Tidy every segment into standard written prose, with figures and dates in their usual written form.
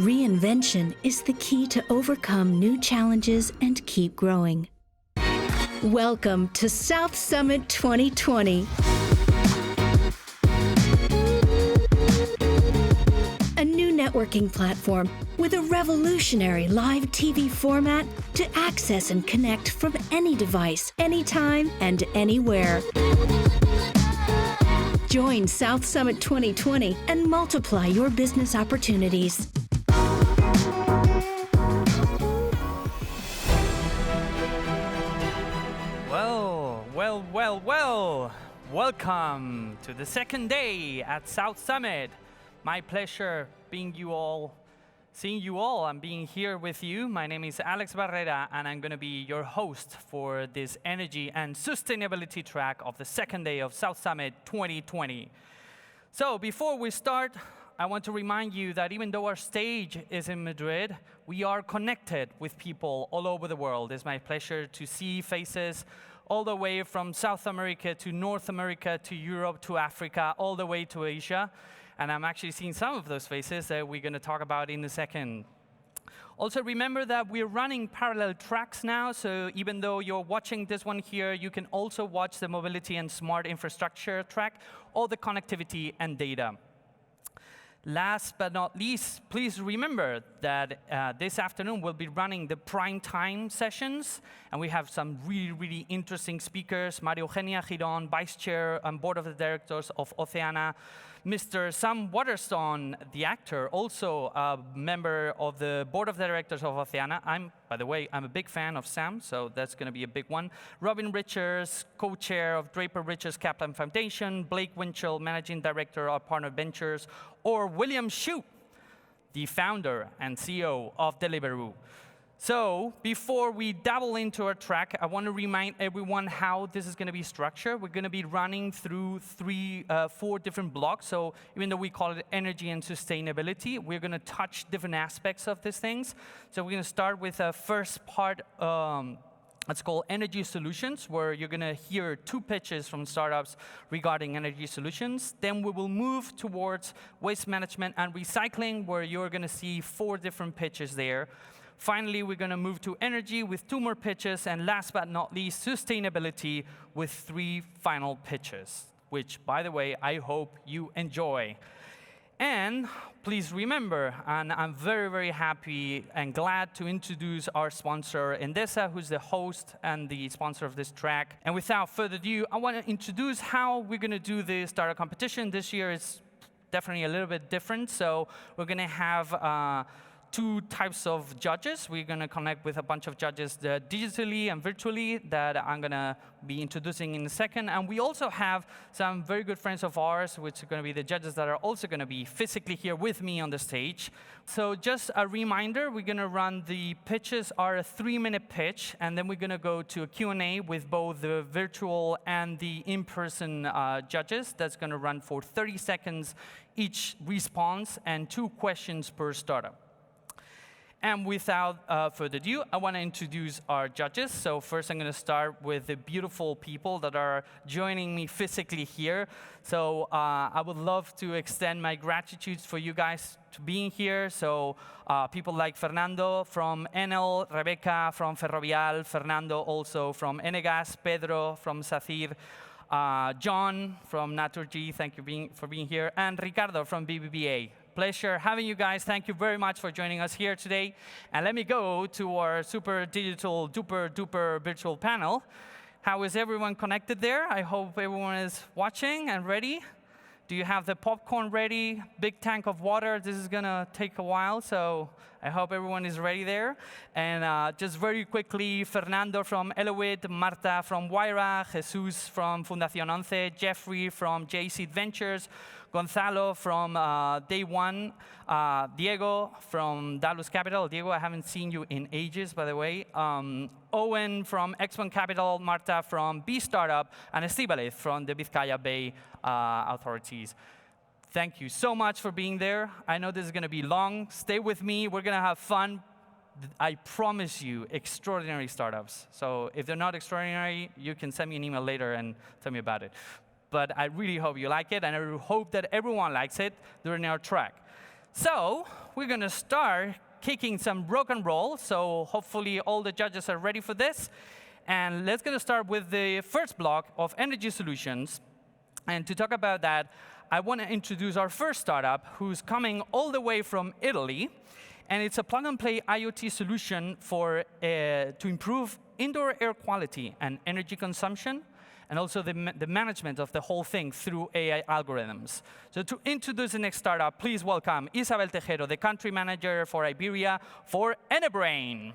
Reinvention is the key to overcome new challenges and keep growing. Welcome to South Summit 2020. A new networking platform with a revolutionary live TV format to access and connect from any device, anytime, and anywhere. Join South Summit 2020 and multiply your business opportunities. Well, welcome to the second day at South Summit. My pleasure seeing you all and being here with you. My name is Alex Barrera, and I'm going to be your host for this energy and sustainability track of the second day of South Summit 2020. So before we start, I want to remind you that even though our stage is in Madrid, we are connected with people all over the world. It's my pleasure to see faces all the way from South America to North America to Europe to Africa, all the way to Asia. And I'm actually seeing some of those faces that we're going to talk about in a second. Also, remember that we're running parallel tracks now, so even though you're watching this one here, you can also watch the mobility and smart infrastructure track, all the connectivity and data. Last but not least, please remember that this afternoon we'll be running the prime time sessions, and we have some really interesting speakers. Maria Eugenia Girón, Vice Chair and Board of the Directors of Oceana. Mr. Sam Waterston, the actor, also a member of the Board of Directors of Oceana. By the way, I'm a big fan of Sam, so that's going to be a big one. Robin Richards, co-chair of Draper Richards Kaplan Foundation. Blake Winchell, Managing Director of Partner Ventures. Or William Shu, the founder and CEO of Deliveroo. So before we dabble into our track, I want to remind everyone how this is going to be structured. We're going to be running through four different blocks. So even though we call it energy and sustainability, we're going to touch different aspects of these things. So we're going to start with a first part. It's called Energy Solutions, where you're going to hear two pitches from startups regarding energy solutions. Then we will move towards waste management and recycling, where you're going to see four different pitches there. Finally, we're going to move to energy with two more pitches. And last but not least, sustainability with three final pitches, which, by the way, I hope you enjoy. And please remember, and I'm very happy and glad to introduce our sponsor, Endesa, who's the host and the sponsor of this track. And without further ado, I want to introduce how we're going to do the startup competition. This year is definitely a little bit different. So we're going to have two types of judges. We're going to connect with a bunch of judges digitally and virtually that I'm going to be introducing in a second. And we also have some very good friends of ours, which are going to be the judges that are also going to be physically here with me on the stage. So just a reminder, we're going to run the pitches are a 3-minute pitch, and then we're going to go to a Q&A with both the virtual and the in-person judges. That's going to run for 30 seconds each response and 2 questions per startup. And without further ado, I want to introduce our judges. So first, I'm going to start with the beautiful people that are joining me physically here. So I would love to extend my gratitude for you guys to being here. So people like Fernando from Enel, Rebecca from Ferrovial, Fernando also from Enegas, Pedro from Sacyr, John from Naturgy, thank you for being here, and Ricardo from BBVA. Pleasure having you guys. Thank you very much for joining us here today. And let me go to our super digital, duper virtual panel. How is everyone connected there? I hope everyone is watching and ready. Do you have the popcorn ready? Big tank of water. This is going to take a while, so I hope everyone is ready there. And just very quickly, Fernando from Elewit, Marta from Wayra, Jesus from Fundación Once, Jeffrey from JSeed Ventures, Gonzalo from Day One, Diego from Dalus Capital. Diego, I haven't seen you in ages, by the way. Owen from Exxon Capital, Marta from B Startup, and Estíbaliz from the Vizcaya Bay authorities. Thank you so much for being there. I know this is going to be long. Stay with me. We're going to have fun. I promise you, extraordinary startups. So if they're not extraordinary, you can send me an email later and tell me about it. But I really hope you like it, and I hope that everyone likes it during our track. So we're going to start kicking some rock and roll. So hopefully all the judges are ready for this. And let's get to start with the first block of energy solutions. And to talk about that, I want to introduce our first startup, who's coming all the way from Italy. And it's a plug-and-play IoT solution for to improve indoor air quality and energy consumption, and also the management of the whole thing through AI algorithms. So to introduce the next startup, please welcome Isabel Tejero, the country manager for Iberia for Enebrain.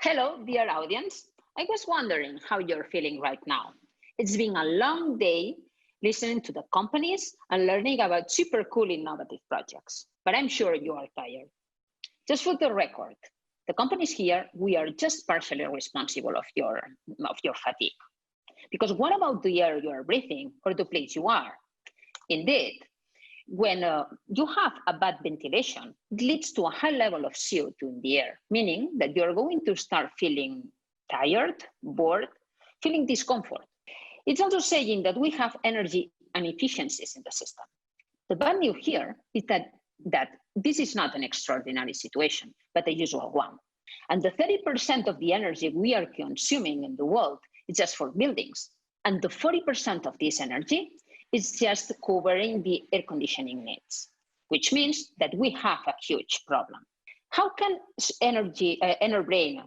Hello, dear audience. I was wondering how you're feeling right now. It's been a long day listening to the companies and learning about super cool innovative projects, but I'm sure you are tired. Just for the record, the companies here, we are just partially responsible of your fatigue. Because what about the air you are breathing or the place you are? Indeed, when you have a bad ventilation, it leads to a high level of CO2 in the air, meaning that you're going to start feeling tired, bored, feeling discomfort. It's also saying that we have energy inefficiencies in the system. The bad news here is that this is not an extraordinary situation, but a usual one. And the 30% of the energy we are consuming in the world is just for buildings. And the 40% of this energy is just covering the air conditioning needs, which means that we have a huge problem. How can Enebrain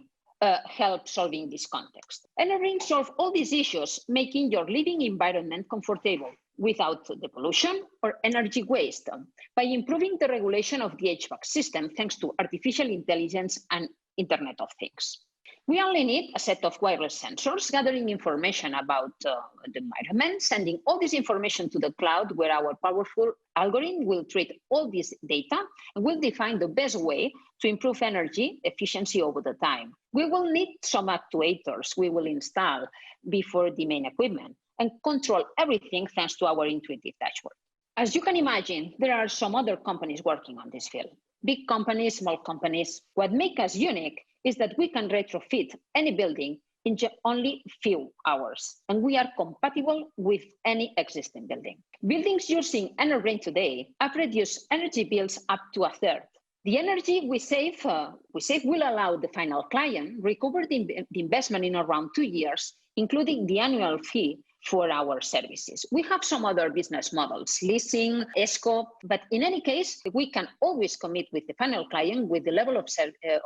help solving this context? Enebrain solves all these issues, making your living environment comfortable without the pollution or energy waste by improving the regulation of the HVAC system thanks to artificial intelligence and Internet of Things. We only need a set of wireless sensors gathering information about the environment, sending all this information to the cloud where our powerful algorithm will treat all this data and will define the best way to improve energy efficiency over the time. We will need some actuators we will install before the main equipment and control everything thanks to our intuitive dashboard. As you can imagine, there are some other companies working on this field. Big companies, small companies. What makes us unique is that we can retrofit any building in only few hours, and we are compatible with any existing building. Buildings using Enebrain today have reduced energy bills up to a third. The energy we save will allow the final client recover the investment in around 2 years, including the annual fee for our services. We have some other business models, leasing, ESCO, but in any case, we can always commit with the final client with the level of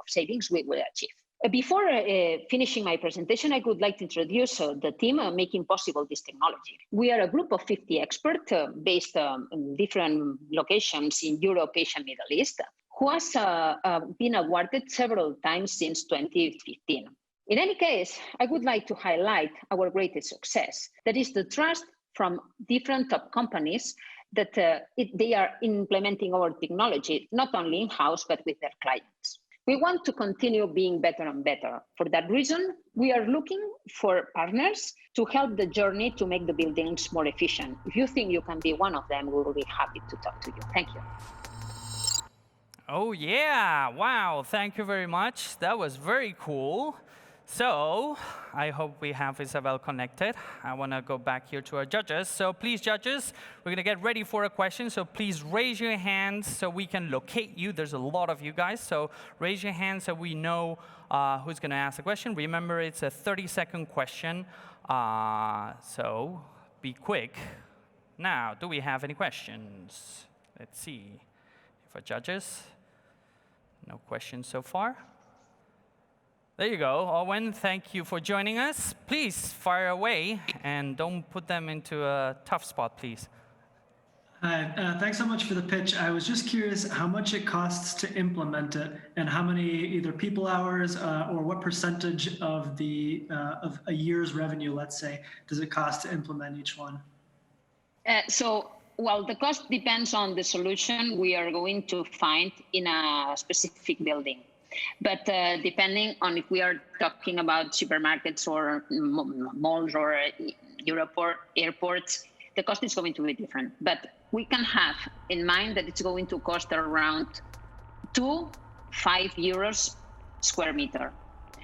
savings we will achieve. Before finishing my presentation, I would like to introduce the team making possible this technology. We are a group of 50 experts based in different locations in Europe, Asia, Middle East, who has been awarded several times since 2015. In any case, I would like to highlight our greatest success. That is the trust from different top companies that they are implementing our technology, not only in-house, but with their clients. We want to continue being better and better. For that reason, we are looking for partners to help the journey to make the buildings more efficient. If you think you can be one of them, we will be happy to talk to you. Thank you. Oh, yeah. Wow. Thank you very much. That was very cool. So I hope we have Isabel connected. I want to go back here to our judges. So please, judges, we're going to get ready for a question. So please raise your hands so we can locate you. There's a lot of you guys. So raise your hands so we know who's going to ask the question. Remember, it's a 30-second question. So be quick. Now, do we have any questions? Let's see. For judges, no questions so far. There you go. Owen, thank you for joining us. Please fire away and don't put them into a tough spot, please. Hi, thanks so much for the pitch. I was just curious how much it costs to implement it and how many either people hours or what percentage of of a year's revenue, let's say, does it cost to implement each one? Well, the cost depends on the solution we are going to find in a specific building. But depending on if we are talking about supermarkets or malls or Europe or airports, the cost is going to be different. But we can have in mind that it's going to cost around 2-5 euros square meter.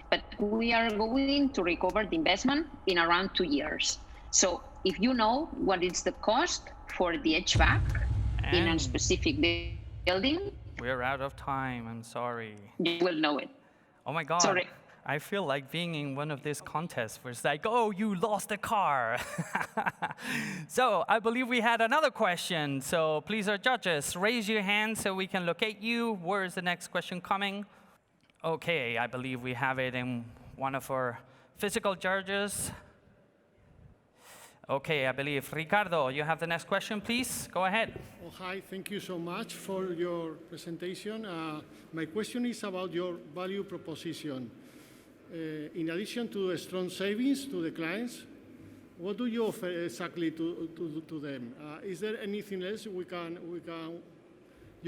But we are going to recover the investment in around 2 years. So if you know what is the cost for the HVAC in a And specific building, we're out of time. I'm sorry. you will know it. Oh my God. Sorry. I feel like being in one of these contests where it's like, oh, you lost a car. So I believe we had another question. So please, our judges, raise your hand so we can locate you. Where is the next question coming? Okay, I believe we have it in one of our physical judges. Okay, I believe. Ricardo, you have the next question, please. Go ahead. Oh, hi, thank you so much for your presentation. My question is about your value proposition. In addition to strong savings to the clients, what do you offer exactly to them? Is there anything else you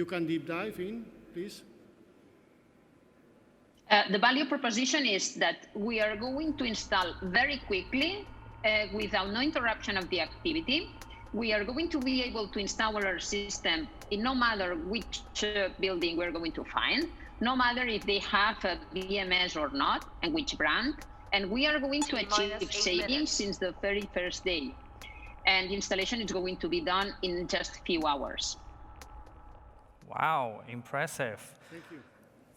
can deep dive in, please? The value proposition is that we are going to install very quickly without no interruption of the activity. We are going to be able to install our system in no matter which building we're going to find, no matter if they have a BMS or not, and which brand. And we are going to achieve savings since the very first day. And the installation is going to be done in just a few hours. Wow, impressive. Thank you.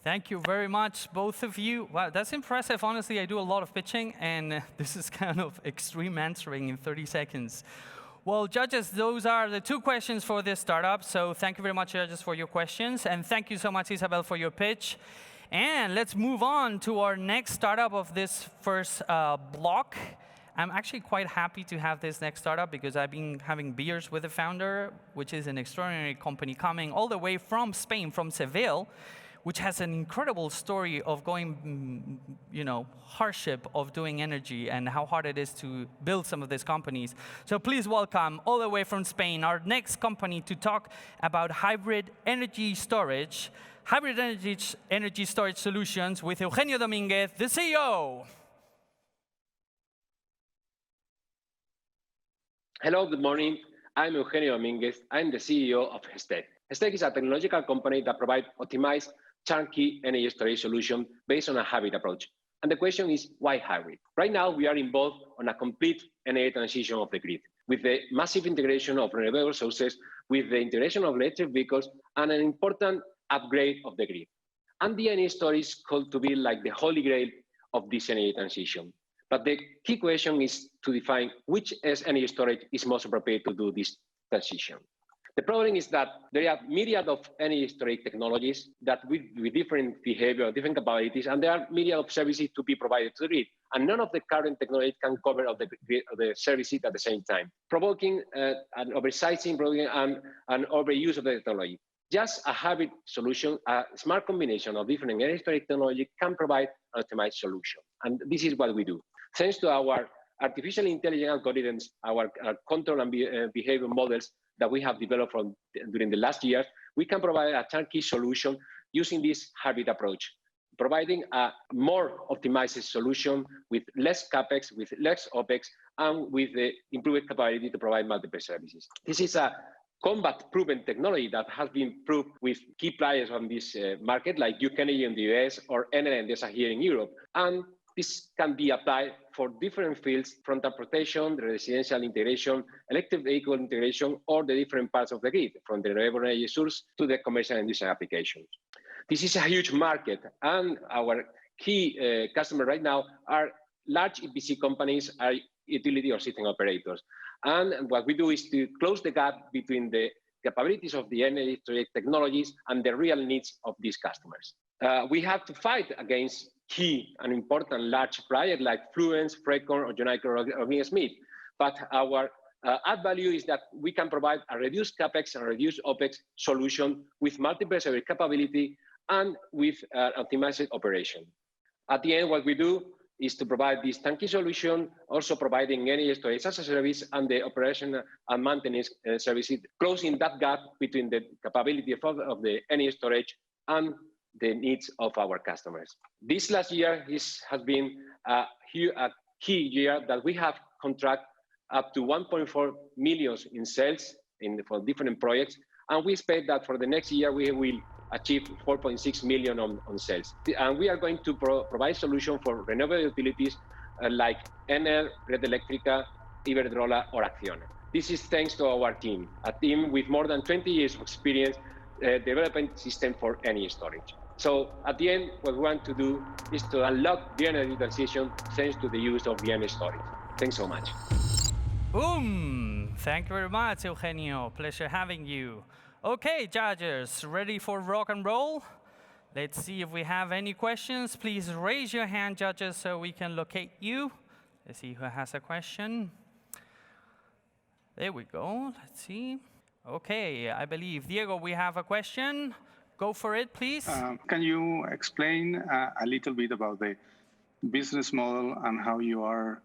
Thank you very much, both of you. Wow, that's impressive. Honestly, I do a lot of pitching, and this is kind of extreme answering in 30 seconds. Well, judges, those are the 2 questions for this startup. So thank you very much, judges, for your questions. And thank you so much, Isabel, for your pitch. And let's move on to our next startup of this first block. I'm actually quite happy to have this next startup because I've been having beers with the founder, which is an extraordinary company coming all the way from Spain, from Seville, which has an incredible story of going, hardship of doing energy and how hard it is to build some of these companies. So please welcome, all the way from Spain, our next company to talk about hybrid energy storage storage solutions with Eugenio Dominguez, the CEO. Hello, good morning. I'm Eugenio Dominguez. I'm the CEO of Hestec. Hestec is a technological company that provides optimized turnkey energy storage solution based on a hybrid approach. And the question is, why hybrid? Right now, we are involved on a complete energy transition of the grid, with the massive integration of renewable sources, with the integration of electric vehicles, and an important upgrade of the grid. And the energy storage is called to be like the holy grail of this energy transition. But the key question is to define which energy storage is most appropriate to do this transition. The problem is that there are myriad of energy storage technologies that with different behavior, different capabilities, and there are myriad of services to be provided to the grid. And none of the current technologies can cover all the services at the same time, provoking an oversizing and overuse of the technology. Just a hybrid solution, a smart combination of different energy storage technology can provide an optimized solution. And this is what we do. Thanks to our artificial intelligence algorithms, our control and behavior models that we have developed during the last years, we can provide a turnkey solution using this hybrid approach, providing a more optimized solution with less CapEx, with less OpEx, and with the improved capability to provide multiple services. This is a combat-proven technology that has been proved with key players on this market, like Duke Energy in the US or Enel Endesa here in Europe. And this can be applied for different fields, from transportation, the residential integration, electric vehicle integration, or the different parts of the grid, from the renewable energy source to the commercial and industrial applications. This is a huge market, and our key customers right now are large EPC companies, are utility or system operators. And what we do is to close the gap between the capabilities of the energy storage technologies and the real needs of these customers. We have to fight against key and important large players like Fluence, Fredcon, or United or Green Smith. But our add value is that we can provide a reduced CapEx and reduced OpEx solution with multiple service capability and with optimized operation. At the end, what we do is to provide this turnkey solution, also providing energy storage as a service and the operation and maintenance services, closing that gap between the capability of the energy storage and the needs of our customers. This last year has been a key year that we have contract up to 1.4 million in sales for different projects. And we expect that for the next year, we will achieve 4.6 million on sales. And we are going to provide solutions for renewable utilities like Enel, Red Eléctrica, Iberdrola, or Acciona. This is thanks to our team, a team with more than 20 years of experience developing system for any storage. So at the end, what we want to do is to unlock the energy transition thanks to the use of VM storage. Thanks so much. Boom! Thank you very much, Eugenio. Pleasure having you. Okay, judges, ready for rock and roll? Let's see if we have any questions. Please raise your hand, judges, so we can locate you. Let's see who has a question. There we go. Let's see. Okay, I believe, Diego, we have a question. Go for it, please. Can you explain a little bit about the business model and how you are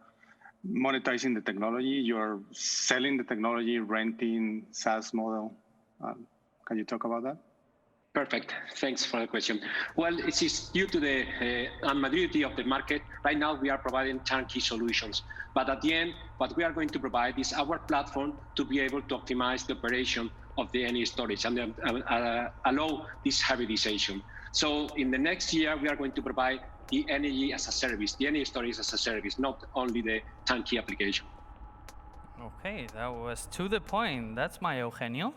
monetizing the technology? You're selling the technology, renting, SaaS model. Can you talk about that? Perfect. Thanks for the question. Well, it is due to the unmaturity of the market. Right now, we are providing turnkey solutions. But at the end, what we are going to provide is our platform to be able to optimize the operation of the any storage and allow this hybridization. So in the next year, we are going to provide the energy as a service, the energy storage as a service, not only the turnkey application. Okay, that was to the point. That's my Eugenio.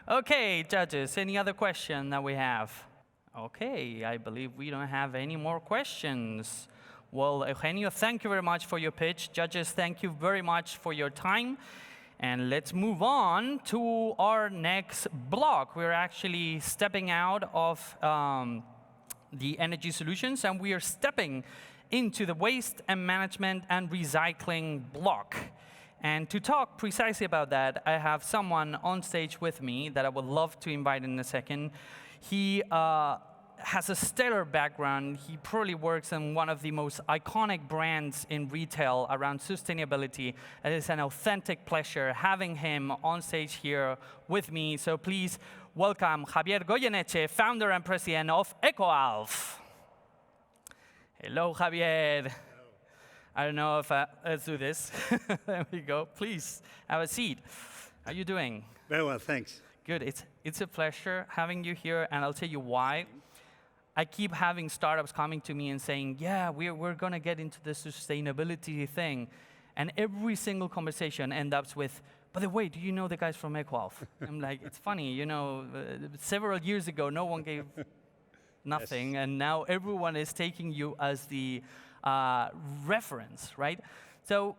Okay, judges, any other question that we have? Okay, I believe we don't have any more questions. Well, Eugenio, thank you very much for your pitch. Judges, thank you very much for your time. And let's move on to our next block. We're actually stepping out of the energy solutions, and we are stepping into the waste and management and recycling block. And to talk precisely about that, I have someone on stage with me that I would love to invite in a second. He has a stellar background. He probably works in one of the most iconic brands in retail around sustainability. It is an authentic pleasure having him on stage here with me. So please welcome Javier Goyeneche, founder and president of EcoAlf. Hello, Javier. I don't know if let's do this. There we go. Please have a seat. How are you doing? Very well, thanks. Good. It's a pleasure having you here, and I'll tell you why. I keep having startups coming to me and saying, yeah, we're going to get into the sustainability thing. And every single conversation ends up with, by the way, do you know the guys from EcoAlf? I'm like, it's funny, you know, several years ago, no one gave nothing, yes. And now everyone is taking you as the reference, right? So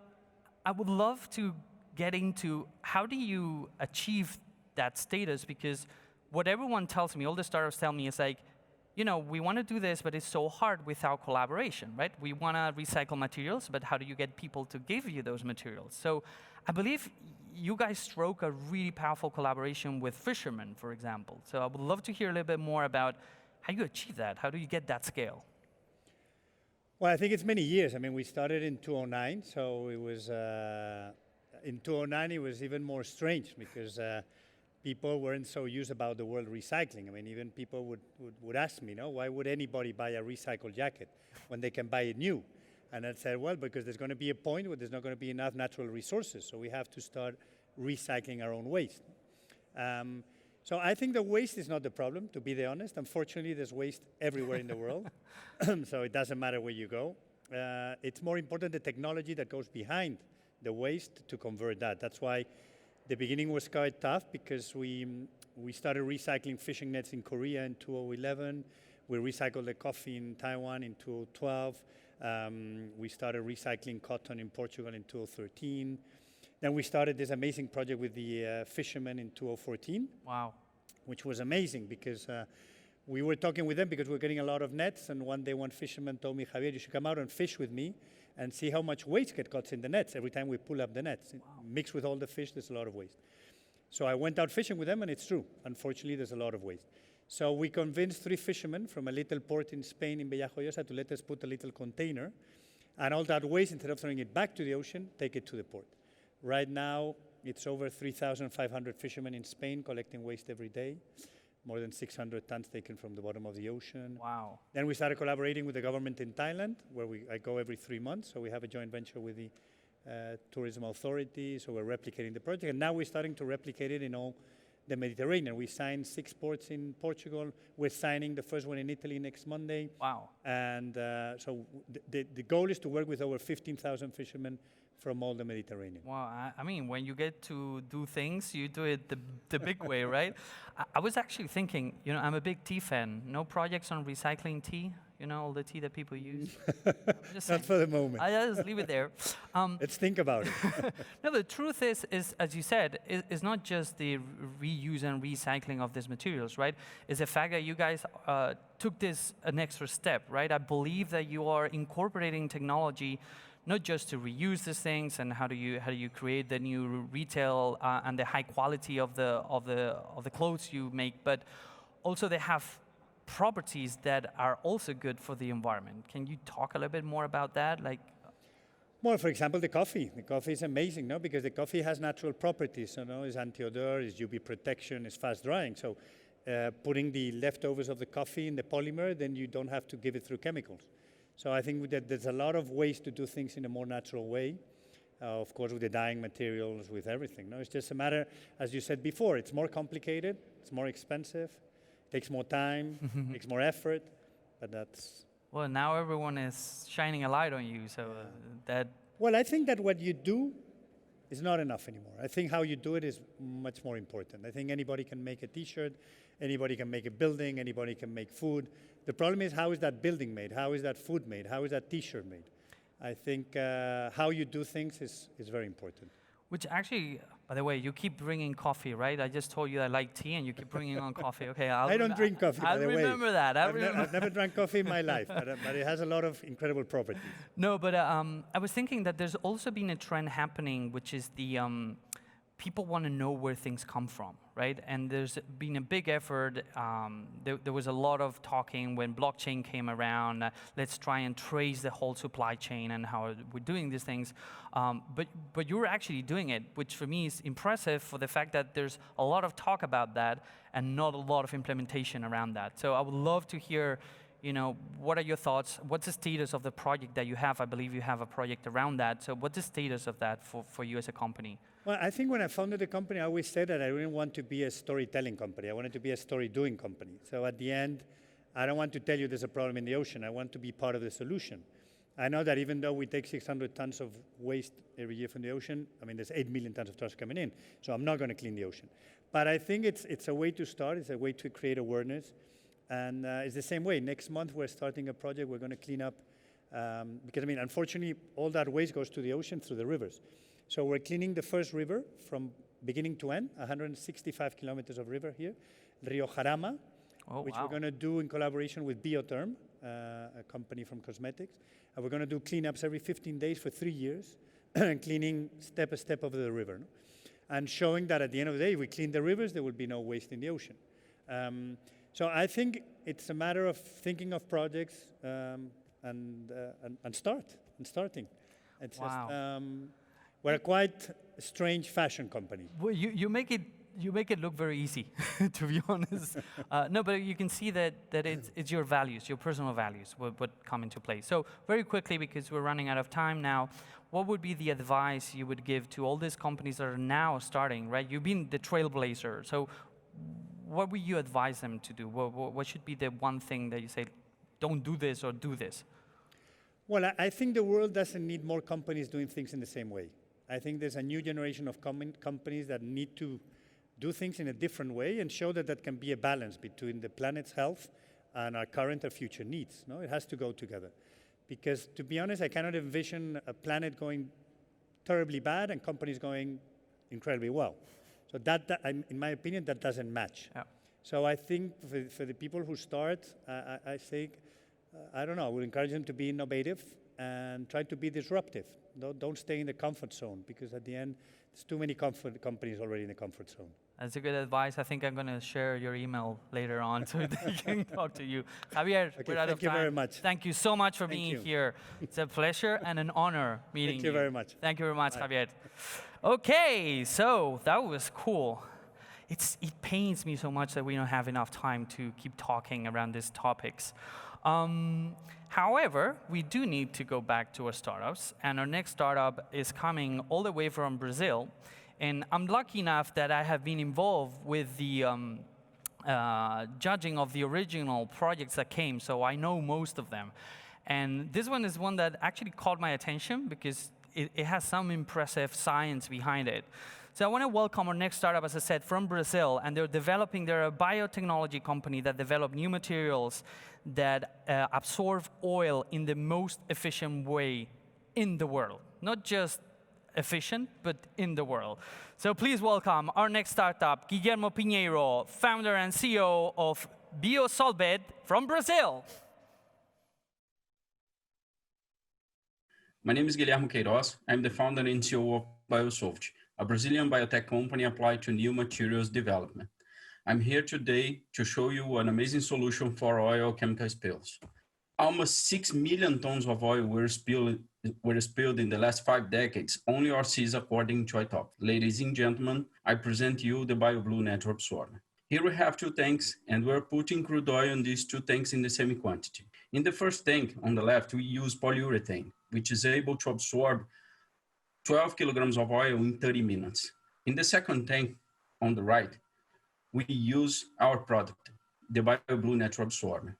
I would love to get into how do you achieve that status, because what everyone tells me, all the startups tell me is like, you know, we want to do this, but it's so hard without collaboration, right? We want to recycle materials, but how do you get people to give you those materials? So I believe you guys stroke a really powerful collaboration with fishermen, for example. So I would love to hear a little bit more about how you achieve that. How do you get that scale? Well, I think it's many years. I mean, we started in 2009, so it was, in 2009 it was even more strange because people weren't so used about the word recycling. I mean, even people would ask me, why would anybody buy a recycled jacket when they can buy it new? And I said, well, because there's going to be a point where there's not going to be enough natural resources, so we have to start recycling our own waste. So I think the waste is not the problem, to be honest. Unfortunately, there's waste everywhere in the world, so it doesn't matter where you go. It's more important the technology that goes behind the waste to convert that. That's why the beginning was quite tough, because we started recycling fishing nets in Korea in 2011. We recycled the coffee in Taiwan in 2012. We started recycling cotton in Portugal in 2013. Then we started this amazing project with the fishermen in 2014. Wow. Which was amazing, because we were talking with them because we were getting a lot of nets, and one day one fisherman told me, Javier, you should come out and fish with me and see how much waste gets caught in the nets every time we pull up the nets. Wow. Mixed with all the fish, there's a lot of waste. So I went out fishing with them, and it's true. Unfortunately, there's a lot of waste. So we convinced 3 fishermen from a little port in Spain, in Villajoyosa, to let us put a little container, and all that waste, instead of throwing it back to the ocean, take it to the port. Right now, it's over 3,500 fishermen in Spain collecting waste every day, more than 600 tons taken from the bottom of the ocean. Wow. Then we started collaborating with the government in Thailand, where I go every 3 months. So we have a joint venture with the tourism authority. So we're replicating the project. And now we're starting to replicate it in all the Mediterranean. We signed 6 ports in Portugal. We're signing the first one in Italy next Monday. Wow. And so the goal is to work with over 15,000 fishermen from all the Mediterranean. Well, I mean, when you get to do things, you do it the big way, right? I was actually thinking, you know, I'm a big tea fan. No projects on recycling tea? You know, all the tea that people use? Just Not for the moment. I just leave it there. Let's think about it. No, the truth is, as you said, is not just the reuse and recycling of these materials, right? It's the fact that you guys took this an extra step, right? I believe that you are incorporating technology not just to reuse these things and how do you create the new retail and the high quality of the clothes you make, but also they have properties that are also good for the environment. Can you talk a little bit more about that? Like, well, for example, the coffee. The coffee is amazing, no? Because the coffee has natural properties, you know, it's anti-odor, it's UV protection, it's fast drying. So putting the leftovers of the coffee in the polymer, then you don't have to give it through chemicals. So I think that there's a lot of ways to do things in a more natural way. Of course, with the dyeing materials, with everything. No, it's just a matter, as you said before, it's more complicated, it's more expensive, takes more time, takes more effort, but that's... Well, now everyone is shining a light on you, so that... Well, I think that what you do is not enough anymore. I think how you do it is much more important. I think anybody can make a t-shirt, anybody can make a building, anybody can make food. The problem is, how is that building made? How is that food made? How is that t-shirt made? I think how you do things is very important. Which actually, by the way, you keep bringing coffee, right? I just told you I like tea, and you keep bringing on coffee. Okay, I don't drink coffee, by the way. I remember that. I've never drank coffee in my life, but it has a lot of incredible properties. No, but I was thinking that there's also been a trend happening, which is the people want to know where things come from, right? And there's been a big effort. There was a lot of talking when blockchain came around. Let's try and trace the whole supply chain and how we're doing these things. But you're actually doing it, which for me is impressive for the fact that there's a lot of talk about that and not a lot of implementation around that. So I would love to hear, you know, what are your thoughts? What's the status of the project that you have? I believe you have a project around that. So what's the status of that for you as a company? Well, I think when I founded the company, I always said that I didn't want to be a storytelling company. I wanted to be a story-doing company. So at the end, I don't want to tell you there's a problem in the ocean. I want to be part of the solution. I know that even though we take 600 tons of waste every year from the ocean, I mean, there's 8 million tons of trash coming in. So I'm not going to clean the ocean. But I think it's a way to start. It's a way to create awareness. And it's the same way. Next month, we're starting a project. We're going to clean up, because, I mean, unfortunately, all that waste goes to the ocean through the rivers. So we're cleaning the first river from beginning to end, 165 kilometers of river here, Rio Jarama, which we're going to do in collaboration with Biotherm, a company from cosmetics. And we're going to do cleanups every 15 days for 3 years, cleaning step by step of the river. No? And showing that at the end of the day, if we clean the rivers, there will be no waste in the ocean. So I think it's a matter of thinking of projects and starting. It's just, we're a quite strange fashion company. Well, you make it look very easy, to be honest. No, but you can see that it's your values, your personal values, what come into play. So very quickly, because we're running out of time now, what would be the advice you would give to all these companies that are now starting, right? You've been the trailblazer. So what would you advise them to do? What should be the one thing that you say, don't do this or do this? Well, I think the world doesn't need more companies doing things in the same way. I think there's a new generation of companies that need to do things in a different way and show that that can be a balance between the planet's health and our current and future needs. No, it has to go together. Because to be honest, I cannot envision a planet going terribly bad and companies going incredibly well. So that in my opinion, that doesn't match. Yeah. So I think for the people who start, I say, I don't know, I would encourage them to be innovative and try to be disruptive. Don't stay in the comfort zone, because at the end, there's too many companies already in the comfort zone. That's a good advice. I think I'm going to share your email later on so they can talk to you. Javier, okay, we're out of time. Thank you very much. Thank you so much for being here. It's a pleasure and an honor meeting you. Thank you very much. Thank you very much, Bye. Javier. Okay, so that was cool. It pains me so much that we don't have enough time to keep talking around these topics. However, we do need to go back to our startups, and our next startup is coming all the way from Brazil. And I'm lucky enough that I have been involved with the judging of the original projects that came, so I know most of them. And this one is one that actually caught my attention because it has some impressive science behind it. So I want to welcome our next startup, as I said, from Brazil, and they're a biotechnology company that develop new materials that absorb oil in the most efficient way in the world. Not just efficient, but in the world. So please welcome our next startup, Guillermo Pinheiro, founder and CEO of Biosolbed from Brazil. My name is Guilherme Queiroz. I'm the founder and CEO of Biosolved, a Brazilian biotech company applied to new materials development. I'm here today to show you an amazing solution for oil chemical spills. Almost 6 million tons of oil were spilled in the last 5 decades, only overseas according to ITOP. Ladies and gentlemen, I present you the BioBlue Natural Absorber. Here we have 2 tanks, and we're putting crude oil in these 2 tanks in the same quantity. In the first tank on the left, we use polyurethane, which is able to absorb 12 kilograms of oil in 30 minutes. In the second tank on the right, we use our product, the BioBlue Natural Absorber.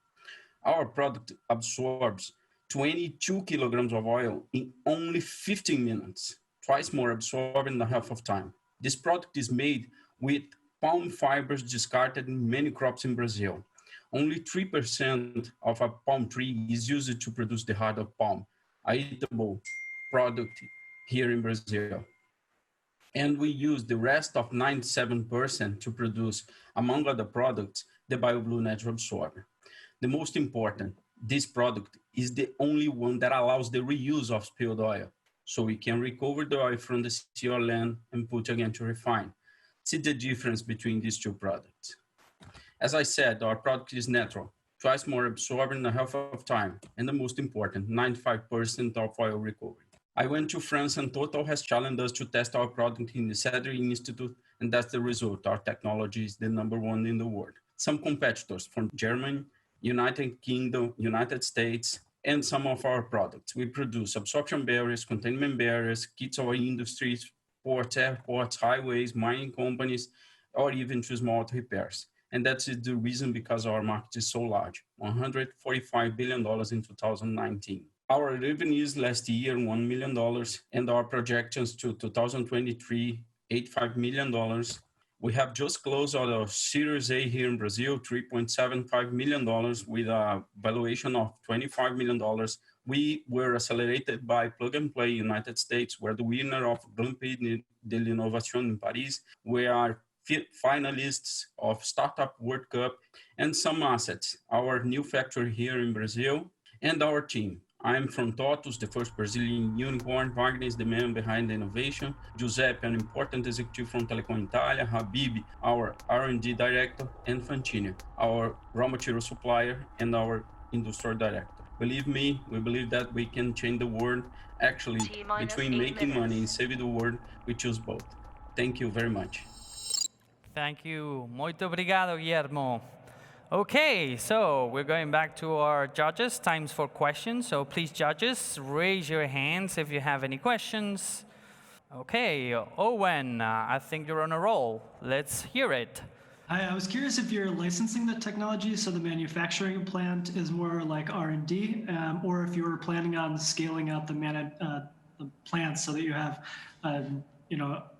Our product absorbs 22 kilograms of oil in only 15 minutes, twice more absorbed in the half of time. This product is made with palm fibers discarded in many crops in Brazil. Only 3% of a palm tree is used to produce the heart of palm, a eatable product here in Brazil. And we use the rest of 97% to produce, among other products, the BioBlue Natural Absorber. The most important, this product is the only one that allows the reuse of spilled oil. So we can recover the oil from the sea or land and put again to refine. See the difference between these 2 products. As I said, our product is natural, twice more absorbed in a half of time, and the most important, 95% of oil recovery. I went to France and Total has challenged us to test our product in the Cedric Institute, and that's the result. Our technology is the #1 in the world. Some competitors from Germany, United Kingdom, United States, and some of our products. We produce absorption barriers, containment barriers, kits for industries, ports, airports, highways, mining companies, or even to small repairs. And that's the reason because our market is so large, $145 billion in 2019. Our revenues last year, $1 million, and our projections to 2023, $85 million. We have just closed our Series A here in Brazil, $3.75 million with a valuation of $25 million. We were accelerated by Plug and Play United States. We're the winner of Grand Prix de l'Innovation in Paris. We are finalists of Startup World Cup and some assets. Our new factory here in Brazil and our team. I'm from TOTUS, the first Brazilian unicorn. Wagner is the man behind the innovation. Giuseppe, an important executive from Telecom Italia. Habib, our R&D director. And Fantini, our raw material supplier and our industrial director. Believe me, we believe that we can change the world. Actually, between making money and saving the world, we choose both. Thank you very much. Thank you. Muito obrigado, Guillermo. Okay, so we're going back to our judges. Times for questions. So please, judges, raise your hands if you have any questions. Okay, Owen, I think you're on a roll. Let's hear it. Hi, I was curious if you're licensing the technology, so the manufacturing plant is more like R&D, or if you were planning on scaling out the plants so that you have,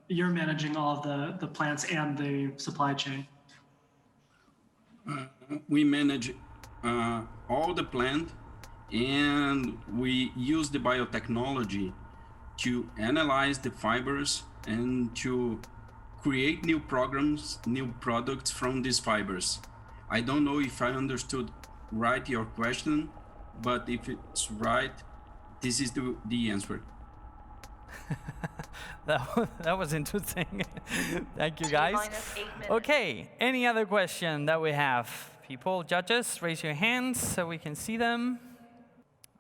you're managing all of the plants and the supply chain. We manage all the plant, and we use the biotechnology to analyze the fibers and to create new programs, new products from these fibers. I don't know if I understood right your question, but if it's right, this is the answer. That was interesting. Thank you, guys. Okay, any other question that we have? People, judges, raise your hands so we can see them.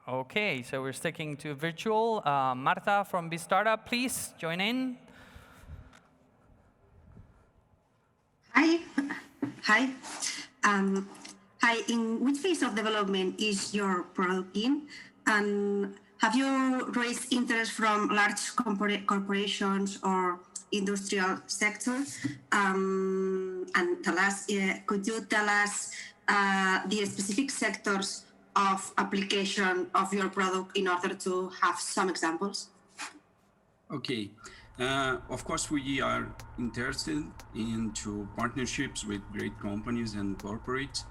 Okay, so we're sticking to virtual. Marta from B-Startup, please join in. Hi. Hi. Hi. In which phase of development is your product in? And have you raised interest from large corporations or industrial sectors? And tell us, could you tell us the specific sectors of application of your product in order to have some examples? Okay. Of course, we are interested into partnerships with great companies and corporates,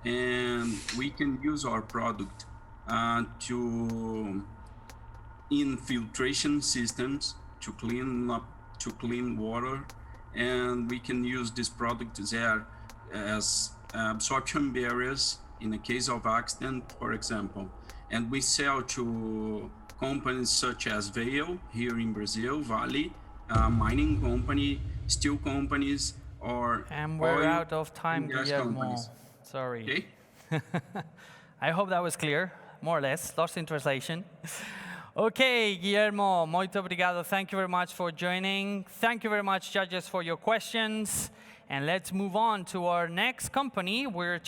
and we can use our product to infiltration systems to clean water, and we can use this product there as absorption barriers in the case of accident, for example. And we sell to companies such as Vale here in Brazil, Vale, mining company, steel companies, or And we're oil out of time, and gas Guillermo. companies. Sorry. Okay. I hope that was clear, more or less, lost in translation. Okay, Guillermo, muito obrigado. Thank you very much for joining. Thank you very much, judges, for your questions. And let's move on to our next company. We're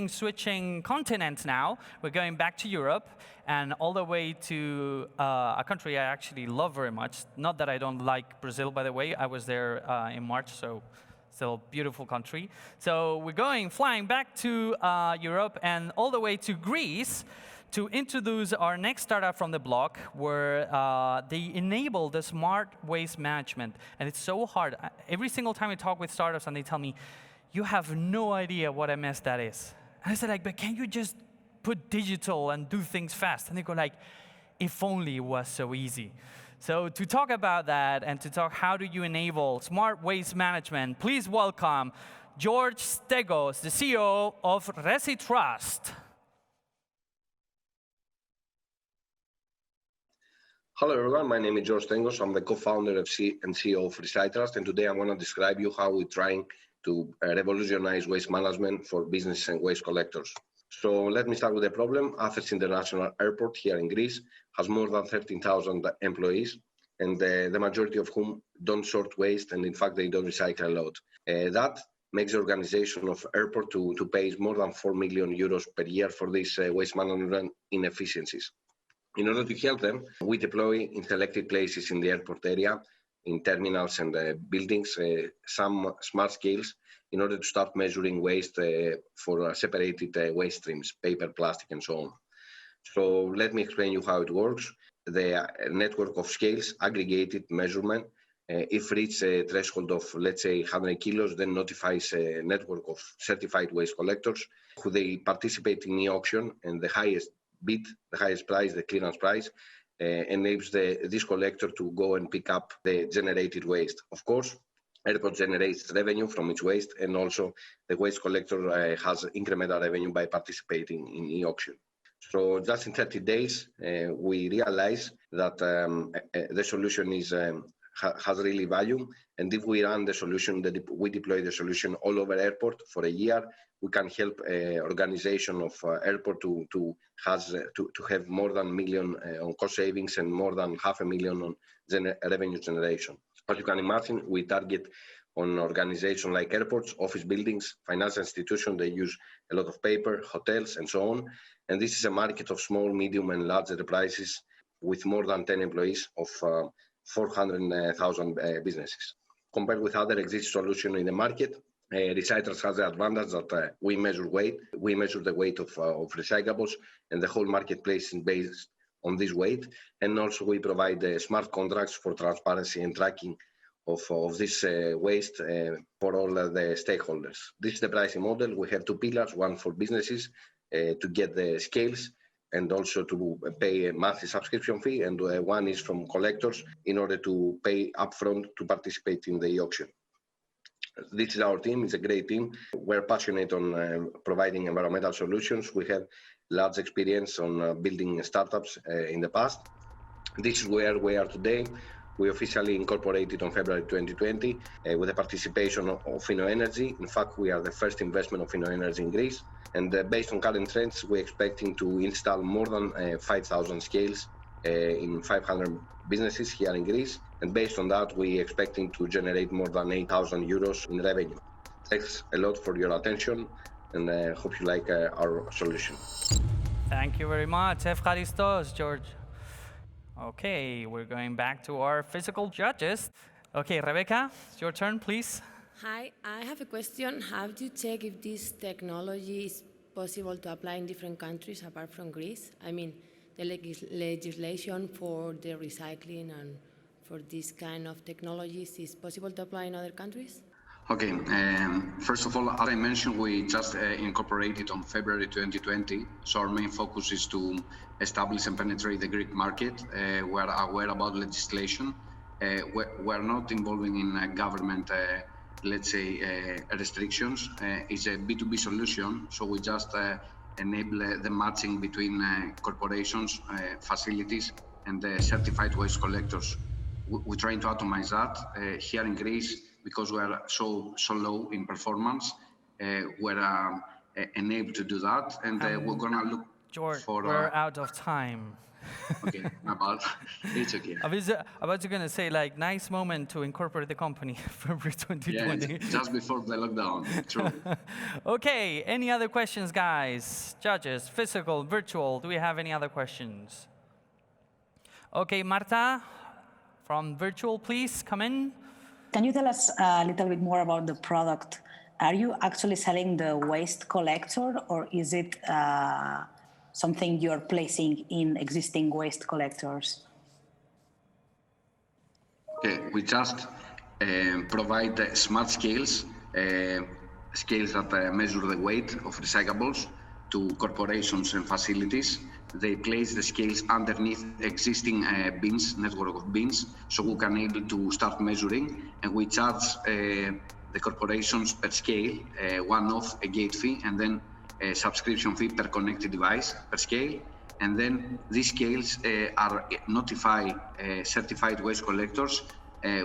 switching continents now. We're going back to Europe and all the way to a country I actually love very much. Not that I don't like Brazil, by the way. I was there in March, so still a beautiful country. So we're flying back to Europe and all the way to Greece to introduce our next startup from the block, where they enable the smart waste management. And it's so hard. Every single time I talk with startups and they tell me, you have no idea what a mess that is. And I said, like, but can you just put digital and do things fast? And they go like, if only it was so easy. So to talk about that and to talk how do you enable smart waste management, please welcome George Stegos, the CEO of ResiTrust. Hello everyone, my name is George Stengos. I'm the co-founder and CEO of ResiTrust, and today I'm going to describe you how we're trying to revolutionize waste management for business and waste collectors. So let me start with the problem. Athens International Airport here in Greece has more than 13,000 employees, and the majority of whom don't sort waste, and in fact they don't recycle a lot. That makes the organization of airport to pay more than 4 million euros per year for these waste management inefficiencies. In order to help them, we deploy in selected places in the airport area, in terminals and buildings, some smart scales in order to start measuring waste for separated waste streams, paper, plastic, and so on. So let me explain you how it works. The network of scales, aggregated measurement, if reach a threshold of, let's say, 100 kilos, then notifies a network of certified waste collectors who they participate in the auction, and the highest bid, the highest price, the clearance price, enables this collector to go and pick up the generated waste. Of course, airport generates revenue from its waste, and also the waste collector has incremental revenue by participating in the auction. So just in 30 days, we realize that the solution has really value. And if we run the solution, we deploy the solution all over airport for a year, we can help organization of airport to have more than $1 million on cost savings and more than $500,000 on revenue generation. As you can imagine, we target on organizations like airports, office buildings, financial institutions. They use a lot of paper, hotels, and so on. And this is a market of small, medium, and large enterprises with more than 10 employees of 400,000 businesses. Compared with other existing solutions in the market, ResiTrust has the advantage that we measure weight. We measure the weight of recyclables, and the whole marketplace is based on this weight. And also we provide smart contracts for transparency and tracking of this waste for all the stakeholders. This is the pricing model. We have two pillars, one for businesses to get the scales and also to pay a monthly subscription fee, and one is from collectors in order to pay upfront to participate in the auction. This is our team. It's a great team. We're passionate on providing environmental solutions. We have large experience on building startups in the past. This is where we are today. We officially incorporated on February 2020 with the participation of InnoEnergy. In fact, we are the first investment of InnoEnergy in Greece. And based on current trends, we're expecting to install more than 5,000 scales in 500 businesses here in Greece. And based on that, we're expecting to generate more than 8,000 euros in revenue. Thanks a lot for your attention, and hope you like our solution. Thank you very much. Efcharistos, George. Okay, we're going back to our physical judges. Okay, Rebecca, it's your turn, please. Hi, I have a question. How do you check if this technology is possible to apply in different countries apart from Greece? I mean, the legislation for the recycling and for this kind of technologies is possible to apply in other countries? Okay, first of all, as I mentioned, we just incorporated on February 2020. So our main focus is to establish and penetrate the Greek market. We're aware about legislation. We're not involving in government, let's say, restrictions. It's a B2B solution, so we just enable the matching between corporations, facilities, and certified waste collectors. We're trying to automate that here in Greece. Because we are so low in performance, we're enabled to do that, and we're gonna look George, for. We're out of time. Okay, it's okay. I was gonna say, like, nice moment to incorporate the company, February 2020. Yeah, just before the lockdown. True. Okay, any other questions, guys? Judges, physical, virtual. Do we have any other questions? Okay, Marta, from virtual, please come in. Can you tell us a little bit more about the product? Are you actually selling the waste collector, or is it something you're placing in existing waste collectors? Okay, we just provide smart scales, scales that measure the weight of recyclables to corporations and facilities. They place the scales underneath existing bins, network of bins, so we can able to start measuring, and we charge the corporations per scale, one-off a gate fee, and then a subscription fee per connected device per scale. And then these scales are notify certified waste collectors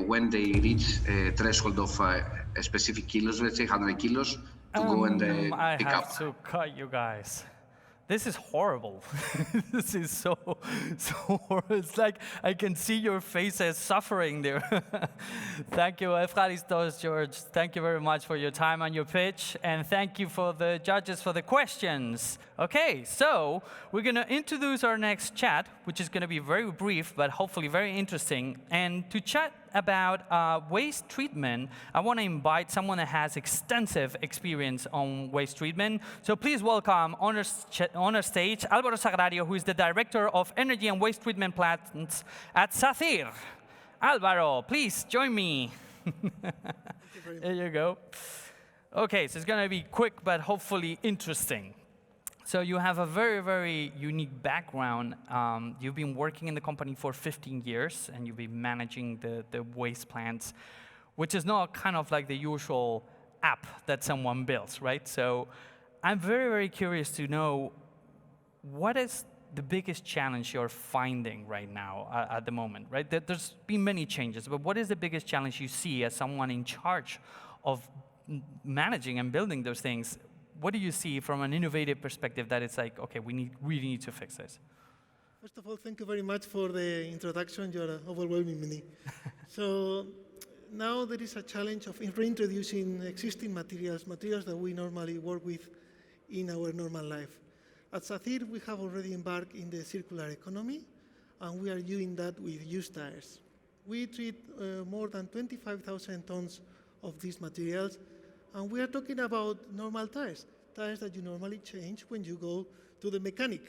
when they reach a threshold of a specific kilos, let's say 100 kilos, to go and pick up. I have to cut you guys. This is horrible. This is so horrible. It's like I can see your faces suffering there. Thank you, Efraristos, George. Thank you very much for your time and your pitch. And thank you for the judges for the questions. Okay, so we're going to introduce our next chat, which is going to be very brief, but hopefully very interesting. And to chat about waste treatment, I want to invite someone that has extensive experience on waste treatment. So please welcome on our stage Álvaro Sagrario, who is the Director of Energy and Waste Treatment Plants at Sacyr. Álvaro, please join me. There you go. Okay, so it's going to be quick, but hopefully interesting. So you have a very, very unique background. You've been working in the company for 15 years, and you've been managing the waste plants, which is not kind of like the usual app that someone builds, right? So I'm very, very curious to know, what is the biggest challenge you're finding right now at the moment, right? There's been many changes, but what is the biggest challenge you see as someone in charge of managing and building those things? What do you see from an innovative perspective that it's like, okay, we really need to fix this? First of all, thank you very much for the introduction. You're overwhelming me. So now there is a challenge of reintroducing existing materials that we normally work with in our normal life. At Sacyr, we have already embarked in the circular economy, and we are doing that with used tires. We treat more than 25,000 tons of these materials, and we are talking about normal tires that you normally change when you go to the mechanic.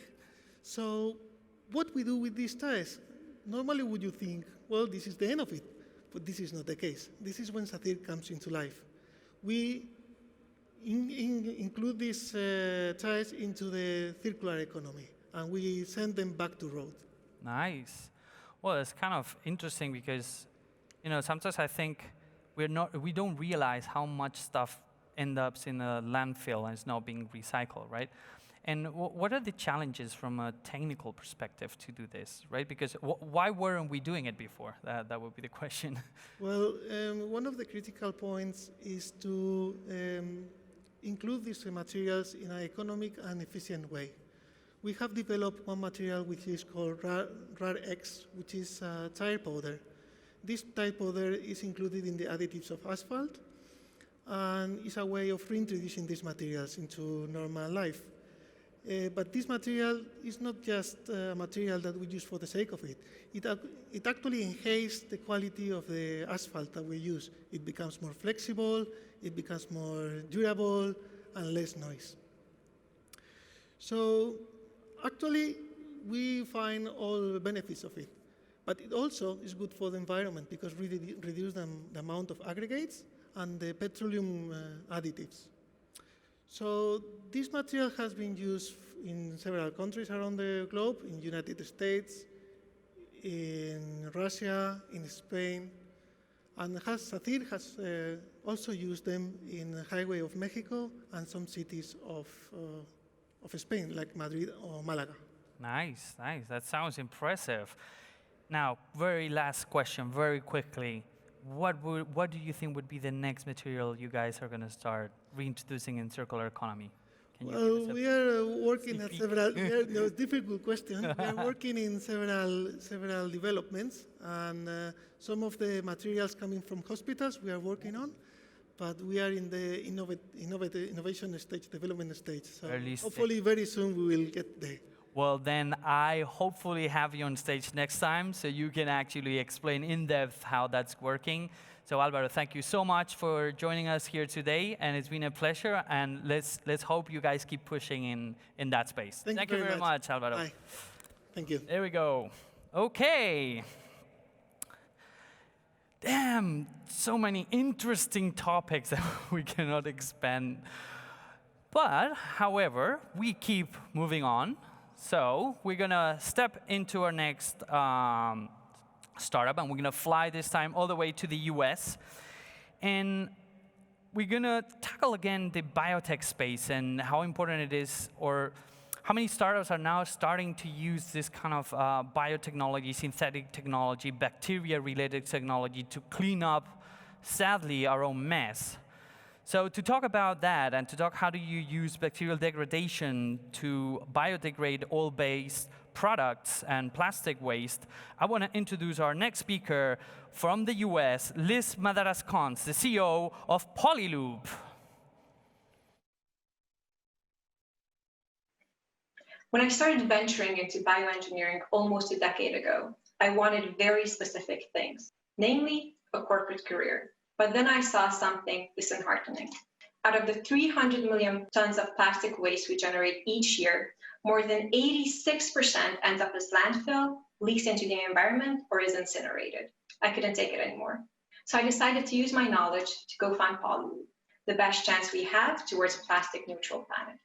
So what we do with these tires? Normally would you think, well, this is the end of it, but this is not the case. This is when Sacyr comes into life. We include these tires into the circular economy, and we send them back to road. Nice. Well, it's kind of interesting because, sometimes I think we don't realize how much stuff ends up in a landfill and is not being recycled, right? And what are the challenges from a technical perspective to do this, right? Because why weren't we doing it before? That would be the question. Well, one of the critical points is to include these materials in an economic and efficient way. We have developed one material which is called RARX, which is tire powder. This tire powder is included in the additives of asphalt, and is a way of reintroducing these materials into normal life. But this material is not just a material that we use for the sake of it. It actually enhances the quality of the asphalt that we use. It becomes more flexible, it becomes more durable, and less noise. So actually, we find all the benefits of it. but it also is good for the environment because we reduce the amount of aggregates and the petroleum additives. So this material has been used in several countries around the globe, in the United States, in Russia, in Spain, and Sacyr has also used them in the highway of Mexico and some cities of Spain, like Madrid or Malaga. Nice, nice. That sounds impressive. Now, very last question, very quickly. What do you think would be the next material you guys are going to start reintroducing in circular economy? Well, we are working at several, no, difficult question. We are working in several developments, and some of the materials coming from hospitals we are working on, but we are in the innovation stage, development stage. So hopefully very soon we will get there. Well, then I hopefully have you on stage next time so you can actually explain in depth how that's working. So Alvaro, thank you so much for joining us here today, and it's been a pleasure, and let's hope you guys keep pushing in that space. Thank you very much, Alvaro. Bye. Thank you. There we go. Okay. Damn, so many interesting topics that we cannot expand. But, however, we keep moving on. So we're going to step into our next startup, and we're going to fly this time all the way to the US. And we're going to tackle again the biotech space and how important it is, or how many startups are now starting to use this kind of biotechnology, synthetic technology, bacteria-related technology to clean up, sadly, our own mess. So to talk about that and to talk how do you use bacterial degradation to biodegrade oil-based products and plastic waste, I want to introduce our next speaker from the US, Liz Madaras-Cons, the CEO of Polylube. When I started venturing into bioengineering almost a decade ago, I wanted very specific things, namely a corporate career. But then I saw something disheartening. Out of the 300 million tons of plastic waste we generate each year, more than 86% ends up as landfill, leaks into the environment, or is incinerated. I couldn't take it anymore. So I decided to use my knowledge to go find Polylube, the best chance we have towards a plastic neutral planet.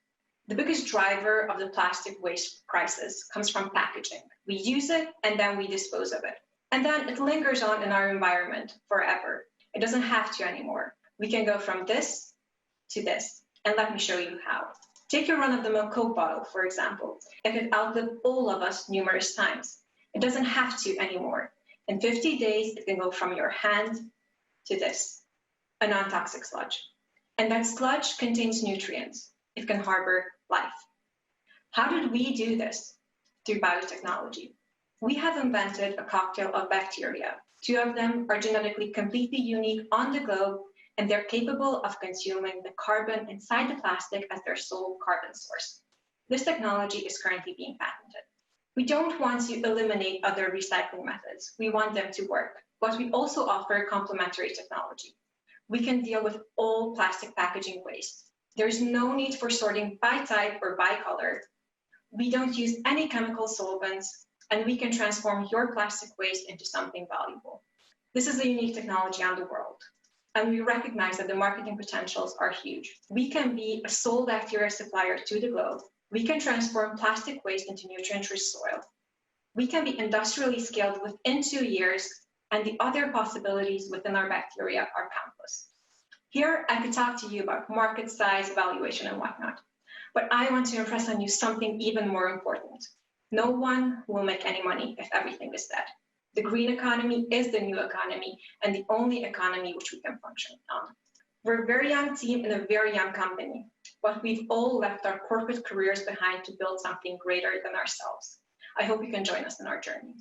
The biggest driver of the plastic waste crisis comes from packaging. We use it and then we dispose of it. And then it lingers on in our environment forever. It doesn't have to anymore. We can go from this to this. And let me show you how. Take your run-of-the-mill Coke bottle, for example. It could outlive all of us numerous times. It doesn't have to anymore. In 50 days, it can go from your hand to this, a non-toxic sludge. And that sludge contains nutrients. It can harbor life. How did we do this? Through biotechnology. We have invented a cocktail of bacteria. 2 of them are genetically completely unique on the globe, and they're capable of consuming the carbon inside the plastic as their sole carbon source. This technology is currently being patented. We don't want to eliminate other recycling methods. We want them to work, but we also offer complementary technology. We can deal with all plastic packaging waste. There's no need for sorting by type or by color. We don't use any chemical solvents, and we can transform your plastic waste into something valuable. This is a unique technology on the world, and we recognize that the marketing potentials are huge. We can be a sole bacteria supplier to the globe. We can transform plastic waste into nutrient-rich soil. We can be industrially scaled within 2 years, and the other possibilities within our bacteria are countless. Here, I could talk to you about market size, valuation, and whatnot, but I want to impress on you something even more important. No one will make any money if everything is dead. The green economy is the new economy and the only economy which we can function on. We're a very young team in a very young company, but we've all left our corporate careers behind to build something greater than ourselves. I hope you can join us in our journey.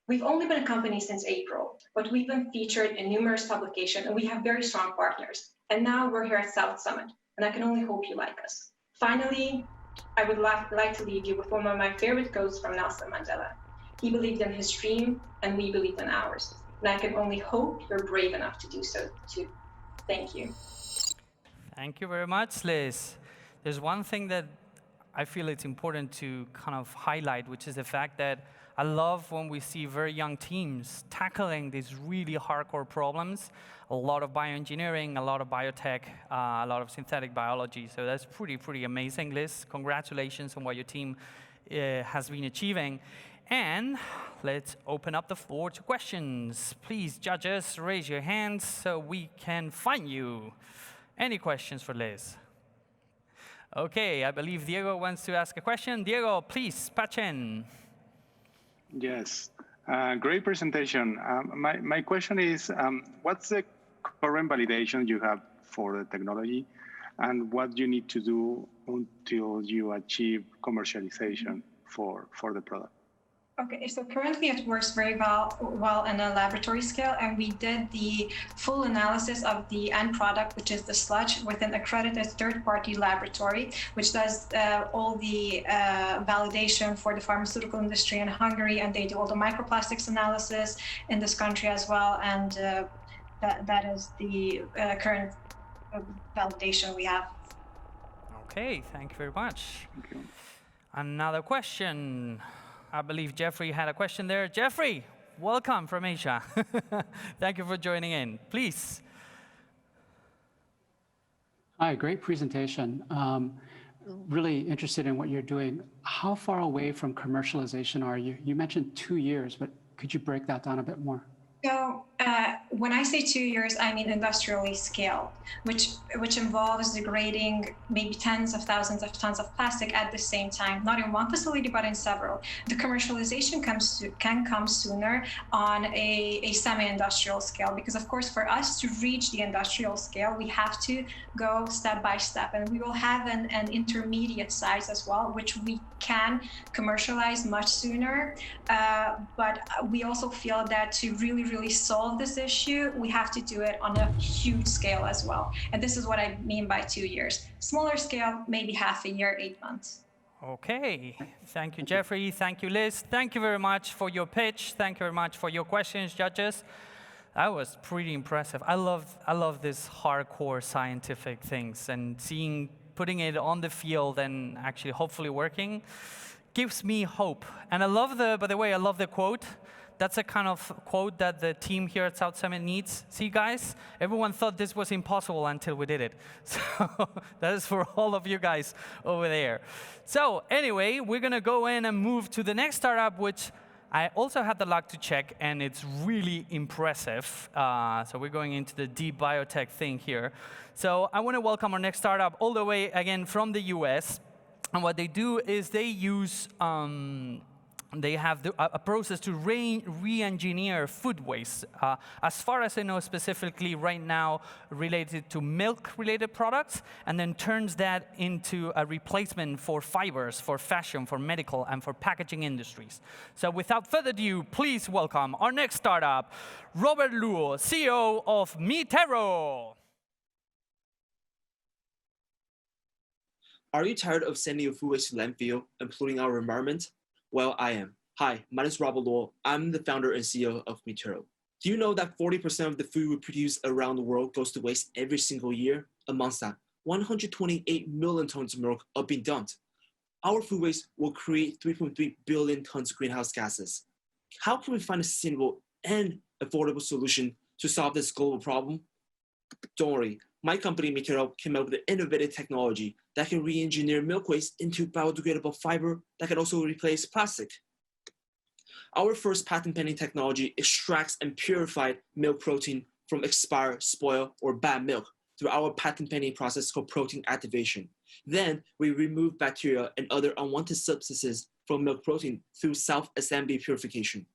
We've only been a company since April, but we've been featured in numerous publications and we have very strong partners. And now we're here at South Summit, and I can only hope you like us. Finally, I would like to leave you with one of my favorite quotes from Nelson Mandela. He believed in his dream, and we believed in ours. And I can only hope you're brave enough to do so too. Thank you. Thank you very much, Liz. There's one thing that I feel it's important to kind of highlight, which is the fact that I love when we see very young teams tackling these really hardcore problems. A lot of bioengineering, a lot of biotech, a lot of synthetic biology. So that's pretty amazing, Liz. Congratulations on what your team has been achieving. And let's open up the floor to questions. Please, judges, raise your hands so we can find you. Any questions for Liz? Okay, I believe Diego wants to ask a question. Diego, please, patch in. Yes, great presentation. My question is, what's the current validation you have for the technology, and what you need to do until you achieve commercialization for the product? Okay, so currently it works very well in a laboratory scale, and we did the full analysis of the end product, which is the sludge, with an accredited third-party laboratory, which does all the validation for the pharmaceutical industry in Hungary, and they do all the microplastics analysis in this country as well, and that is the current validation we have. Okay, thank you very much. Thank you. Another question. I believe Jeffrey had a question there. Jeffrey, welcome from Asia. Thank you for joining in. Please. Hi, great presentation. Really interested in what you're doing. How far away from commercialization are you? You mentioned 2 years, but could you break that down a bit more? So when I say 2 years, I mean industrially scaled, which involves degrading maybe tens of thousands of tons of plastic at the same time, not in one facility, but in several. The commercialization can come sooner on a semi-industrial scale, because of course, for us to reach the industrial scale, we have to go step by step, and we will have an intermediate size as well, which we can commercialize much sooner. But we also feel that to really solve this issue, we have to do it on a huge scale as well. And this is what I mean by 2 years. Smaller scale, maybe half a year, 8 months. Okay, thank you, Jeffrey. Thank you, Liz. Thank you very much for your pitch. Thank you very much for your questions, judges. That was pretty impressive. I love this hardcore scientific things, and putting it on the field and actually hopefully working gives me hope. And I love by the way, I love the quote. That's a kind of quote that the team here at South Summit needs. See, guys, everyone thought this was impossible until we did it. So that is for all of you guys over there. So anyway, we're going to go in and move to the next startup, which I also had the luck to check, and it's really impressive. So we're going into the deep biotech thing here. So I want to welcome our next startup all the way, again, from the US. And what they do is they use they have a process to re-engineer food waste. As far as I know, specifically right now related to milk-related products, and then turns that into a replacement for fibers, for fashion, for medical, and for packaging industries. So without further ado, please welcome our next startup, Robert Luo, CEO of Metero. Are you tired of sending your food waste to landfill and polluting our environment? Well, I am. Hi, my name is Robert Luo. I'm the founder and CEO of Metero. Do you know that 40% of the food we produce around the world goes to waste every single year? Amongst that, 128 million tons of milk are being dumped. Our food waste will create 3.3 billion tons of greenhouse gases. How can we find a sustainable and affordable solution to solve this global problem? Don't worry, my company, Metero, came up with an innovative technology that can re-engineer milk waste into biodegradable fiber that can also replace plastic. Our first patent-pending technology extracts and purifies milk protein from expired, spoiled, or bad milk through our patent-pending process called protein activation. Then we remove bacteria and other unwanted substances from milk protein through self-assembly purification.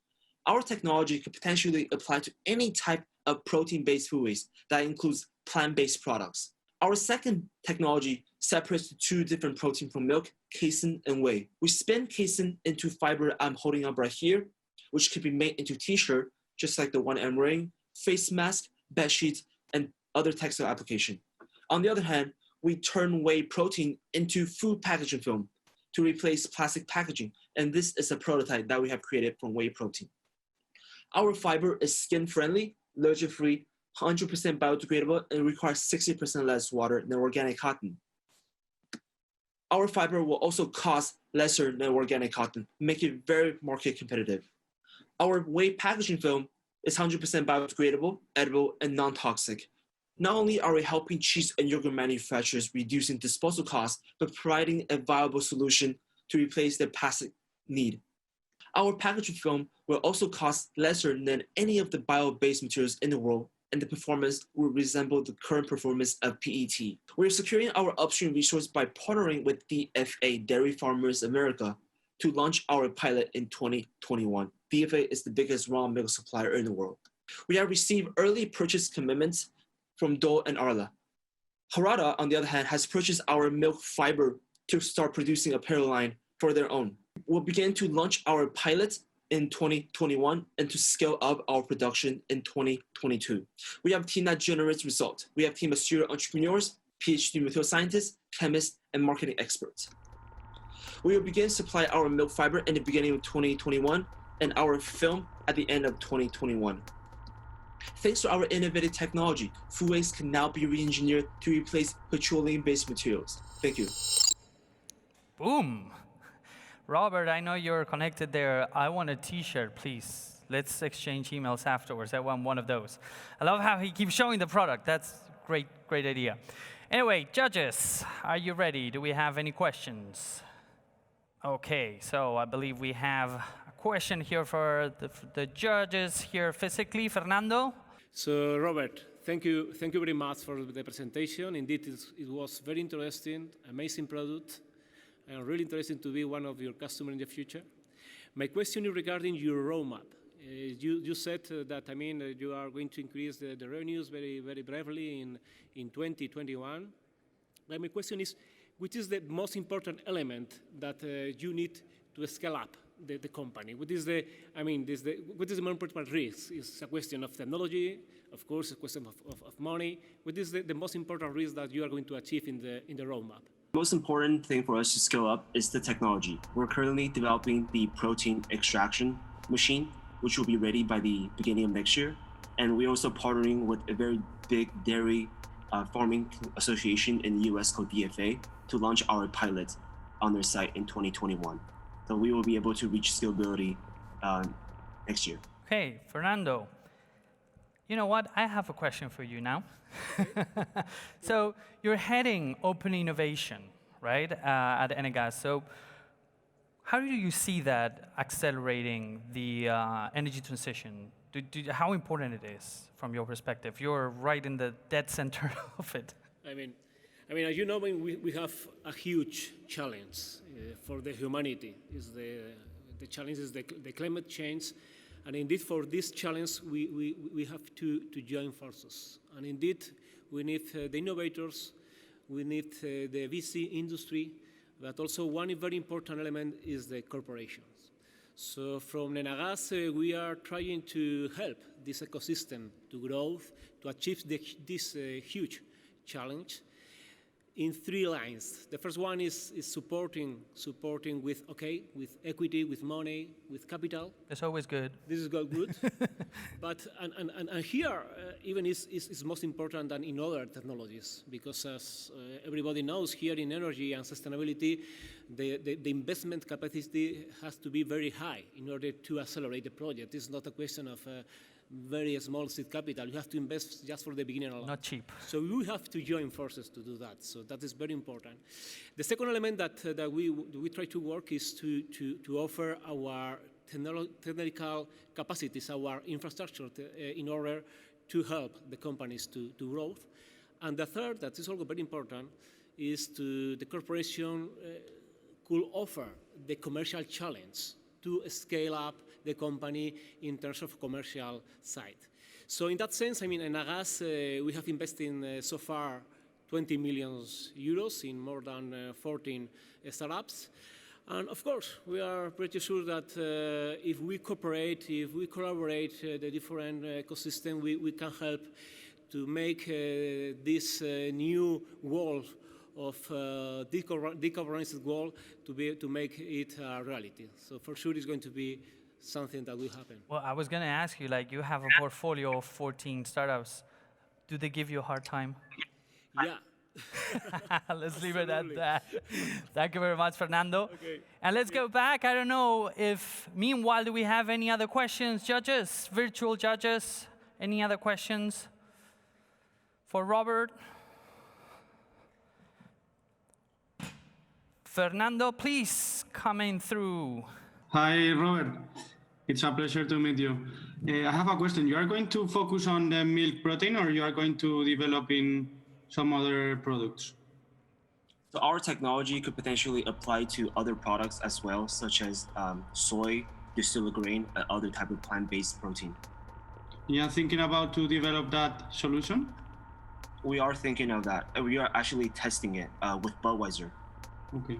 Our technology could potentially apply to any type of protein-based food waste that includes plant-based products. Our second technology separates the two different proteins from milk, casein and whey. We spin casein into fiber I'm holding up right here, which can be made into t-shirt, just like the one I'm wearing, face mask, bed sheets, and other textile application. On the other hand, we turn whey protein into food packaging film to replace plastic packaging, and this is a prototype that we have created from whey protein. Our fiber is skin-friendly, allergen-free, 100% biodegradable, and requires 60% less water than organic cotton. Our fiber will also cost lesser than organic cotton, making it very market competitive. Our whey packaging film is 100% biodegradable, edible, and non-toxic. Not only are we helping cheese and yogurt manufacturers reducing disposal costs, but providing a viable solution to replace their plastic need. Our packaging film will also cost lesser than any of the bio-based materials in the world, and the performance will resemble the current performance of PET. We're securing our upstream resource by partnering with DFA, Dairy Farmers America, to launch our pilot in 2021. DFA is the biggest raw milk supplier in the world. We have received early purchase commitments from Dole and Arla. Harada, on the other hand, has purchased our milk fiber to start producing apparel line for their own. We'll begin to launch our pilot in 2021 and to scale up our production in 2022. We have a team that generates results. We have a team of serial entrepreneurs, PhD material scientists, chemists, and marketing experts. We will begin to supply our milk fiber in the beginning of 2021 and our film at the end of 2021. Thanks to our innovative technology, food waste can now be re-engineered to replace petroleum-based materials. Thank you. Boom. Robert, I know you're connected there. I want a t-shirt, please. Let's exchange emails afterwards. I want one of those. I love how he keeps showing the product. That's great idea. Anyway, judges, are you ready? Do we have any questions? Okay, so I believe we have a question here for the judges here physically. Fernando? So, Robert, thank you very much for the presentation. Indeed, it was very interesting, amazing product, and really interesting to be one of your customers in the future. My question is regarding your roadmap. You said that, you are going to increase the revenues very bravely in 2021. But my question is, which is the most important element that you need to scale up the company? What is the more important risk? It's a question of technology, of course, a question of money. What is the most important risk that you are going to achieve in the roadmap? The most important thing for us to scale up is the technology. We're currently developing the protein extraction machine, which will be ready by the beginning of next year. And we're also partnering with a very big dairy farming association in the US called DFA to launch our pilot on their site in 2021. So we will be able to reach scalability next year. Okay, Fernando. You know what? I have a question for you now. So you're heading open innovation, right, at Enagás. So how do you see that accelerating the energy transition? How important it is from your perspective? You're right in the dead center of it. As you know, we have a huge challenge for the humanity. The challenge is the climate change. And indeed, for this challenge, we have to join forces. And indeed, we need the innovators, we need the VC industry, but also one very important element is the corporations. So from Enagás, we are trying to help this ecosystem to grow, to achieve this huge challenge in 3 lines. The first one is supporting with equity, with money, with capital. That's always good. This is good. But and here even is most important than in other technologies, because as everybody knows, here in energy and sustainability, the investment capacity has to be very high in order to accelerate the project. It's not a question of very small seed capital. You have to invest just for the beginning alone. Not cheap. So we have to join forces to do that. So that is very important. The second element that we try to work is to offer our technical capacities, our infrastructure in order to help the companies to grow. And the third, that is also very important, is the corporation could offer the commercial challenge to scale up the company in terms of commercial side. So in that sense, Enagás, we have invested so far 20 million euros in more than 14 startups. And of course, we are pretty sure that if we cooperate, if we collaborate the different ecosystem, we can help to make this new world of decarbonized world to make it a reality. So for sure, it's going to be something that will happen. Well, I was going to ask you, you have a portfolio of 14 startups. Do they give you a hard time? Yeah. Let's leave it at that. Thank you very much, Fernando. Okay. And let's go back. I don't know if, meanwhile, do we have any other questions? Judges, virtual judges, any other questions for Robert? Fernando, please come in through. Hi, Robert. It's a pleasure to meet you. I have a question. You are going to focus on the milk protein, or you are going to develop in some other products? So our technology could potentially apply to other products as well, such as soy, distilled grain, and other type of plant-based protein. You are thinking about to develop that solution? We are thinking of that. We are actually testing it with Budweiser. Okay.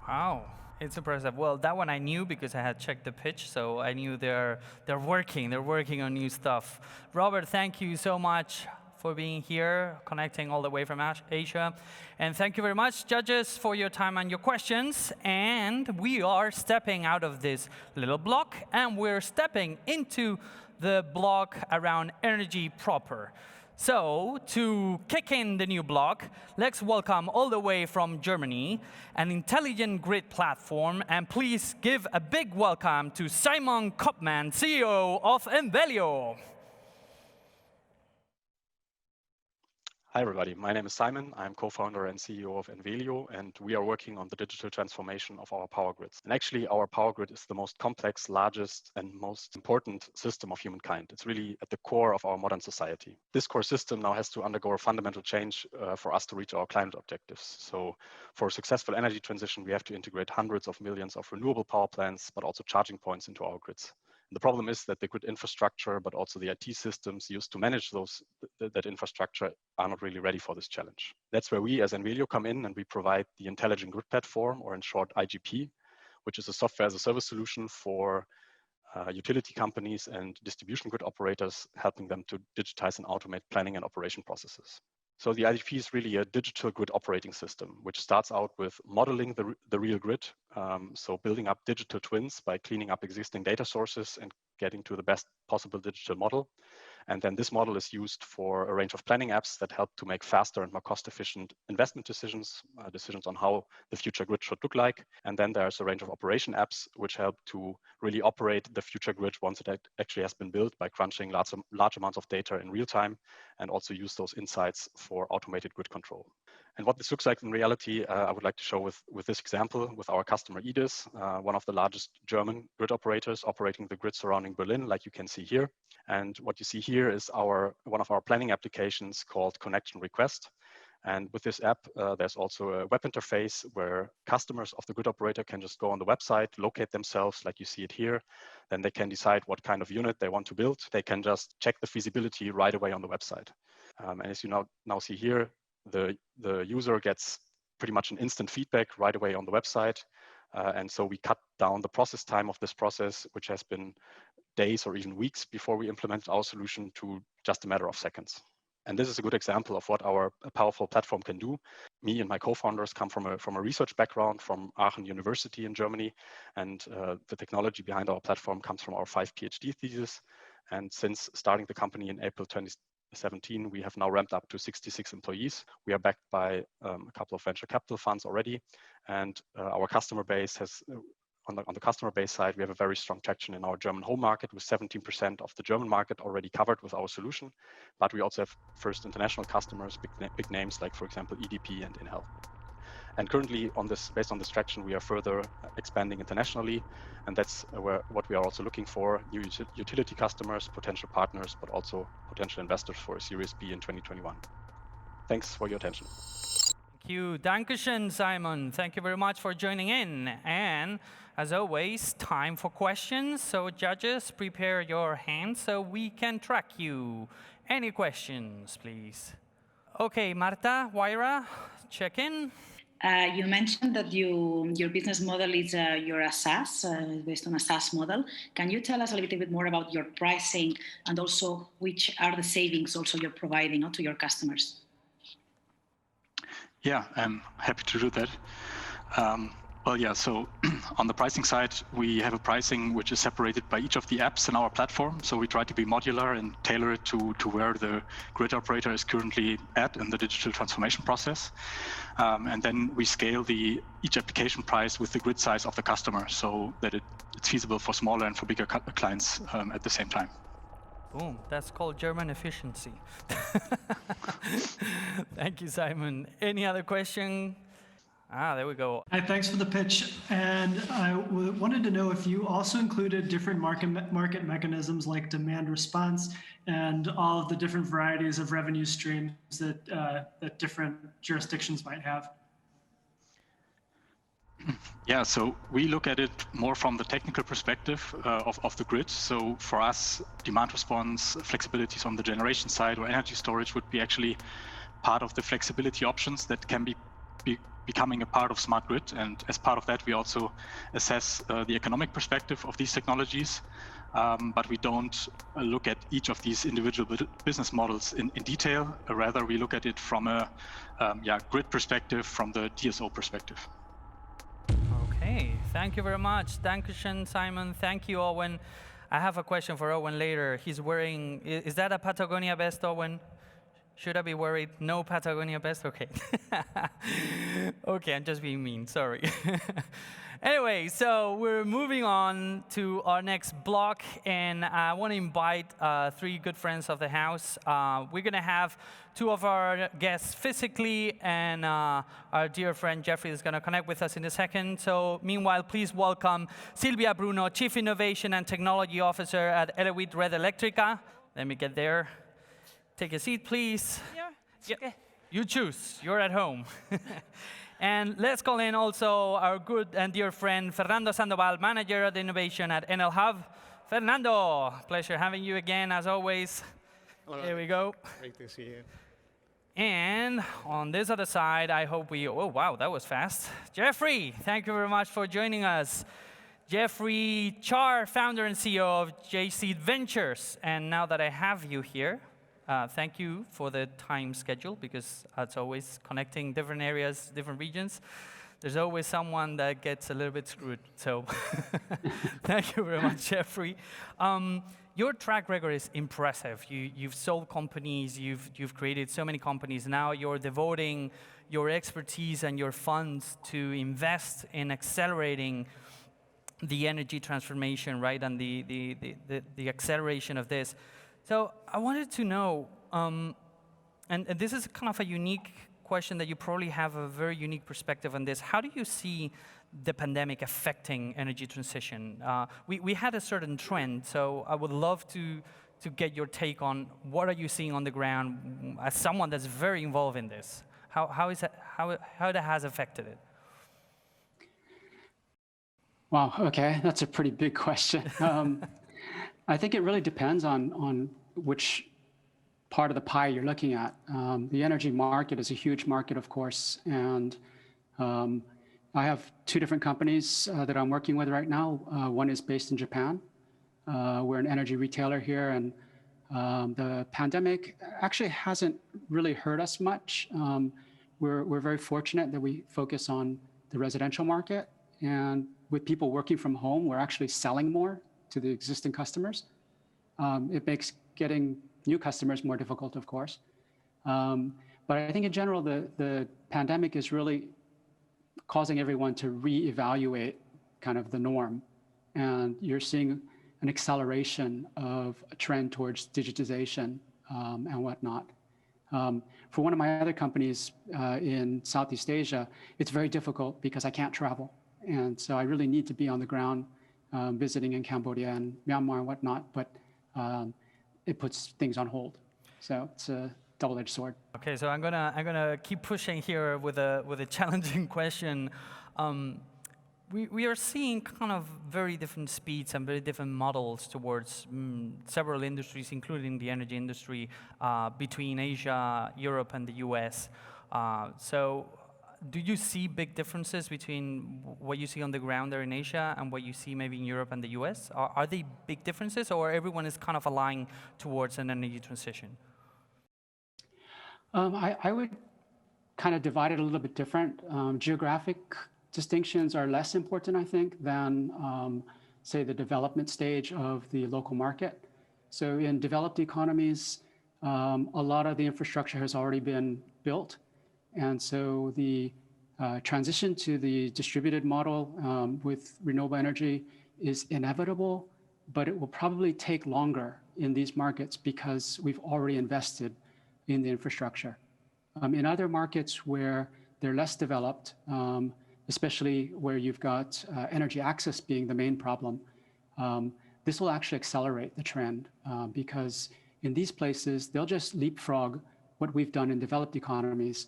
Wow, it's impressive. Well, that one I knew because I had checked the pitch, so I knew they're working on new stuff. Robert, thank you so much for being here, connecting all the way from Asia. And thank you very much, judges, for your time and your questions. And we are stepping out of this little block, and we're stepping into the block around energy proper. So, to kick in the new block, let's welcome all the way from Germany, an intelligent grid platform, and please give a big welcome to Simon Kopman, CEO of Envelio. Hi, everybody. My name is Simon. I'm co-founder and CEO of Envelio, and we are working on the digital transformation of our power grids. And actually, our power grid is the most complex, largest, and most important system of humankind. It's really at the core of our modern society. This core system now has to undergo a fundamental change for us to reach our climate objectives. So for a successful energy transition, we have to integrate hundreds of millions of renewable power plants, but also charging points into our grids. The problem is that the grid infrastructure, but also the IT systems used to manage that infrastructure are not really ready for this challenge. That's where we as Envelio come in, and we provide the Intelligent Grid Platform, or in short, IGP, which is a software as a service solution for utility companies and distribution grid operators, helping them to digitize and automate planning and operation processes. So the IGP is really a digital grid operating system, which starts out with modeling the real grid. So building up digital twins by cleaning up existing data sources and getting to the best possible digital model. And then this model is used for a range of planning apps that help to make faster and more cost-efficient investment decisions, decisions on how the future grid should look like. And then there's a range of operation apps which help to really operate the future grid once it actually has been built by crunching large amounts of data in real time, and also use those insights for automated grid control. And what this looks like in reality, I would like to show with this example with our customer EDIS, one of the largest German grid operators operating the grid surrounding Berlin, like you can see here. And what you see here is one of our planning applications called Connection Request. And with this app, there's also a web interface where customers of the grid operator can just go on the website, locate themselves like you see it here. Then they can decide what kind of unit they want to build. They can just check the feasibility right away on the website. And as you now see here, the user gets pretty much an instant feedback right away on the website. And so we cut down the process time of this process, which has been days or even weeks before we implemented our solution, to just a matter of seconds. And this is a good example of what our powerful platform can do. Me and my co-founders come from a research background from Aachen University in Germany. And the technology behind our platform comes from our 5 PhD thesis. And since starting the company in April 2017, we have now ramped up to 66 employees. We are backed by a couple of venture capital funds already. And our customer base has, on the customer base side, we have a very strong traction in our German home market, with 17% of the German market already covered with our solution. But we also have first international customers, big names like, for example, EDP and InHealth. And currently, based on this traction, we are further expanding internationally. And that's what we are also looking for: new utility customers, potential partners, but also potential investors for a Series B in 2021. Thanks for your attention. Thank you. Dankeschön, Simon. Thank you very much for joining in. And as always, time for questions. So judges, prepare your hands so we can track you. Any questions, please? Okay, Marta, Waira, check in. You mentioned that your business model is you're a SaaS, based on a SaaS model. Can you tell us a little bit more about your pricing, and also which are the savings also you're providing to your customers? Yeah, I'm happy to do that. Well, yeah, so on the pricing side, we have a pricing which is separated by each of the apps in our platform. So we try to be modular and tailor it to where the grid operator is currently at in the digital transformation process. And then we scale each application price with the grid size of the customer so that it's feasible for smaller and for bigger clients at the same time. Boom, that's called German efficiency. Thank you, Simon. Any other question? There we go. Hi, thanks for the pitch. And I wanted to know if you also included different market mechanisms like demand response and all of the different varieties of revenue streams that different jurisdictions might have. Yeah, so we look at it more from the technical perspective of the grid. So for us, demand response, flexibilities on the generation side or energy storage would be actually part of the flexibility options that can be becoming a part of smart grid. And as part of that, we also assess the economic perspective of these technologies. But we don't look at each of these individual business models in detail. Rather, we look at it from a grid perspective, from the DSO perspective. Okay, thank you very much. Dankeschön, Simon. Thank you, Owen. I have a question for Owen later. He's wearing, is that a Patagonia vest, Owen? Should I be worried? No Patagonia vest? Okay. Okay, I'm just being mean, sorry. Anyway, so we're moving on to our next block, and I want to invite three good friends of the house. We're going to have two of our guests physically, and our dear friend Jeffrey is going to connect with us in a second. So meanwhile, please welcome Silvia Bruno, Chief Innovation and Technology Officer at Elewit Red Electrica. Let me get there. Take a seat, please. Yeah, okay. You choose. You're at home. And let's call in also our good and dear friend, Fernando Sandoval, Manager of Innovation at Enel Hub. Fernando, pleasure having you again, as always. Hello. Here we go. Great to see you. And on this other side, I hope oh, wow, that was fast. Jeffrey, thank you very much for joining us. Jeffrey Char, founder and CEO of JC Ventures. And now that I have you here, thank you for the time schedule, because as always, connecting different areas, different regions, there's always someone that gets a little bit screwed. So thank you very much, Jeffrey. Your track record is impressive. You've sold companies, you've created so many companies. Now you're devoting your expertise and your funds to invest in accelerating the energy transformation, right, and the acceleration of this. So I wanted to know, and this is kind of a unique question that you probably have a very unique perspective on this. How do you see the pandemic affecting energy transition? We had a certain trend, so I would love to get your take on what are you seeing on the ground as someone that's very involved in this. How that has affected it? Wow, okay, that's a pretty big question. I think it really depends on which part of the pie you're looking at. The energy market is a huge market, of course, and I have two different companies that I'm working with right now. One is based in Japan. We're an energy retailer here, and the pandemic actually hasn't really hurt us much. We're very fortunate that we focus on the residential market, and with people working from home, we're actually selling more to the existing customers. It makes getting new customers more difficult, of course. But I think in general, the pandemic is really causing everyone to reevaluate kind of the norm. And you're seeing an acceleration of a trend towards digitization and whatnot. For one of my other companies in Southeast Asia, it's very difficult because I can't travel. And so I really need to be on the ground visiting in Cambodia and Myanmar and whatnot, but it puts things on hold. So it's a double-edged sword. Okay, so I'm gonna keep pushing here with a challenging question. We are seeing kind of very different speeds and very different models towards several industries, including the energy industry, between Asia, Europe, and the US. So do you see big differences between what you see on the ground there in Asia and what you see maybe in Europe and the US? Are they big differences, or everyone is kind of aligned towards an energy transition? I would kind of divide it a little bit different. distinctions are less important, I think, than, say, the development stage of the local market. So in developed economies, a lot of the infrastructure has already been built. And so the transition to the distributed model with renewable energy is inevitable, but it will probably take longer in these markets because we've already invested in the infrastructure. In other markets where they're less developed, especially where you've got energy access being the main problem, this will actually accelerate the trend because in these places, they'll just leapfrog what we've done in developed economies.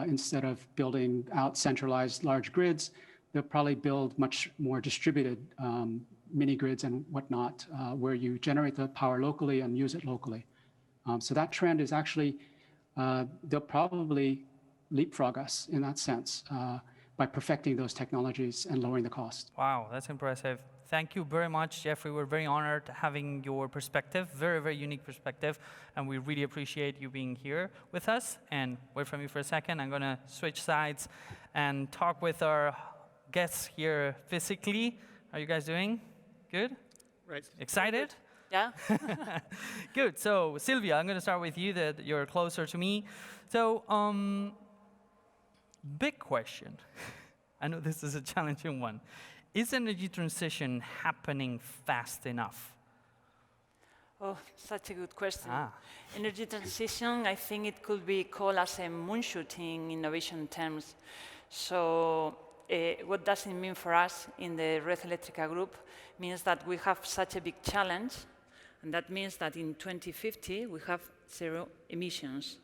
Instead of building out centralized large grids, they'll probably build much more distributed mini grids and whatnot, where you generate the power locally and use it locally. So that trend is actually, they'll probably leapfrog us in that sense by perfecting those technologies and lowering the cost. Wow, that's impressive. Thank you very much, Jeffrey. We're very honored having your perspective, very, very unique perspective, and we really appreciate you being here with us. And wait for me for a second. I'm going to switch sides and talk with our guests here physically. How are you guys doing? Good? Right. Excited? Yeah. Good. So, Sylvia, I'm going to start with you, that you're closer to me. So, big question. I know this is a challenging one. Is energy transition happening fast enough? Oh, such a good question. Energy transition, I think it could be called as a moonshot in innovation terms. So what does it mean for us in the Red Eléctrica group? Means that we have such a big challenge, and that means that in 2050 we have 0 emissions.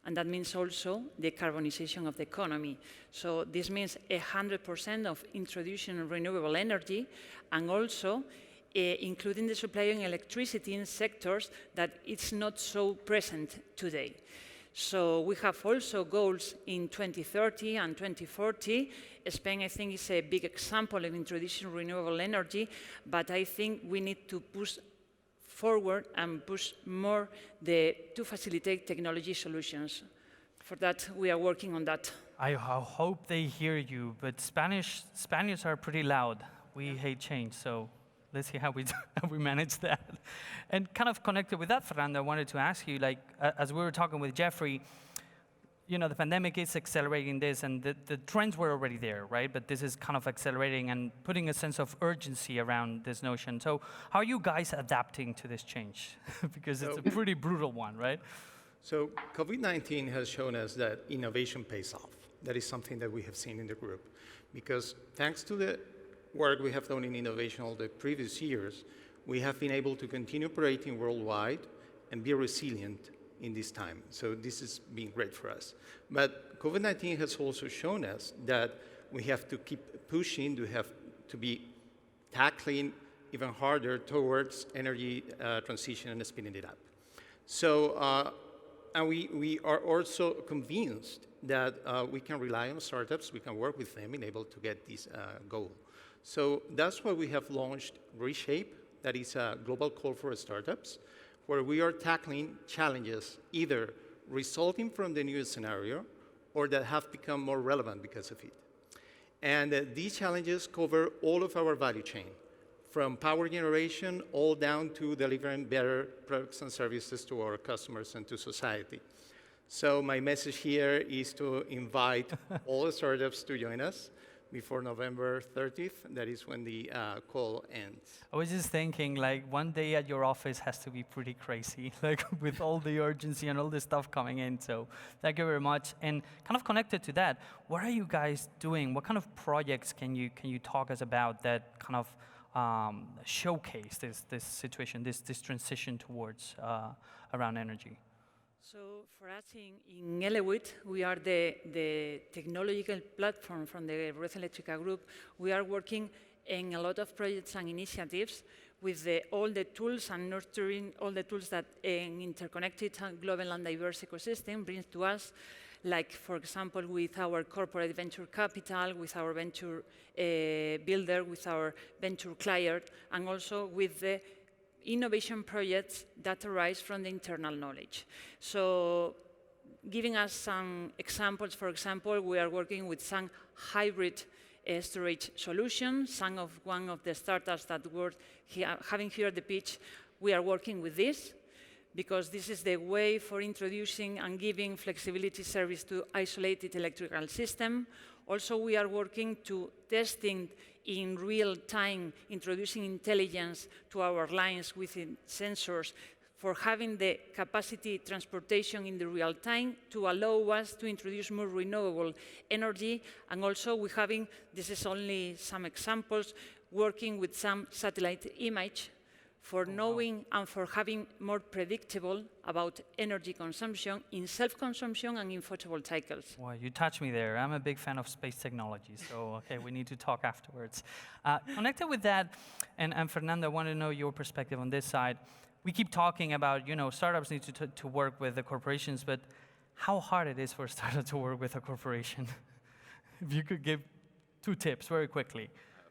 And that means also the decarbonization of the economy. So this means 100% of introduction renewable energy, and also including the supply of electricity in sectors that it's not so present today. So we have also goals in 2030 and 2040. Spain, I think, is a big example of introducing renewable energy, but I think we need to push forward and push more to facilitate technology solutions. For that, we are working on that. I hope they hear you, but Spaniards are pretty loud. We hate change, so let's see how we manage that. And kind of connected with that, Fernando, I wanted to ask you, like, as we were talking with Jeffrey, you know, the pandemic is accelerating this, and the trends were already there, right? But this is kind of accelerating and putting a sense of urgency around this notion. So how are you guys adapting to this change? Because it's a pretty brutal one, right? So COVID-19 has shown us that innovation pays off. That is something that we have seen in the group. Because thanks to the work we have done in innovation all the previous years, we have been able to continue operating worldwide and be resilient in this time. So this has been great for us. But COVID-19 has also shown us that we have to keep pushing, we have to be tackling even harder towards energy transition and speeding it up. So, and we are also convinced that we can rely on startups, we can work with them in able to get this goal. So that's why we have launched Reshape, that is a global call for startups, where we are tackling challenges either resulting from the new scenario or that have become more relevant because of it. And these challenges cover all of our value chain, from power generation all down to delivering better products and services to our customers and to society. So my message here is to invite all the startups to join us before November 30th. That is when the call ends. I was just thinking, like, one day at your office has to be pretty crazy, like with all the urgency and all this stuff coming in. So thank you very much. And kind of connected to that, what are you guys doing? What kind of projects can you talk us about that kind of showcase this situation, this transition towards around energy? So for us in Elewit, we are the technological platform from the Red Eléctrica group. We are working in a lot of projects and initiatives with all the tools and nurturing all the tools that an interconnected global and diverse ecosystem brings to us, like, for example, with our corporate venture capital, with our venture builder, with our venture client, and also with the innovation projects that arise from the internal knowledge. So giving us some examples, for example, we are working with some hybrid storage solution. Some of one of the startups that were having here the pitch, we are working with this, because this is the way for introducing and giving flexibility service to isolated electrical system. Also, we are working to testing in real time, introducing intelligence to our lines within sensors for having the capacity transportation in the real time to allow us to introduce more renewable energy. And also we're having, this is only some examples, working with some satellite image for knowing and for having more predictable about energy consumption in self-consumption and in photovoltaicals. Well, you touched me there. I'm a big fan of space technology, so okay, we need to talk afterwards. Connected with that, and Fernando, I want to know your perspective on this side. We keep talking about, startups need to work with the corporations, but how hard it is for a startup to work with a corporation? If you could give 2 tips very quickly.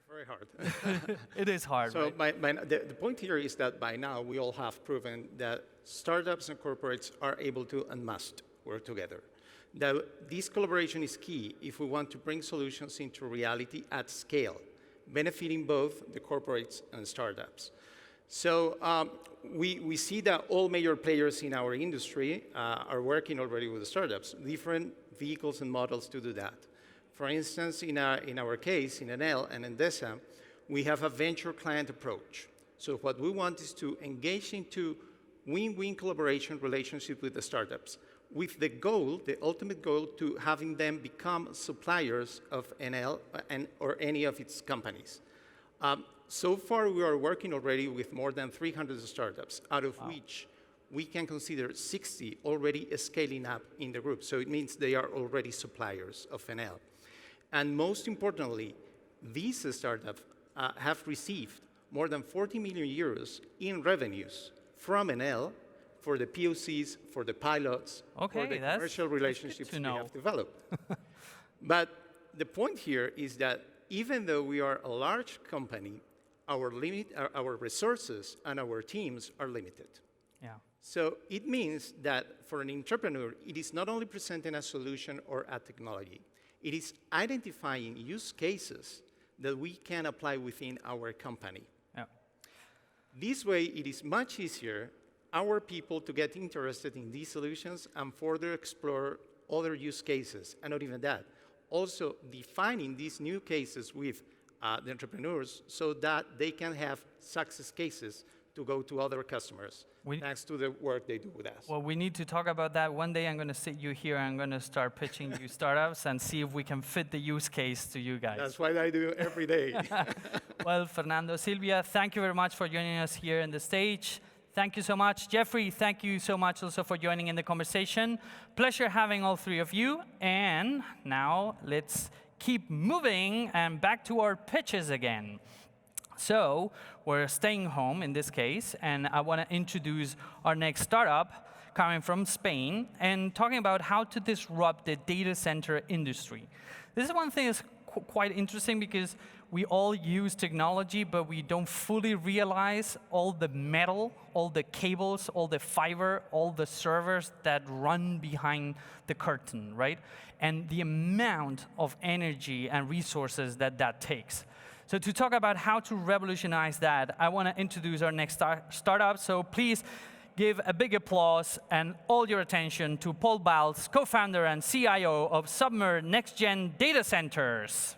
Very hard. It is hard. So right? the point here is that by now we all have proven that startups and corporates are able to and must work together. That this collaboration is key if we want to bring solutions into reality at scale, benefiting both the corporates and startups. So we see that all major players in our industry are working already with the startups, different vehicles and models to do that. For instance, in our case, in Enel and Endesa, we have a venture client approach. So what we want is to engage into win-win collaboration relationship with the startups, with the goal, the ultimate goal, to having them become suppliers of Enel or any of its companies. So far, we are working already with more than 300 startups, out of which we can consider 60 already scaling up in the group. So it means they are already suppliers of Enel. And most importantly, these startups have received more than 40 million euros in revenues from Enel for the POCs, for the pilots, for the commercial relationships we have developed. But the point here is that even though we are a large company, our resources and our teams are limited. Yeah. So it means that for an entrepreneur, it is not only presenting a solution or a technology, it is identifying use cases that we can apply within our company. Yeah. This way, it is much easier our people to get interested in these solutions and further explore other use cases. And not even that, also defining these new cases with the entrepreneurs so that they can have success cases to go to other customers, thanks to the work they do with us. Well, we need to talk about that. One day I'm going to sit you here, I'm going to start pitching you startups and see if we can fit the use case to you guys. That's what I do every day. Well, Fernando, Silvia, thank you very much for joining us here on the stage. Thank you so much. Jeffrey, thank you so much also for joining in the conversation. Pleasure having all 3 of you. And now let's keep moving and back to our pitches again. So we're staying home in this case, and I want to introduce our next startup coming from Spain and talking about how to disrupt the data center industry. This is one thing that's quite interesting because we all use technology, but we don't fully realize all the metal, all the cables, all the fiber, all the servers that run behind the curtain, right? And the amount of energy and resources that takes. So to talk about how to revolutionize that, I want to introduce our next startup. So please give a big applause and all your attention to Paul Balz, co-founder and CIO of Submer Next Gen Data Centers.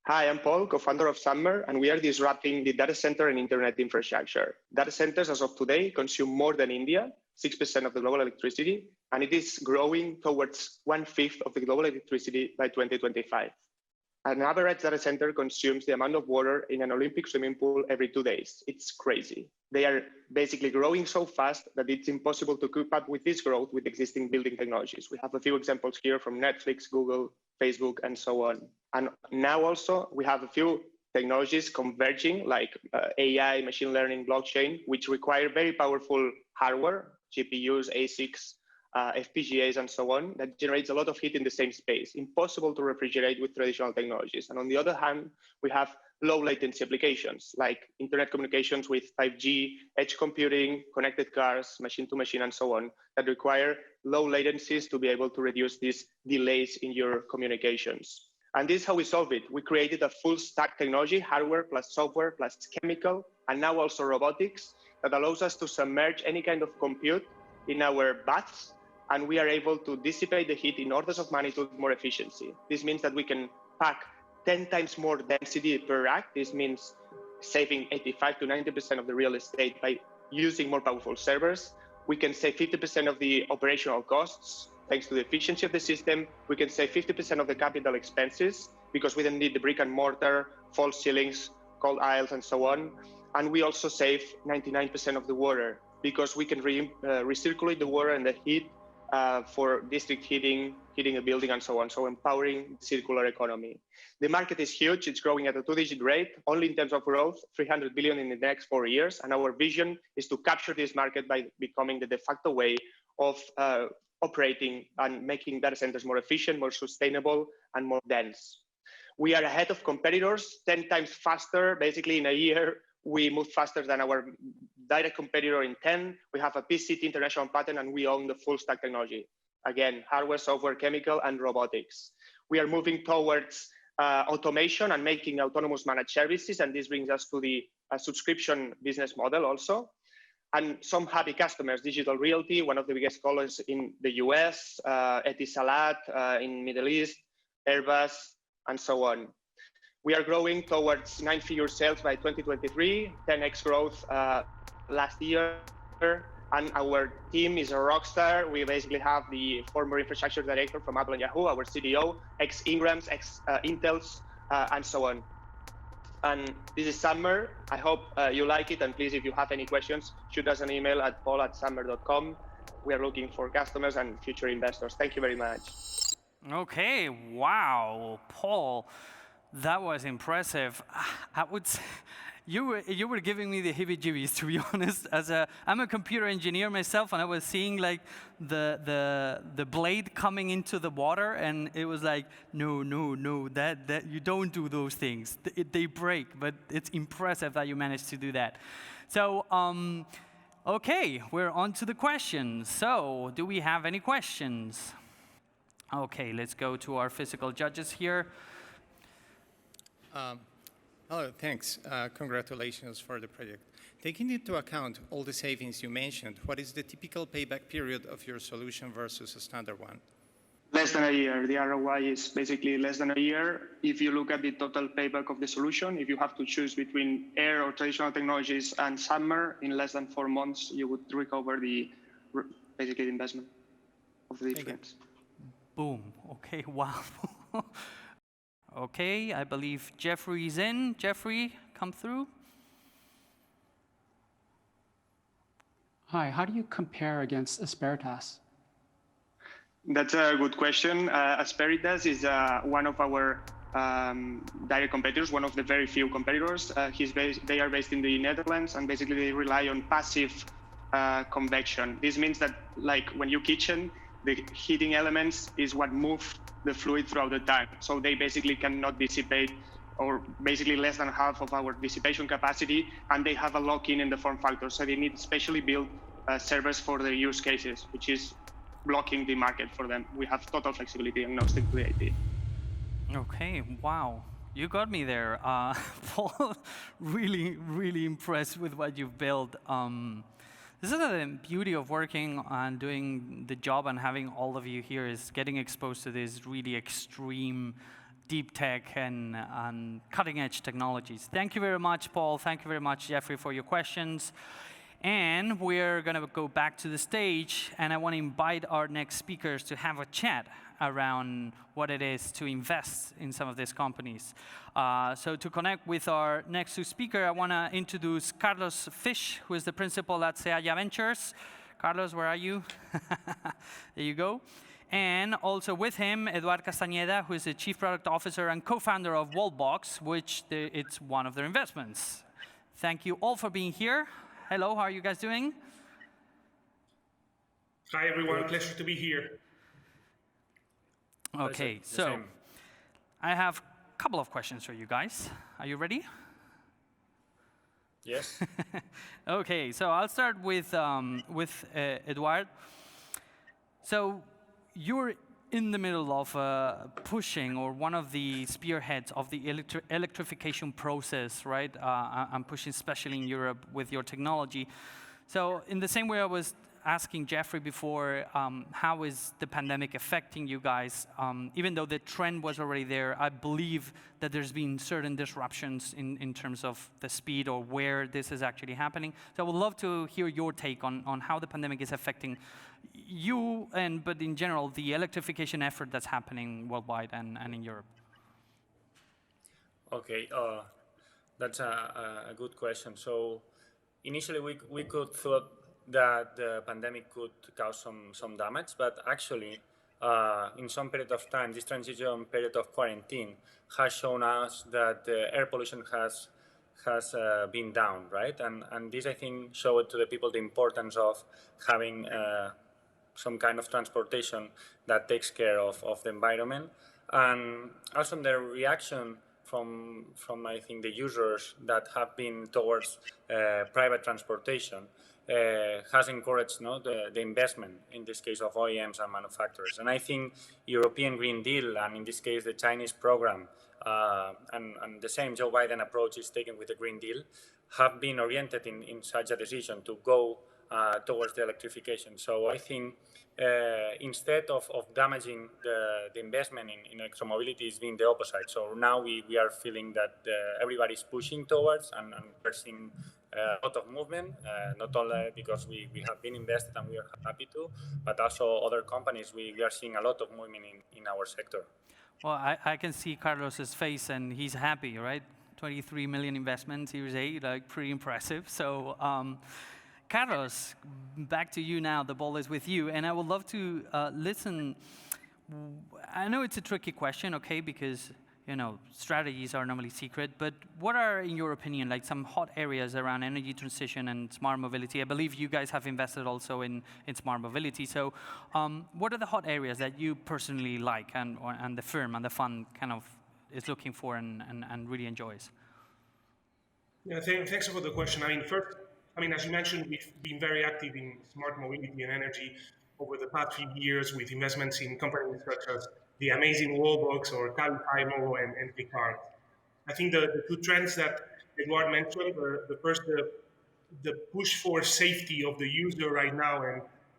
Hi, I'm Paul, co-founder of Submer, and we are disrupting the data center and internet infrastructure. Data centers, as of today, consume more than India, 6% of the global electricity, and it is growing towards 1/5 of the global electricity by 2025. An average data center consumes the amount of water in an Olympic swimming pool every 2 days. It's crazy. They are basically growing so fast that it's impossible to keep up with this growth with existing building technologies. We have a few examples here from Netflix, Google, Facebook, and so on. And now also we have a few technologies converging like AI, machine learning, blockchain, which require very powerful hardware, GPUs, ASICs, FPGAs, and so on, that generates a lot of heat in the same space, impossible to refrigerate with traditional technologies. And on the other hand, we have low latency applications like internet communications with 5G, edge computing, connected cars, machine-to-machine, and so on, that require low latencies to be able to reduce these delays in your communications. And this is how we solve it. We created a full stack technology, hardware plus software plus chemical, and now also robotics, that allows us to submerge any kind of compute in our baths, and we are able to dissipate the heat in orders of magnitude more efficiency. This means that we can pack 10 times more density per rack. This means saving 85 to 90% of the real estate by using more powerful servers. We can save 50% of the operational costs. Thanks to the efficiency of the system, we can save 50% of the capital expenses because we don't need the brick and mortar, false ceilings, cold aisles, and so on. And we also save 99% of the water because we can recirculate the water and the heat for district heating a building, and so on. So empowering circular economy. The market is huge. It's growing at a 2-digit rate, only in terms of growth, 300 billion in the next 4 years. And our vision is to capture this market by becoming the de facto way of operating and making data centers more efficient, more sustainable, and more dense. We are ahead of competitors, 10 times faster. Basically, in a year, we move faster than our direct competitor in 10. We have a PCT international patent, and we own the full stack technology. Again, hardware, software, chemical, and robotics. We are moving towards automation and making autonomous managed services, and this brings us to the subscription business model also. And some happy customers, Digital Realty, one of the biggest scholars in the US, Etisalat in Middle East, Airbus, and so on. We are growing towards 9-figure sales by 2023, 10x growth last year, and our team is a rock star. We basically have the former infrastructure director from Apple and Yahoo, our CDO, ex-Ingrams, ex-Intels, and so on. And this is Summer. I hope you like it, and please, if you have any questions, shoot us an email at paul@summer.com. We are looking for customers and future investors. Thank you very much. Okay, wow, Paul. That was impressive. I would say you were giving me the heebie-jeebies, to be honest. I'm a computer engineer myself, and I was seeing like the blade coming into the water, and it was like, no, that you don't do those things. They break, but it's impressive that you managed to do that. So, okay, we're on to the questions. So, do we have any questions? Okay, let's go to our physical judges here. Hello, thanks. Congratulations for the project. Taking into account all the savings you mentioned, what is the typical payback period of your solution versus a standard one? Less than a year. The ROI is basically less than a year. If you look at the total payback of the solution, if you have to choose between air or traditional technologies and Summer, in less than 4 months, you would recover basically the investment of the difference. Boom. Okay, wow. Okay, I believe Jeffrey's in. Jeffrey, come through. Hi, how do you compare against Asperitas? That's a good question. Asperitas is one of our direct competitors, one of the very few competitors. They are based in the Netherlands, and basically they rely on passive convection. This means that, like when you kitchen, the heating elements is what move the fluid throughout the tank. So they basically cannot dissipate, or basically less than half of our dissipation capacity, and they have a lock-in in the form factor. So they need specially built servers for their use cases, which is blocking the market for them. We have total flexibility and no stick to the IT. Okay, wow. You got me there. Paul, really impressed with what you've built. This is the beauty of working and doing the job and having all of you here, is getting exposed to this really extreme deep tech and cutting edge technologies. Thank you very much, Paul. Thank you very much, Jeffrey, for your questions. And we're going to go back to the stage, and I want to invite our next speakers to have a chat around what it is to invest in some of these companies. So to connect with our next speaker, I want to introduce Carlos Fish, who is the principal at Seaya Ventures. Carlos, where are you? There you go. And also with him, Eduard Castañeda, who is the Chief Product Officer and co-founder of Wallbox, which it's one of their investments. Thank you all for being here. Hello, how are you guys doing? Hi, everyone. Pleasure to be here. Okay, so I have couple of questions for you guys. Are you ready? Yes. Okay, so I'll start with Eduard. So you're in the middle of pushing, or one of the spearheads of the electrification process, right? I'm pushing especially in Europe with your technology. So in the same way I was asking Jeffrey before, how is the pandemic affecting you guys? Even though the trend was already there, I believe that there's been certain disruptions in terms of the speed or where this is actually happening. So I would love to hear your take on how the pandemic is affecting you, but in general, the electrification effort that's happening worldwide and in Europe. Okay, that's a good question. So initially we could thought that the pandemic could cause some damage, but actually in some period of time, this transition period of quarantine has shown us that the air pollution has been down, right? And this, I think, showed to the people the importance of having some kind of transportation that takes care of the environment. And also the reaction from I think the users that have been towards private transportation has encouraged the investment, in this case of OEMs and manufacturers. And I think European Green Deal, and in this case the Chinese program, and the same Joe Biden approach is taken with the Green Deal, have been oriented in such a decision to go towards the electrification. So I think instead of damaging the investment in electromobility, is being the opposite. So now we are feeling that everybody's pushing towards, and we're seeing a lot of movement, not only because we have been invested and we are happy to, but also other companies, we are seeing a lot of movement in our sector. Well, I can see Carlos's face and he's happy, right? 23 million investment, Series A, like pretty impressive. So Carlos, back to you now, the ball is with you. And I would love to listen. I know it's a tricky question, okay, because strategies are normally secret, but what are, in your opinion, like some hot areas around energy transition and smart mobility? I believe you guys have invested also in smart mobility. So what are the hot areas that you personally like and the firm and the fund kind of is looking for and really enjoys? Yeah, thanks for the question. First, as you mentioned, we've been very active in smart mobility and energy over the past few years with investments in companies such as the amazing Wallbox or Cabify and Picard. I think the two trends that Eduard mentioned, the first, the push for safety of the user right now,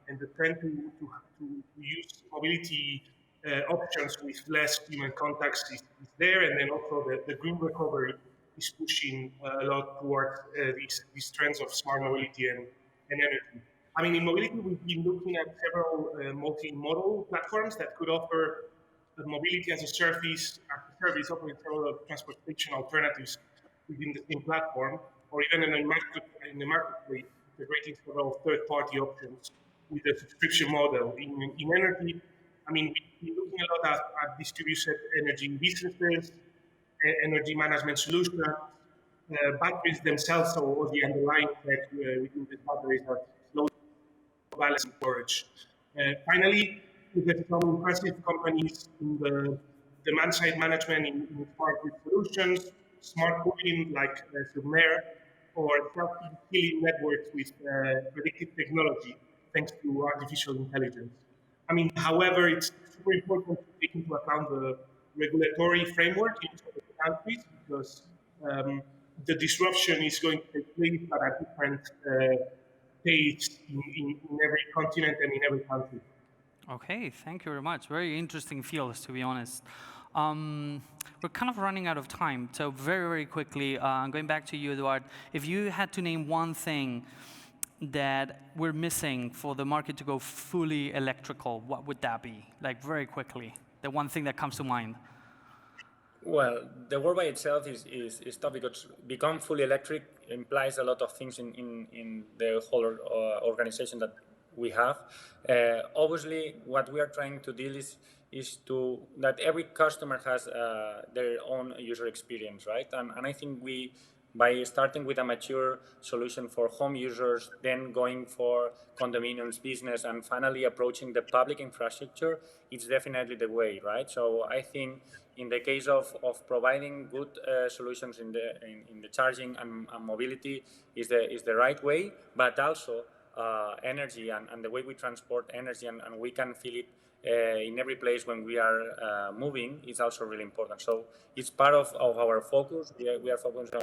and the trend to use mobility options with less human contacts is there, and then also the green recovery is pushing a lot towards these trends of smart mobility and energy. In mobility, we've been looking at several multimodal platforms that could offer mobility as a service offering several transportation alternatives within the same platform, or even in the marketplace, integrating several third-party options with a subscription model. In energy, we've been looking a lot at distributed energy businesses, energy management solutions, batteries themselves, or the underlying tech within the batteries are low balance storage. Finally, there's some impressive companies in the demand-side management in smart grid solutions, smart cooling like Submer, or self-healing networks with predictive technology, thanks to artificial intelligence. However, it's super important to take into account the regulatory framework in each of the countries, because the disruption is going to take place at a different pace in every continent and in every country. Okay, thank you very much. Very interesting fields, to be honest. We're kind of running out of time, so very, very quickly, going back to you, Eduard, if you had to name one thing that we're missing for the market to go fully electrical, what would that be? Like very quickly, the one thing that comes to mind. Well, the word by itself is tough, because become fully electric implies a lot of things in the whole organization that we have. Obviously, what we are trying to deal is that every customer has their own user experience, right? And I think we by starting with a mature solution for home users, then going for condominiums, business, and finally approaching the public infrastructure, it's definitely the way, right? So I think in the case of providing good solutions in the charging and mobility is the right way, but also energy and the way we transport energy and we can feel it in every place when we are moving is also really important. So it's part of our focus. We are focused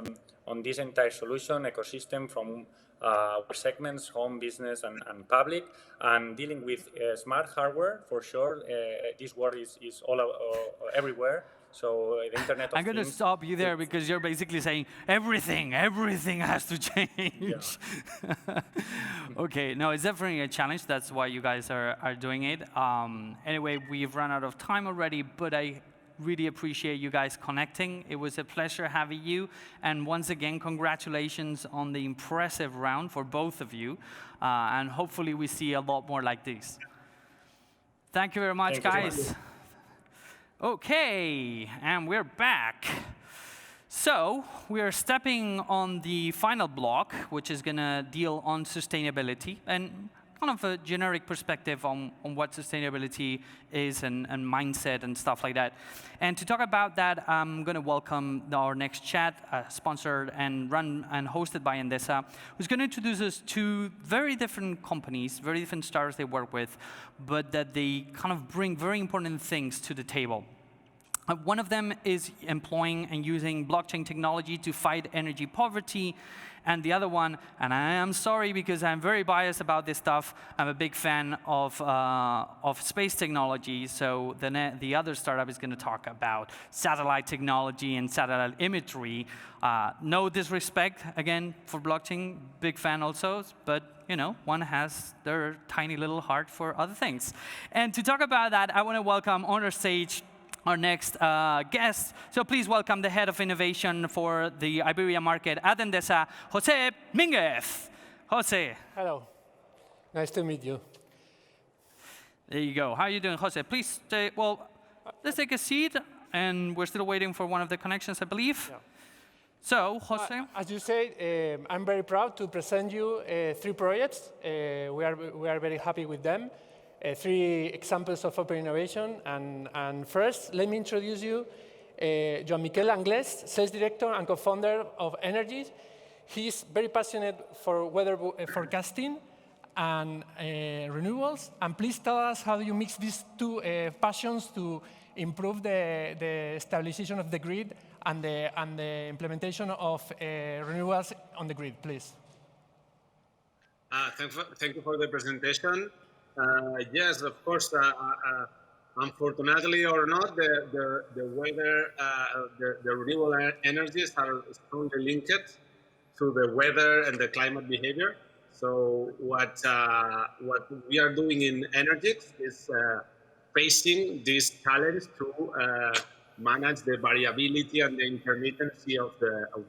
on this entire solution ecosystem from our segments, home, business, and public, and dealing with smart hardware for sure. This word is all everywhere. So the Internet of I'm going to stop you there because you're basically saying everything has to change. Yeah. Okay, no, it's definitely a challenge. That's why you guys are doing it. Anyway, we've run out of time already, but I really appreciate you guys connecting. It was a pleasure having you. And once again, congratulations on the impressive round for both of you. And hopefully we see a lot more like this. Thank you very much, guys. Okay, and we're back. So we are stepping on the final block, which is going to deal on sustainability and kind of a generic perspective on what sustainability is and mindset and stuff like that. And to talk about that, I'm going to welcome our next chat, sponsored and run and hosted by Endesa, who's going to introduce us to very different companies, very different startups they work with, but that they kind of bring very important things to the table. One of them is employing and using blockchain technology to fight energy poverty. And the other one, and I am sorry because I'm very biased about this stuff, I'm a big fan of space technology. So the other startup is going to talk about satellite technology and satellite imagery. No disrespect, again, for blockchain, big fan also, but you know, one has their tiny little heart for other things. And to talk about that, I want to welcome on our stage our next guest. So please welcome the head of innovation for the Iberia market at Endesa, Jose Minguez. Jose. Hello. Nice to meet you. There you go. How are you doing, Jose? Please stay. Well, let's take a seat. And we're still waiting for one of the connections, I believe. Yeah. So, Jose? As you said, I'm very proud to present you 3 projects. We are very happy with them. 3 examples of open innovation. And first, let me introduce you Joan Miquel Anglès, Sales Director and Co-founder of Energy. He's very passionate for weather forecasting and renewables. And please tell us how you mix these 2 passions to improve the stabilization of the grid and the implementation of renewables on the grid, please. Thank you for the presentation. Yes, of course. Unfortunately or not, the weather, the renewable energies are strongly linked to the weather and the climate behavior. So what we are doing in Energix is facing this challenge to manage the variability and the intermittency of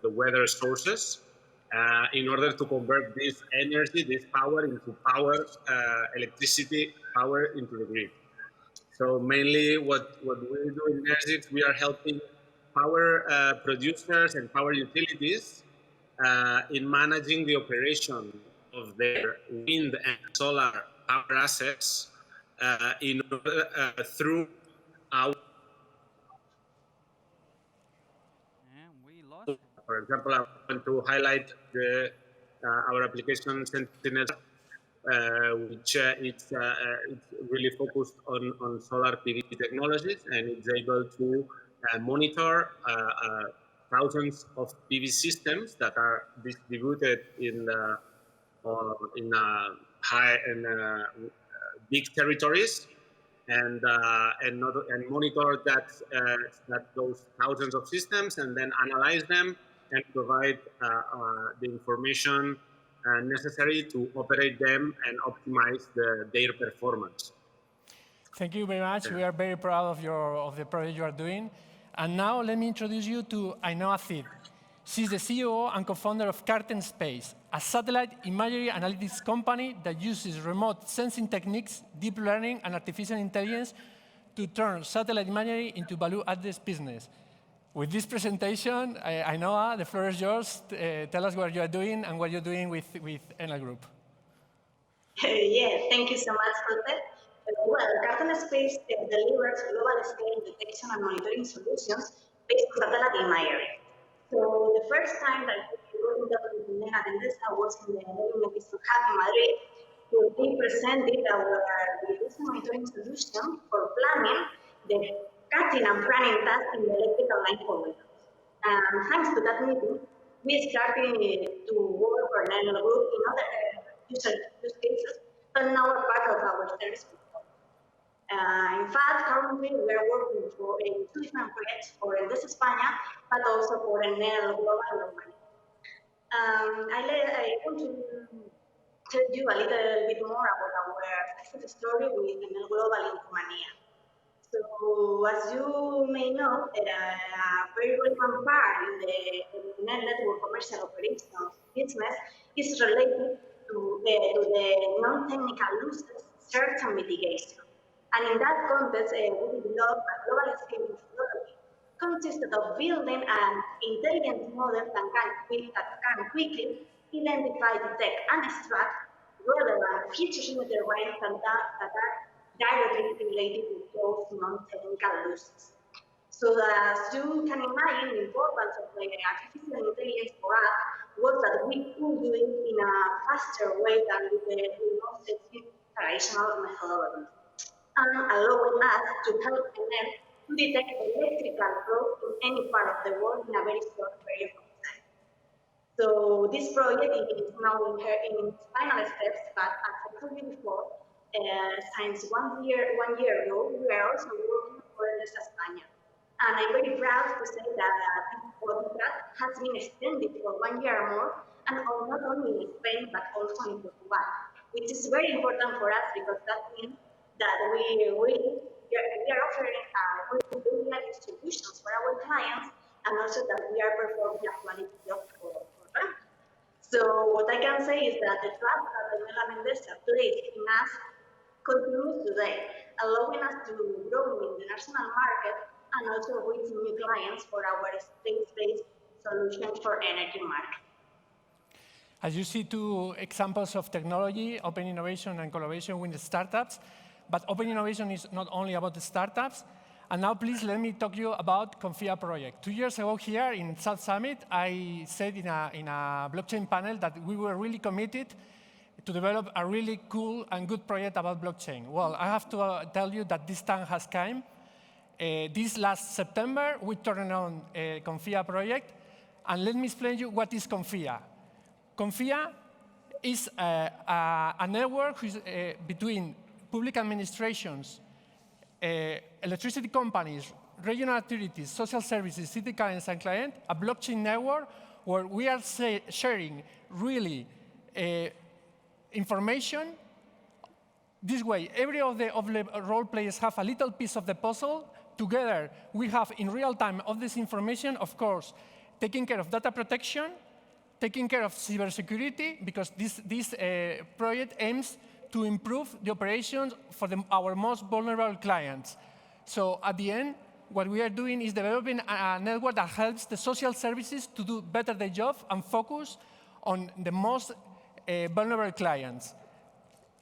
the weather sources. In order to convert this energy, this power into power, electricity power into the grid. So mainly what we do in Energix, we are helping power producers and power utilities in managing the operation of their wind and solar power assets in order, through our. For example, I want to highlight our application Sentinel, which it's really focused on solar PV technologies, and it's able to monitor thousands of PV systems that are distributed in big territories, and monitor that those thousands of systems, and then analyze them and provide the information necessary to operate them and optimize their performance. Thank you very much. We are very proud of the project you are doing. And now let me introduce you to Ainhoa Cid. She's the CEO and co-founder of Carten Space, a satellite imagery analytics company that uses remote sensing techniques, deep learning, and artificial intelligence to turn satellite imagery into value-added business. with this presentation, Ainhoa, the floor is yours. Tell us what you are doing and what you're doing with Enel Group. Yeah, thank you so much, Jose. Well, Carton Space delivers global scale detection and monitoring solutions based on satellite in my area. So the first time that we were in Nena Mendoza was in the Electric Hub in Madrid, where we presented our reduced monitoring solution for planning the cutting and planning tasks in the electrical line for windows. And thanks to that meeting, we started to work for Enel Group in other use cases, but now are part of our service. In fact, currently we are working for two different projects for Endesa España, but also for Enel Global Romania. I want to tell you a little bit more about our success story with Enel Global in Romania. So, as you may know, a very relevant part in the Enel network commercial operations business is related to the non-technical losses, search and mitigation. And in that context, we developed a global scale methodology consisted of building an intelligent model that can quickly identify, detect, and extract relevant features in the terrain that are directly related to those non-technical losses. So as you can imagine, the importance of the artificial intelligence for us was that we could do it in a faster way than with the most traditional methodology, and allowing us to help Enel to detect electrical growth in any part of the world in a very short period of time. So this project is now in its final steps, but as I told you before, since one year ago, we are also working for Endesa España. And I'm very proud to say that this contract has been extended for 1 year more, and not only in Spain, but also in Portugal, which is very important for us because that means that we are offering very solutions for our clients, and also that we are performing a quality job for them. So what I can say is that the trust that Enel Mendoza placed in us continues today, allowing us to grow in the national market and also reach new clients for our space-based solutions for energy market. As you see, two examples of technology, open innovation and collaboration with the startups. But open innovation is not only about the startups. And now, please, let me talk to you about Confia project. 2 years ago here in South Summit, I said in a blockchain panel that we were really committed to develop a really cool and good project about blockchain. Well, I have to tell you that this time has come. This last September, we turned on a Confia project. And let me explain to you what is Confia. Confia is a network between public administrations, electricity companies, regional authorities, social services, city clients and clients, a blockchain network where we are sharing really information. This way, every of the role players have a little piece of the puzzle. Together, we have in real time all this information, of course, taking care of data protection, taking care of cybersecurity, because this project aims to improve the operations for our most vulnerable clients. So at the end, what we are doing is developing a network that helps the social services to do better their job and focus on the most vulnerable clients.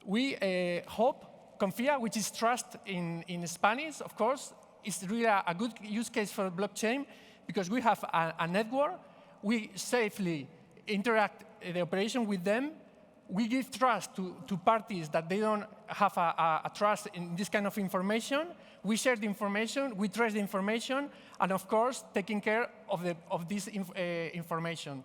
We hope Confia, which is trust in Spanish, of course, is really a good use case for blockchain because we have a network. We safely interact the operation with them. We give trust to parties that they don't have a trust in this kind of information. We share the information, we trace the information, and of course, taking care of this information.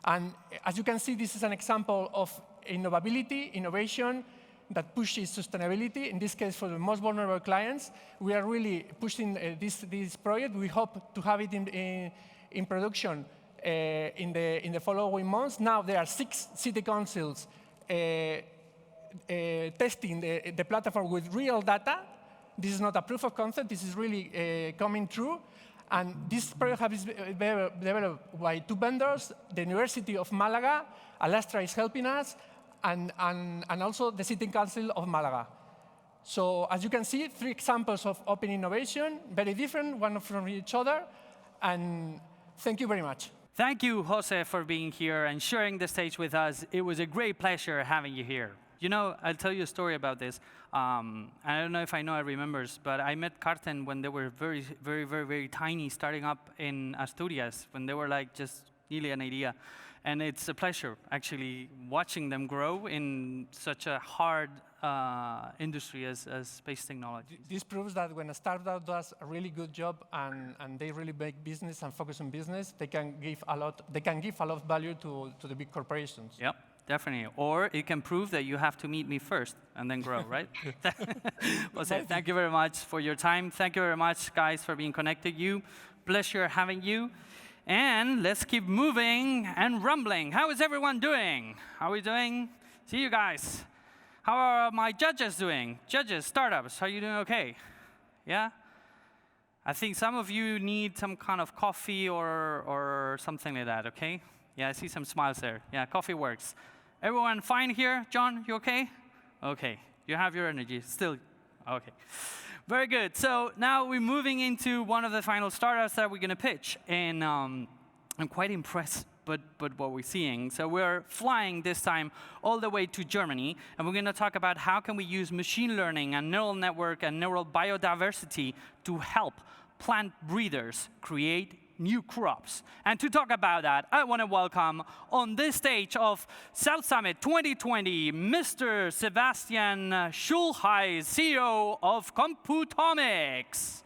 And as you can see, this is an example of innovation that pushes sustainability, in this case for the most vulnerable clients. We are really pushing this project. We hope to have it in production in the following months. Now there are 6 city councils testing the platform with real data. This is not a proof of concept. This is really coming true. And this project has been developed by 2 vendors, the University of Malaga, Alastra is helping us, and also the City Council of Malaga. So as you can see, 3 examples of open innovation, very different, one from each other. And thank you very much. Thank you, Jose, for being here and sharing the stage with us. It was a great pleasure having you here. You know, I'll tell you a story about this. I don't know if I remembers, but I met Carten when they were very tiny, starting up in Asturias, when they were like just nearly an idea. And it's a pleasure, actually, watching them grow in such a hard industry as space technology. This proves that when a startup does a really good job and they really make business and focus on business, they can give a lot of value to the big corporations. Yep, definitely. Or it can prove that you have to meet me first and then grow, right? Jose, thank you very much for your time. Thank you very much, guys, for being connected. Pleasure having you. And let's keep moving and rumbling. How is everyone doing? How are we doing? See you guys. How are my judges doing? Judges, startups, are you doing okay? Yeah? I think some of you need some kind of coffee or something like that, okay? Yeah, I see some smiles there. Yeah, coffee works. Everyone fine here? John, you okay? Okay, you have your energy still. Okay. Very good. So now we're moving into one of the final startups that we're going to pitch. And I'm quite impressed by what we're seeing. So we're flying this time all the way to Germany. And we're going to talk about how can we use machine learning and neural network and neural biodiversity to help plant breeders create new crops. And to talk about that, I want to welcome on this stage of South Summit 2020, Mr. Sebastian Schulheis, CEO of Computomics.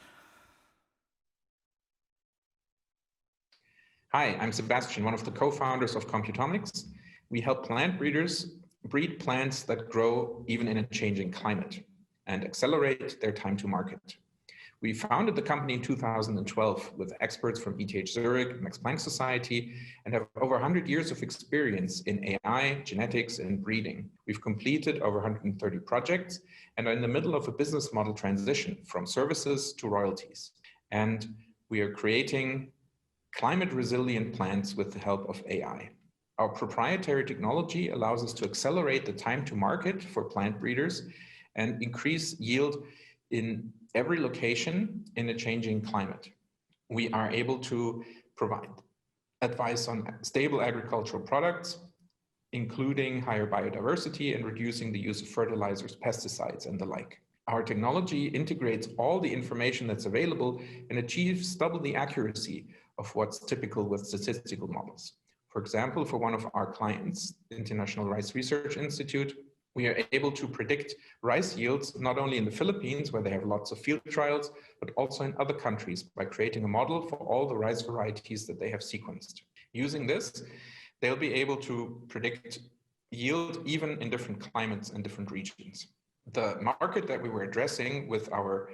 Hi, I'm Sebastian, one of the co-founders of Computomics. We help plant breeders breed plants that grow even in a changing climate and accelerate their time to market. We founded the company in 2012 with experts from ETH Zurich, Max Planck Society, and have over 100 years of experience in AI, genetics, and breeding. We've completed over 130 projects and are in the middle of a business model transition from services to royalties. And we are creating climate-resilient plants with the help of AI. Our proprietary technology allows us to accelerate the time to market for plant breeders and increase yield in every location in a changing climate. We are able to provide advice on stable agricultural products, including higher biodiversity and reducing the use of fertilizers, pesticides, and the like. Our technology integrates all the information that's available and achieves double the accuracy of what's typical with statistical models. For example, for one of our clients, the International Rice Research Institute, we are able to predict rice yields not only in the Philippines, where they have lots of field trials, but also in other countries by creating a model for all the rice varieties that they have sequenced. Using this, they'll be able to predict yield even in different climates and different regions. The market that we were addressing with our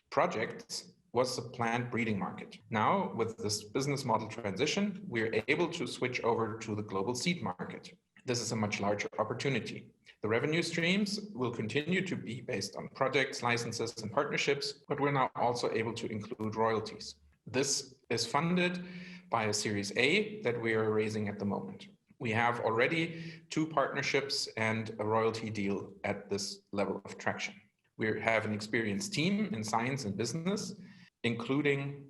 projects was the plant breeding market. Now, with this business model transition, we're able to switch over to the global seed market. This is a much larger opportunity. The revenue streams will continue to be based on projects, licenses, and partnerships, but we're now also able to include royalties. This is funded by a Series A that we are raising at the moment. We have already 2 partnerships and a royalty deal at this level of traction. We have an experienced team in science and business, including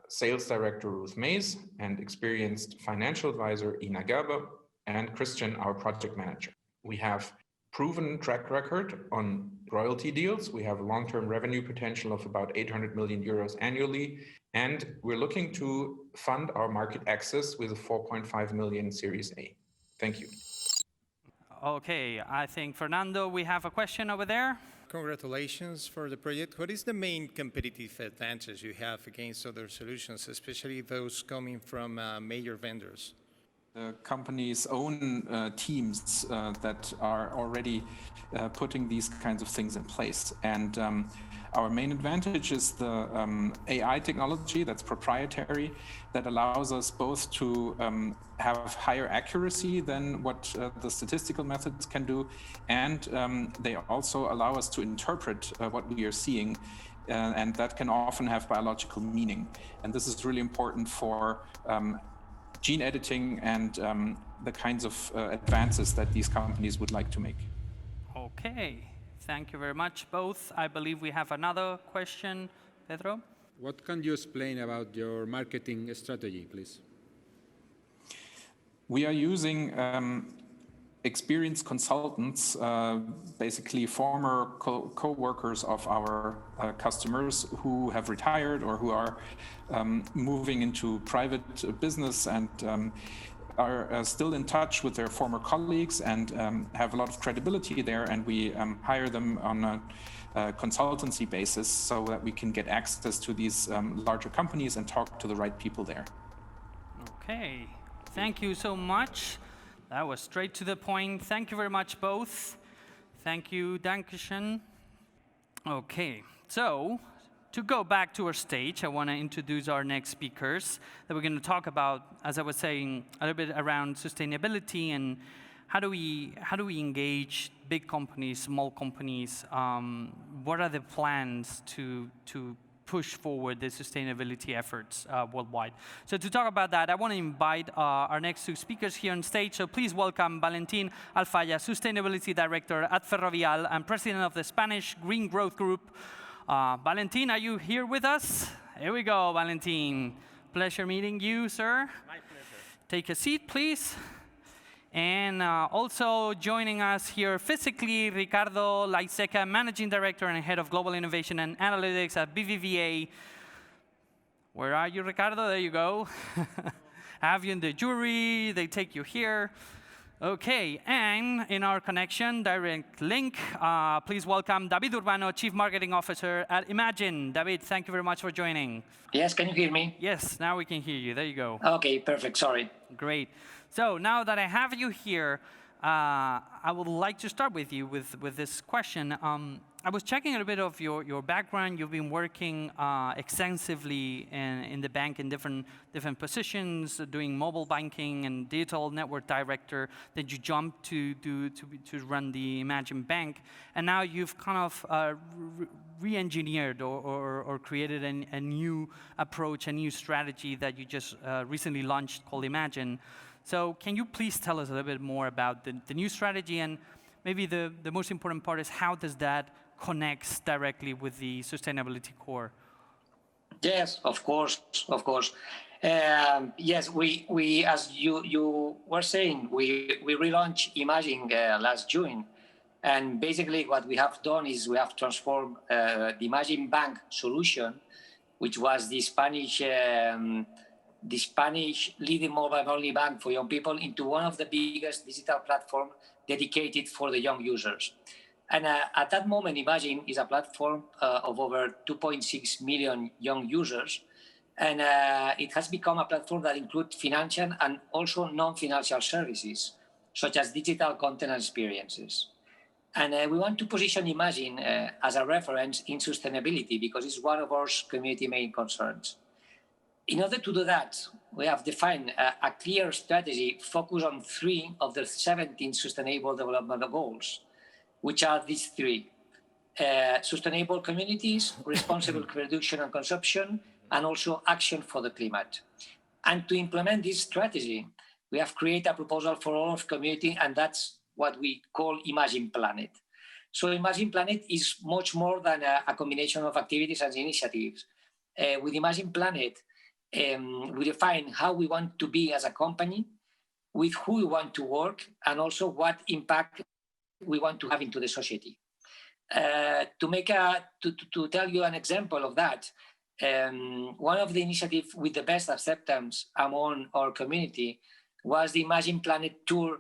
Sales Director Ruth Mays and experienced financial advisor Ina Gerber and Christian, our project manager. We have proven track record on royalty deals. We have a long-term revenue potential of about 800 million euros annually, and we're looking to fund our market access with a 4.5 million Series A. Thank you. Okay, I think, Fernando, we have a question over there. Congratulations for the project. What is the main competitive advantage you have against other solutions, especially those coming from major vendors? The company's own teams that are already putting these kinds of things in place. And our main advantage is the AI technology that's proprietary, that allows us both to have higher accuracy than what the statistical methods can do, and they also allow us to interpret what we are seeing, and that can often have biological meaning. And this is really important for gene editing and the kinds of advances that these companies would like to make. Okay, thank you very much, both. I believe we have another question, Pedro. What can you explain about your marketing strategy, please? We are using experienced consultants, basically former co-workers of our customers who have retired or who are moving into private business and are still in touch with their former colleagues and have a lot of credibility there. And we hire them on a consultancy basis so that we can get access to these larger companies and talk to the right people there. Okay, thank you so much. That was straight to the point. Thank you very much, both. Thank you, Dankeschön. Okay, so to go back to our stage, I want to introduce our next speakers that we're going to talk about, as I was saying, a little bit around sustainability and how do we engage big companies, small companies? What are the plans to push forward the sustainability efforts worldwide? So to talk about that, I want to invite our next two speakers here on stage. So please welcome Valentín Alfaya, Sustainability Director at Ferrovial and President of the Spanish Green Growth Group. Valentín, are you here with us? Here we go, Valentín. Pleasure meeting you, sir. My pleasure. Take a seat, please. And also joining us here physically, Ricardo Laiseca, Managing Director and Head of Global Innovation and Analytics at BBVA. Where are you, Ricardo? There you go. Have you in the jury, they take you here. Okay, and in our connection, direct link, please welcome David Urbano, Chief Marketing Officer at Imagine. David, thank you very much for joining. Yes, can you hear me? Yes, now we can hear you. There you go. Okay, perfect, sorry. Great. So now that I have you here, I would like to start with you with this question. I was checking a little bit of your background. You've been working extensively in the bank in different positions, doing mobile banking and digital network director. Then you jumped to run the Imagine Bank, and now you've kind of re-engineered or created a new approach, a new strategy that you just recently launched called Imagine. So can you please tell us a little bit more about the new strategy, and maybe the most important part is how does that connect directly with the sustainability core? Yes, of course. Yes, we as you were saying, we relaunched Imagine last June, and basically what we have done is we have transformed the Imagine Bank solution, which was the Spanish leading mobile-only bank for young people, into one of the biggest digital platforms dedicated for the young users. And at that moment, Imagine is a platform of over 2.6 million young users. And it has become a platform that includes financial and also non-financial services, such as digital content and experiences. And we want to position Imagine as a reference in sustainability because it's one of our community main concerns. In order to do that, we have defined a clear strategy focused on 3 of the 17 Sustainable Development Goals, which are these 3: sustainable communities, responsible production and consumption, and also action for the climate. And to implement this strategy, we have created a proposal for all of community, and that's what we call Imagine Planet. So Imagine Planet is much more than a combination of activities and initiatives. With Imagine Planet, we define how we want to be as a company, with who we want to work, and also what impact we want to have into the society. To tell you an example of that, one of the initiatives with the best acceptance among our community was the Imagine Planet tour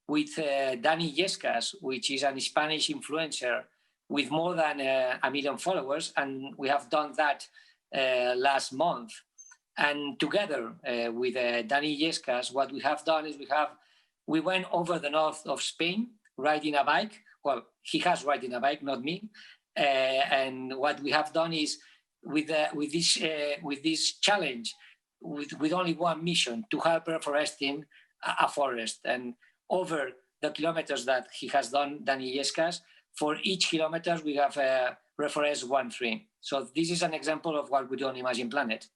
with Dani Illescas, which is a Spanish influencer with more than 1 million followers, and we have done that last month. And together with Dani Illescas, what we have done is we went over the north of Spain riding a bike. Well, he has riding a bike, not me. And what we have done is with this challenge, with only one mission, to help reforesting a forest. And over the kilometers that he has done, Dani Illescas, for each kilometer we have reforest 1 tree. So this is an example of what we do on Imagine Planet.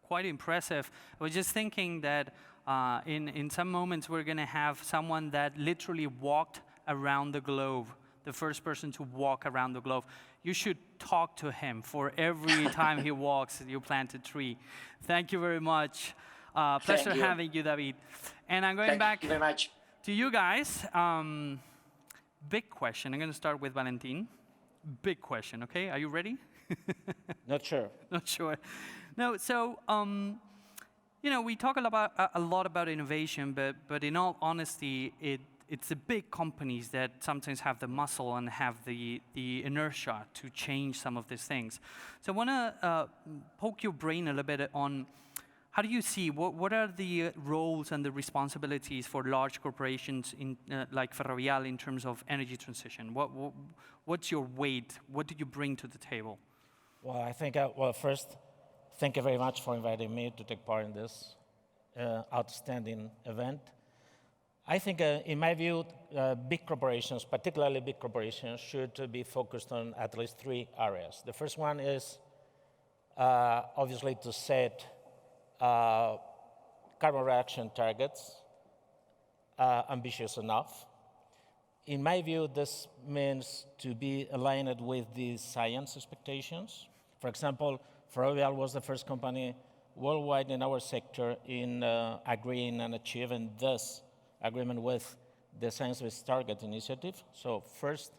Quite impressive. I was just thinking that in some moments we're going to have someone that literally walked around the globe the first person to walk around the globe. You should talk to him for every time he walks, you plant a tree. Thank you very much. Pleasure having you, David. And I'm going back to you guys. Big question. I'm going to start with Valentin. Big question, okay? Are you ready? Not sure. Not sure. No, so, you know, we talk a lot about innovation, but in all honesty, it's the big companies that sometimes have the muscle and have the inertia to change some of these things. So I want to poke your brain a little bit on how do you see, what are the roles and the responsibilities for large corporations like Ferrovial in terms of energy transition? What's your weight? What do you bring to the table? Well, I think, well, first, thank you very much for inviting me to take part in this outstanding event. I think, in my view, big corporations, particularly big corporations, should be focused on at least 3 areas. The first one is obviously to set carbon reduction targets ambitious enough. In my view, this means to be aligned with the science expectations. For example, Ferrovial was the first company worldwide in our sector in agreeing and achieving this agreement with the Science Based Targets initiative. So first,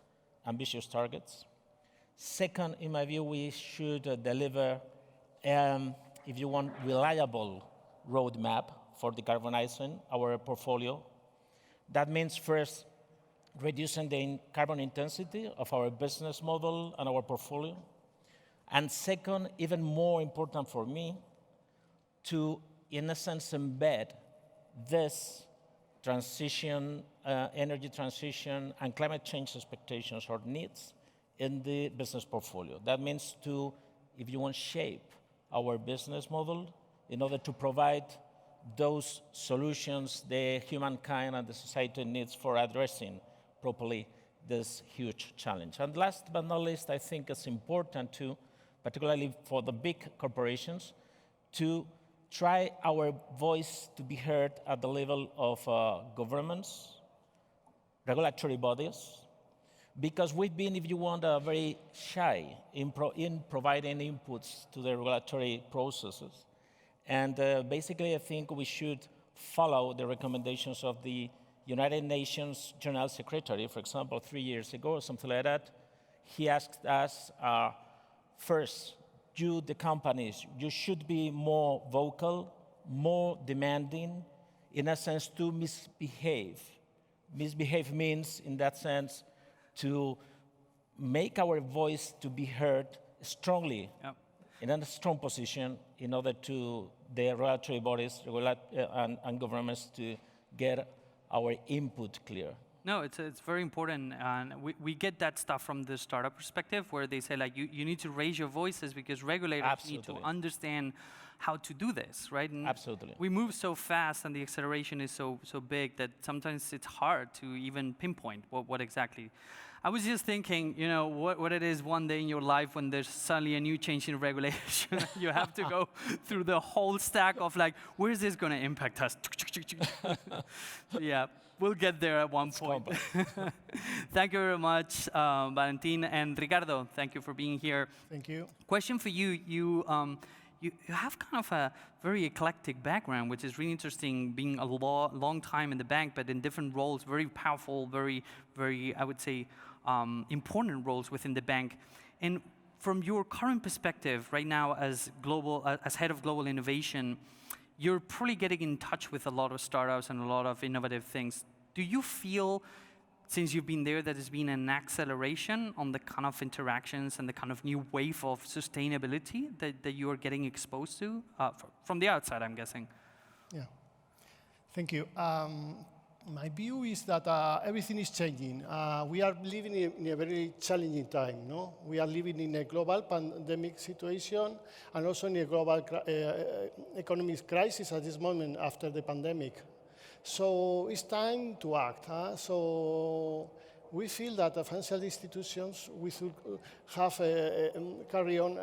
ambitious targets. Second, in my view, we should deliver, if you want, reliable roadmap for decarbonizing our portfolio. That means first, reducing the carbon intensity of our business model and our portfolio. And second, even more important for me, to, in a sense, embed this transition, energy transition, and climate change expectations or needs in the business portfolio. That means to, if you want, shape our business model in order to provide those solutions the humankind and the society needs for addressing properly this huge challenge. And last but not least, I think it's important to, particularly for the big corporations, to try our voice to be heard at the level of governments, regulatory bodies, because we've been, if you want, very shy in providing inputs to the regulatory processes. And basically, I think we should follow the recommendations of the United Nations General Secretary. For example, 3 years ago or something like that, he asked us, first, you, the companies, you should be more vocal, more demanding, in a sense, to misbehave. Misbehave means, in that sense, to make our voice to be heard strongly, in a strong position, in order to the regulatory bodies and governments to get our input clear. No, it's very important, and we get that stuff from the startup perspective, where they say, like, you need to raise your voices because regulators need to understand how to do this, right? And absolutely. We move so fast, and the acceleration is so big that sometimes it's hard to even pinpoint what exactly. I was just thinking, you know, what it is one day in your life when there's suddenly a new change in regulation. You have to go through the whole stack of, like, where is this going to impact us? So, yeah. We'll get there at one point. Thank you very much, Valentin. And Ricardo, thank you for being here. Thank you. Question for you. You have kind of a very eclectic background, which is really interesting, being a long time in the bank, but in different roles, very powerful, very, I would say, important roles within the bank. And from your current perspective right now as head of global innovation, you're probably getting in touch with a lot of startups and a lot of innovative things. Do you feel, since you've been there, that there's been an acceleration on the kind of interactions and the kind of new wave of sustainability that you are getting exposed to? From the outside, I'm guessing. Yeah. Thank you. My view is that everything is changing. We are living in a very challenging time, no? We are living in a global pandemic situation and also in a global economic crisis at this moment after the pandemic. So it's time to act. So we feel that the financial institutions, we should have carry on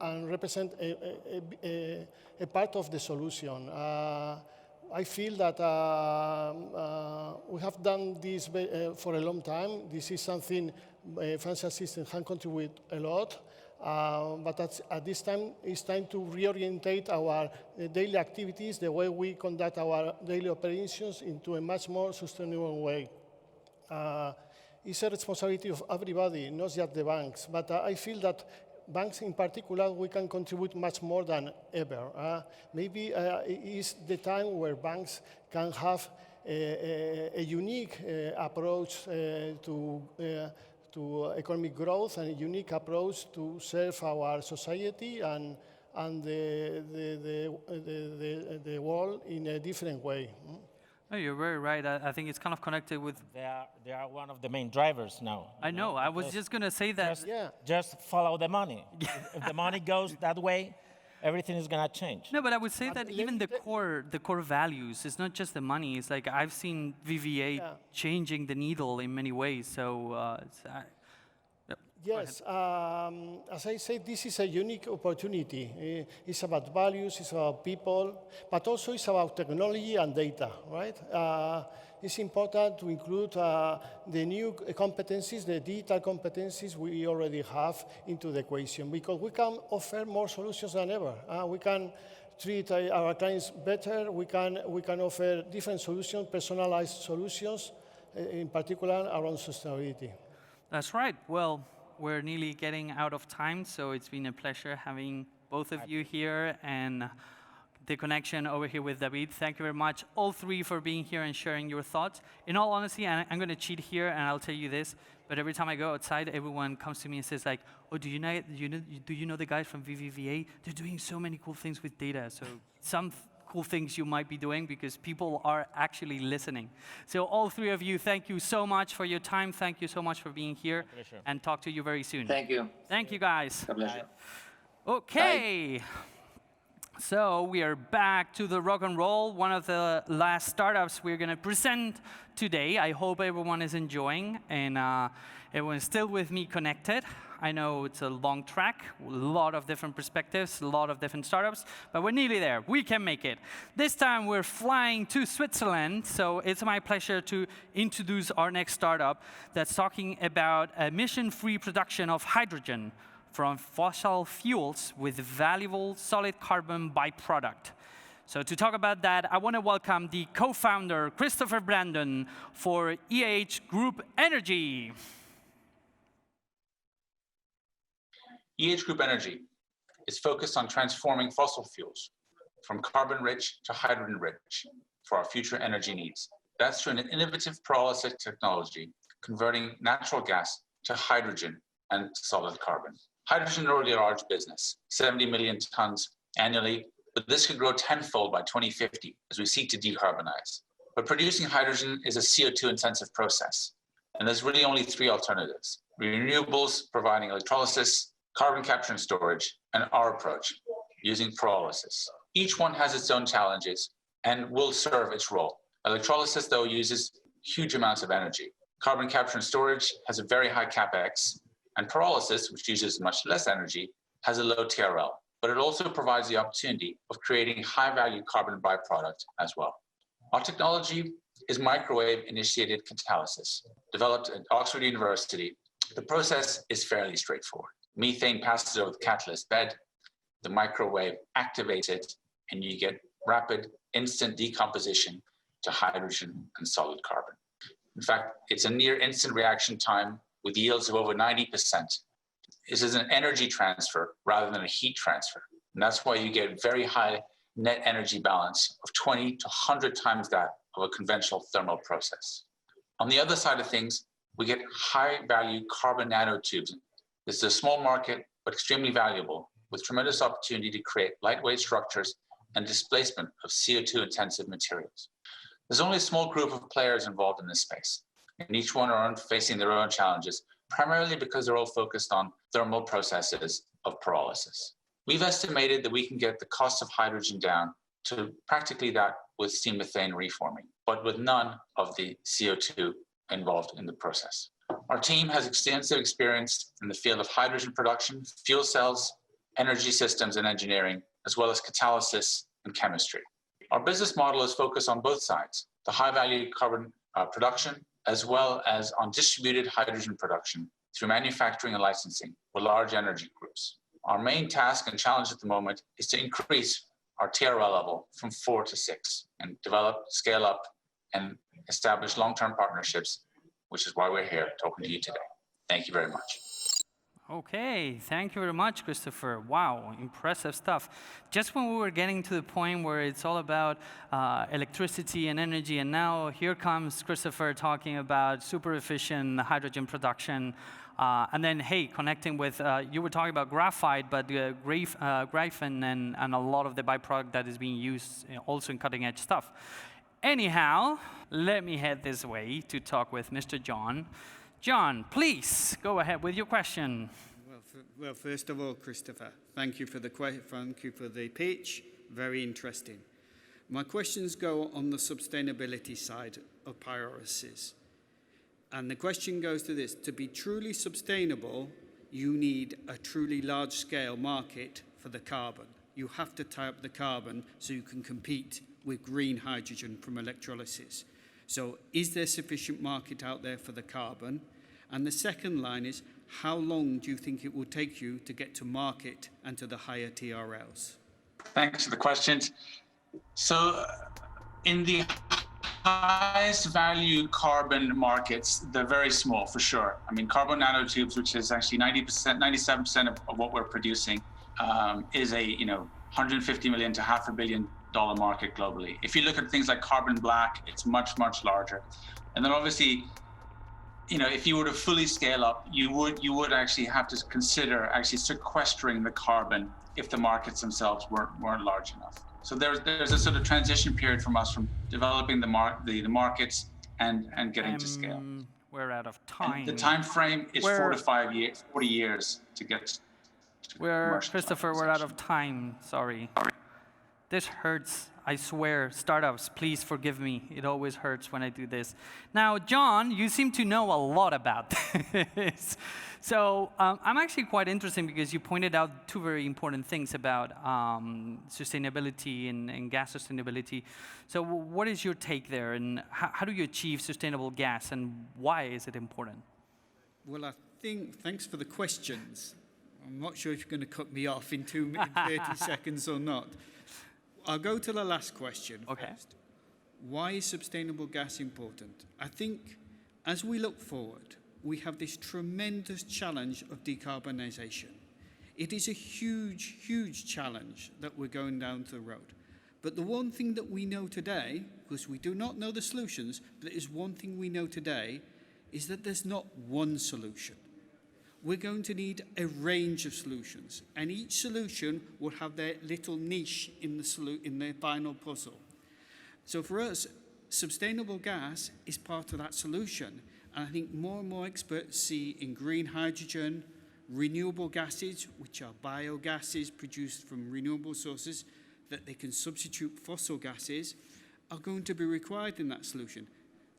and represent a part of the solution. I feel that we have done this for a long time. This is something financial systems can contribute a lot. But at this time, it's time to reorientate our daily activities, the way we conduct our daily operations, into a much more sustainable way. It's a responsibility of everybody, not just the banks. But I feel that banks in particular, we can contribute much more than ever. Maybe it is the time where banks can have a unique approach to economic growth and a unique approach to serve our society and the world in a different way. Oh, you're very right. I think it's kind of connected with... They are one of the main drivers now. I know. I was just going to say that. Just follow the money. If the money goes that way, everything is going to change. No, but I would say that even the core values, it's not just the money. It's like I've seen VVA changing the needle in many ways. So yes, as I said, this is a unique opportunity. It's about values, it's about people, but also it's about technology and data, right? It's important to include the new competencies, the digital competencies we already have into the equation, because we can offer more solutions than ever. We can treat our clients better. We can offer different solutions, personalized solutions, in particular around sustainability. That's right. Well, we're nearly getting out of time, so it's been a pleasure having both of you here and the connection over here with David. Thank you very much, all three, for being here and sharing your thoughts. In all honesty, and I'm going to cheat here, and I'll tell you this, but every time I go outside, everyone comes to me and says, like, oh, do you know the guys from VVVA? They're doing so many cool things with data. So some cool things you might be doing because people are actually listening. So all three of you, thank you so much for your time. Thank you so much for being here. And talk to you very soon. Thank you. Thank you, guys. A pleasure. Okay. Bye. So we are back to the rock and roll, one of the last startups we're going to present today. I hope everyone is enjoying and everyone's still with me connected. I know it's a long track, a lot of different perspectives, a lot of different startups, but we're nearly there. We can make it. This time we're flying to Switzerland, so it's my pleasure to introduce our next startup that's talking about emission-free production of hydrogen from fossil fuels with valuable solid carbon byproduct. So to talk about that, I want to welcome the co-founder, Christopher Brandon, for EH Group Energy. EH Group Energy is focused on transforming fossil fuels from carbon-rich to hydrogen-rich for our future energy needs. That's through an innovative pyrolysis technology, converting natural gas to hydrogen and solid carbon. Hydrogen is already a large business, 70 million tons annually, but this could grow tenfold by 2050 as we seek to decarbonize. But producing hydrogen is a CO2-intensive process, and there's really only three alternatives: renewables providing electrolysis, carbon capture and storage, and our approach, using pyrolysis. Each one has its own challenges and will serve its role. Electrolysis, though, uses huge amounts of energy. Carbon capture and storage has a very high CapEx, and pyrolysis, which uses much less energy, has a low TRL. But it also provides the opportunity of creating high-value carbon byproduct as well. Our technology is microwave-initiated catalysis, developed at Oxford University. The process is fairly straightforward. Methane passes over the catalyst bed, the microwave activates it, and you get rapid, instant decomposition to hydrogen and solid carbon. In fact, it's a near instant reaction time with yields of over 90%. This is an energy transfer rather than a heat transfer. And that's why you get very high net energy balance of 20 to 100 times that of a conventional thermal process. On the other side of things, we get high-value carbon nanotubes. This is a small market, but extremely valuable, with tremendous opportunity to create lightweight structures and displacement of CO2-intensive materials. There's only a small group of players involved in this space, and each one are facing their own challenges, primarily because they're all focused on thermal processes of pyrolysis. We've estimated that we can get the cost of hydrogen down to practically that with steam methane reforming, but with none of the CO2 involved in the process. Our team has extensive experience in the field of hydrogen production, fuel cells, energy systems and engineering, as well as catalysis and chemistry. Our business model is focused on both sides, the high-value carbon production, as well as on distributed hydrogen production through manufacturing and licensing with large energy groups. Our main task and challenge at the moment is to increase our TRL level from 4 to 6 and develop, scale up, and establish long-term partnerships, which is why we're here talking to you today. Thank you very much. Okay, thank you very much, Christopher. Wow, impressive stuff. Just when we were getting to the point where it's all about electricity and energy, and now here comes Christopher talking about super efficient hydrogen production. And then, hey, connecting with, you were talking about graphite, but graphene and a lot of the byproduct that is being used also in cutting edge stuff. Anyhow, let me head this way to talk with Mr. John. John, please go ahead with your question. Well, first of all, Christopher, thank you for the pitch. Very interesting. My questions go on the sustainability side of pyrolysis. And the question goes to this: to be truly sustainable, you need a truly large-scale market for the carbon. You have to tie up the carbon so you can compete with green hydrogen from electrolysis. So is there sufficient market out there for the carbon? And the second line is, how long do you think it will take you to get to market and to the higher TRLs? Thanks for the questions. So in the highest value carbon markets, they're very small for sure. I mean, carbon nanotubes, which is actually 97% of what we're producing, is a 150 million to $500 million market globally. If you look at things like carbon black, it's much, much larger. And then obviously, if you were to fully scale up, you would actually have to consider actually sequestering the carbon if the markets themselves weren't large enough. So there's a sort of transition period from us from developing the markets and getting to scale. We're out of time. And the time frame is 40 years to get to Christopher, we're out of time. Sorry. This hurts. I swear, startups, please forgive me. It always hurts when I do this. Now, John, you seem to know a lot about this. So I'm actually quite interested because you pointed out two very important things about sustainability and gas sustainability. So what is your take there, and how do you achieve sustainable gas, and why is it important? Well, I think, thanks for the questions. I'm not sure if you're going to cut me off in 30 seconds or not. I'll go to the last question first. Why is sustainable gas important? I think as we look forward, we have this tremendous challenge of decarbonisation. It is a huge, huge challenge that we're going down the road. But the one thing that we know today, because we do not know the solutions, but there is one thing we know today, is that there's not one solution. We're going to need a range of solutions, and each solution will have their little niche in their final puzzle. So for us, sustainable gas is part of that solution, and I think more and more experts see in green hydrogen, renewable gases, which are biogases produced from renewable sources, that they can substitute fossil gases, are going to be required in that solution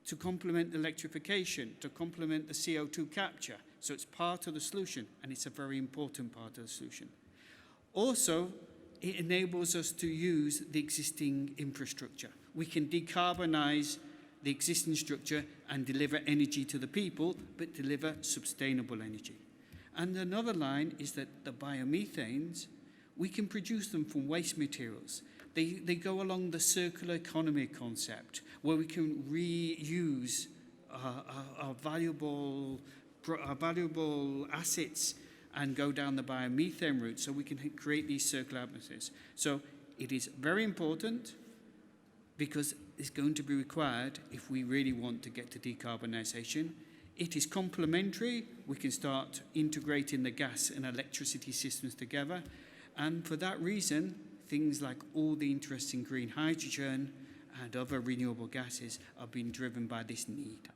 to complement electrification, to complement the CO2 capture. So it's part of the solution, and it's a very important part of the solution. Also, it enables us to use the existing infrastructure. We can decarbonize the existing structure and deliver energy to the people, but deliver sustainable energy. And another line is that the biomethanes, we can produce them from waste materials. They go along the circular economy concept, where we can reuse our valuable assets and go down the biomethane route, so we can create these circular atmospheres. So it is very important because it's going to be required if we really want to get to decarbonisation. It is complementary. We can start integrating the gas and electricity systems together. And for that reason, things like all the interest in green hydrogen and other renewable gases are being driven by this need.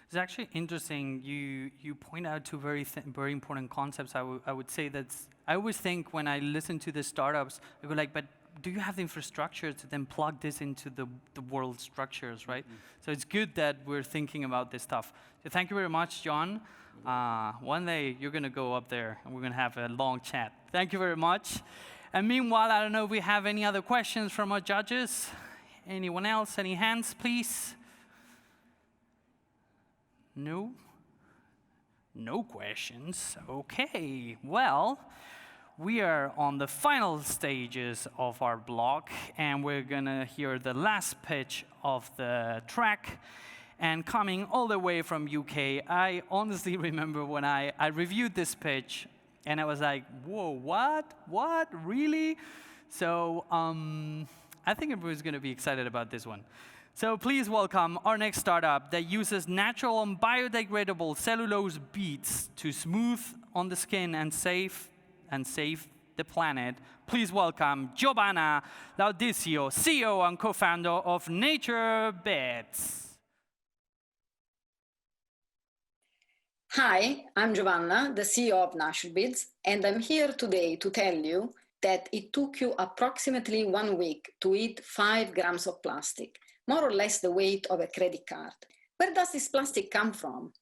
It's actually interesting. You point out two very important concepts. I would say that I always think when I listen to the startups, I go like, but do you have the infrastructure to then plug this into the world structures, right? Mm-hmm. So it's good that we're thinking about this stuff. So thank you very much, John. One day you're going to go up there and we're going to have a long chat. Thank you very much. And meanwhile, I don't know if we have any other questions from our judges. Anyone else? Any hands, please? No? No questions. Okay, well, we are on the final stages of our block, and we're gonna hear the last pitch of the track. And coming all the way from UK, I honestly remember when I reviewed this pitch, and I was like, whoa, what, really? So I think everyone's gonna be excited about this one. So please welcome our next startup that uses natural and biodegradable cellulose beads to smooth on the skin and save the planet. Please welcome Giovanna Laudisio, CEO and co-founder of Nature Beds. Hi, I'm Giovanna, the CEO of Nature Beds, and I'm here today to tell you that it took you approximately 1 week to eat 5 grams of plastic, more or less the weight of a credit card. Where does this plastic come from?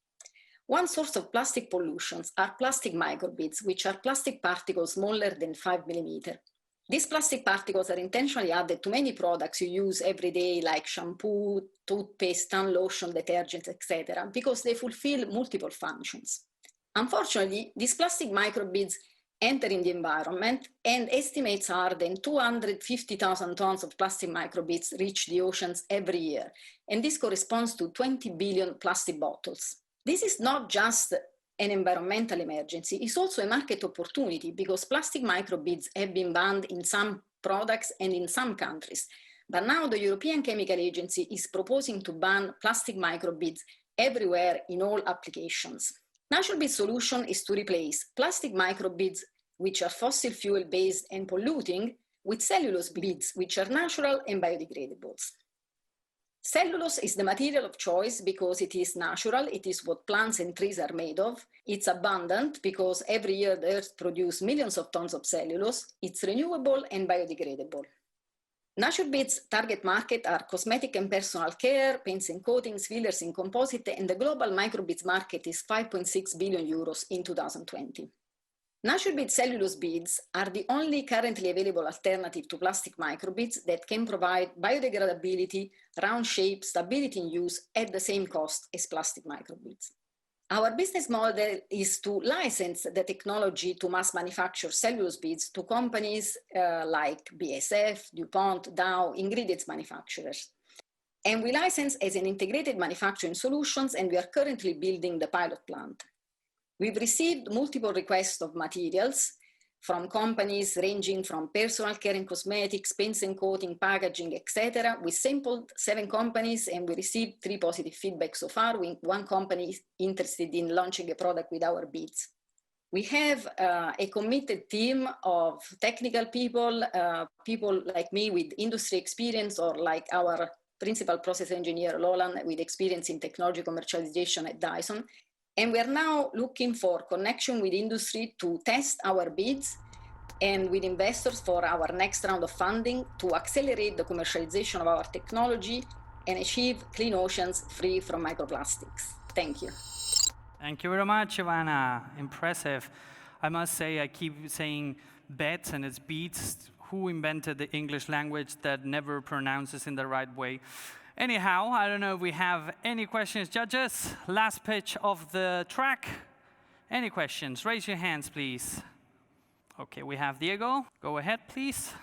One source of plastic pollutions are plastic microbeads, which are plastic particles smaller than 5 millimeters. These plastic particles are intentionally added to many products you use every day, like shampoo, toothpaste, sun lotion, detergents, etc., because they fulfill multiple functions. Unfortunately, these plastic microbeads enter in the environment, and estimates are that 250,000 tons of plastic microbeads reach the oceans every year, and this corresponds to 20 billion plastic bottles. This is not just an environmental emergency, it's also a market opportunity because plastic microbeads have been banned in some products and in some countries. But now the European Chemical Agency is proposing to ban plastic microbeads everywhere in all applications. Nature Beads solution is to replace plastic microbeads, which are fossil fuel based and polluting, with cellulose beads, which are natural and biodegradable. Cellulose is the material of choice because it is natural, it is what plants and trees are made of, it's abundant because every year the earth produces millions of tons of cellulose, it's renewable and biodegradable. Nature Beads' target market are cosmetic and personal care, paints and coatings, fillers and composite, and the global microbeads market is 5.6 billion euros in 2020. Nature Beads cellulose beads are the only currently available alternative to plastic microbeads that can provide biodegradability, round shape, stability in use at the same cost as plastic microbeads. Our business model is to license the technology to mass manufacture cellulose beads to companies like BASF, DuPont, Dow, ingredients manufacturers. And we license as an integrated manufacturing solutions, and we are currently building the pilot plant. We've received multiple requests of materials from companies ranging from personal care and cosmetics, paints and coating, packaging, etc. We sampled 7 companies and we received 3 positive feedback so far. One company is interested in launching a product with our beads. We have a committed team of technical people, people like me with industry experience, or like our principal process engineer, Lolan, with experience in technology commercialization at Dyson. And we are now looking for connection with industry to test our beads and with investors for our next round of funding to accelerate the commercialization of our technology and achieve clean oceans free from microplastics. Thank you. Thank you very much, Giovanna. Impressive. I must say, I keep saying beds and it's beads. Who invented the English language that never pronounces in the right way? Anyhow, I don't know if we have any questions. Judges, last pitch of the track. Any questions? Raise your hands, please. Okay, we have Diego. Go ahead, please.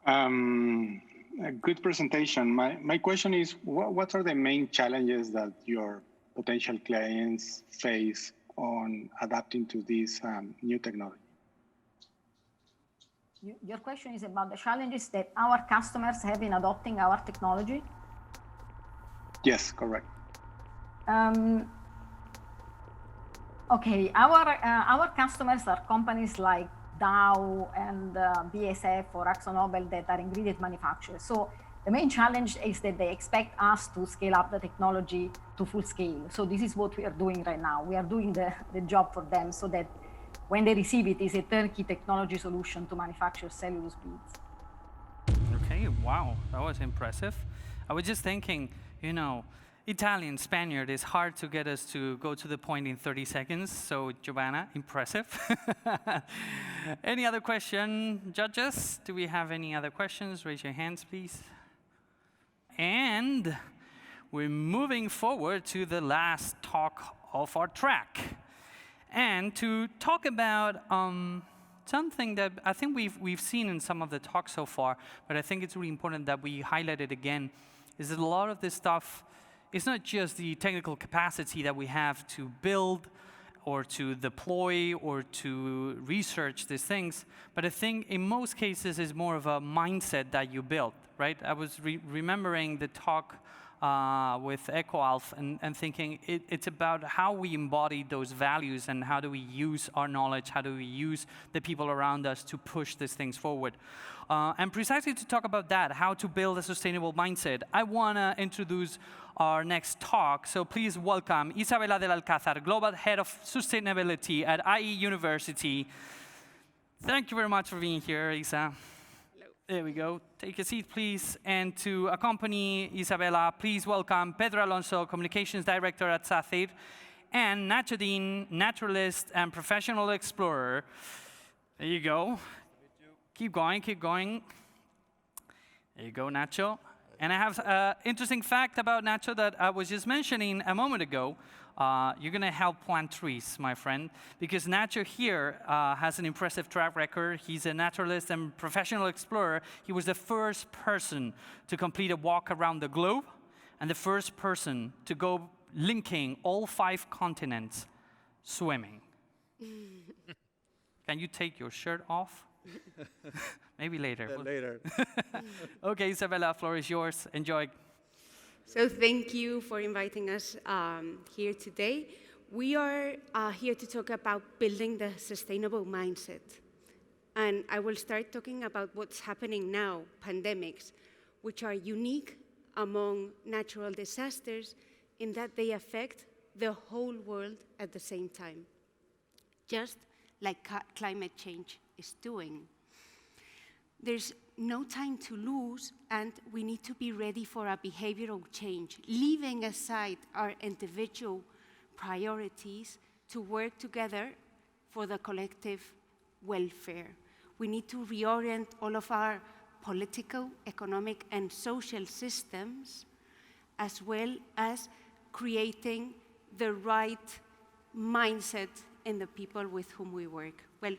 A good presentation. My question is, what are the main challenges that your potential clients face on adapting to this new technology? Your question is about the challenges that our customers have in adopting our technology? Yes, correct. Okay, our customers are companies like Dow and BASF or AkzoNobel that are ingredient manufacturers. So the main challenge is that they expect us to scale up the technology to full scale. So this is what we are doing right now. We are doing the job for them so that when they receive it, it's a turnkey technology solution to manufacture cellulose beads. Okay, wow, that was impressive. I was just thinking, you know, Italian, Spaniard, it's hard to get us to go to the point in 30 seconds. So, Giovanna, impressive. Any other question, judges? Do we have any other questions? Raise your hands, please. And we're moving forward to the last talk of our track. And to talk about something that I think we've seen in some of the talks so far, but I think it's really important that we highlight it again, is that a lot of this stuff is not just the technical capacity that we have to build or to deploy or to research these things, but I think in most cases is more of a mindset that you build, right? I was remembering the talk with EcoAlf and thinking it's about how we embody those values and how do we use our knowledge, how do we use the people around us to push these things forward. And precisely to talk about that, how to build a sustainable mindset, I want to introduce our next talk. So please welcome Isabela del Alcázar, Global Head of Sustainability at IE University. Thank you very much for being here, Isa. There we go. Take a seat, please. And to accompany Isabela, please welcome Pedro Alonso, Communications Director at SACIR, and Nacho Dean, naturalist and professional explorer. There you go. Keep going, keep going. There you go, Nacho. And I have an interesting fact about Nacho that I was just mentioning a moment ago. You're going to help plant trees, my friend, because Nacho here has an impressive track record. He's a naturalist and professional explorer. He was the first person to complete a walk around the globe and the first person to go linking all 5 continents swimming. Can you take your shirt off? Maybe later. Later. Okay, Isabela, floor is yours. Enjoy. So thank you for inviting us here today. We are here to talk about building the sustainable mindset. And I will start talking about what's happening now, pandemics, which are unique among natural disasters in that they affect the whole world at the same time, just like climate change is doing. There's no time to lose, and we need to be ready for a behavioral change, leaving aside our individual priorities to work together for the collective welfare. We need to reorient all of our political, economic, and social systems, as well as creating the right mindset in the people with whom we work. Well,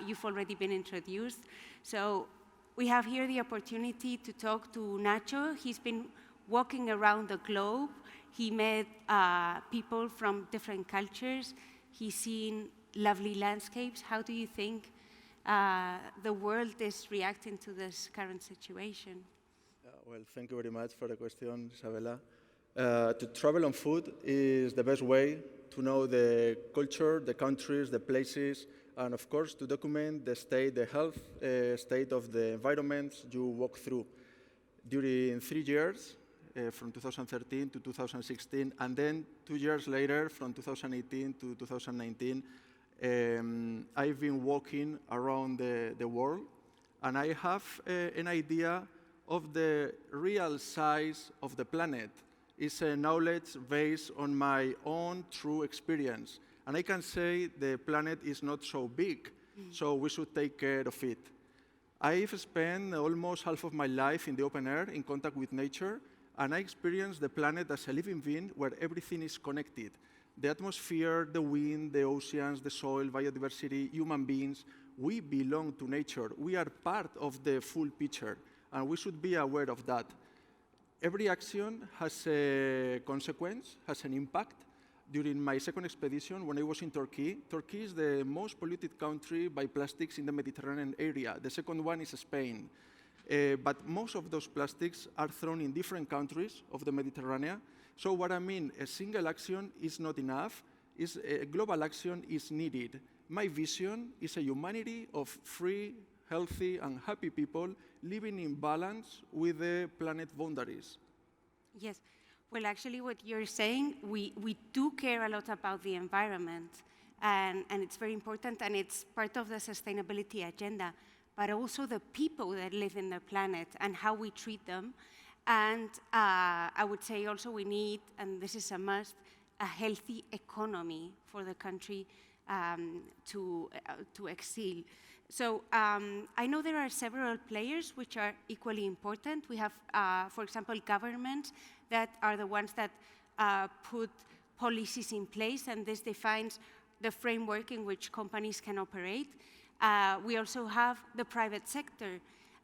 you've already been introduced. So we have here the opportunity to talk to Nacho. He's been walking around the globe. He met people from different cultures. He's seen lovely landscapes. How do you think the world is reacting to this current situation? Well, thank you very much for the question, Isabela. To travel on foot is the best way to know the culture, the countries, the places, and of course to document the state, the health state of the environments you walk through. During 3 years, from 2013 to 2016, and then 2 years later, from 2018 to 2019, I've been walking around the world, and I have an idea of the real size of the planet. It's a knowledge based on my own true experience. And I can say the planet is not so big, so we should take care of it. I've spent almost half of my life in the open air, in contact with nature, and I experience the planet as a living being where everything is connected. The atmosphere, the wind, the oceans, the soil, biodiversity, human beings, we belong to nature. We are part of the full picture, and we should be aware of that. Every action has a consequence, has an impact. During my second expedition, when I was in Turkey, Turkey is the most polluted country by plastics in the Mediterranean area. The second one is Spain. But most of those plastics are thrown in different countries of the Mediterranean. So what I mean, a single action is not enough. A global action is needed. My vision is a humanity of free, healthy, and happy people living in balance with the planet boundaries. Yes. Well, actually, what you're saying, we do care a lot about the environment, and it's very important, and it's part of the sustainability agenda, but also the people that live in the planet and how we treat them. And I would say also we need, and this is a must, a healthy economy for the country to excel. So I know there are several players which are equally important. We have, for example, governments that are the ones that put policies in place, and this defines the framework in which companies can operate. We also have the private sector.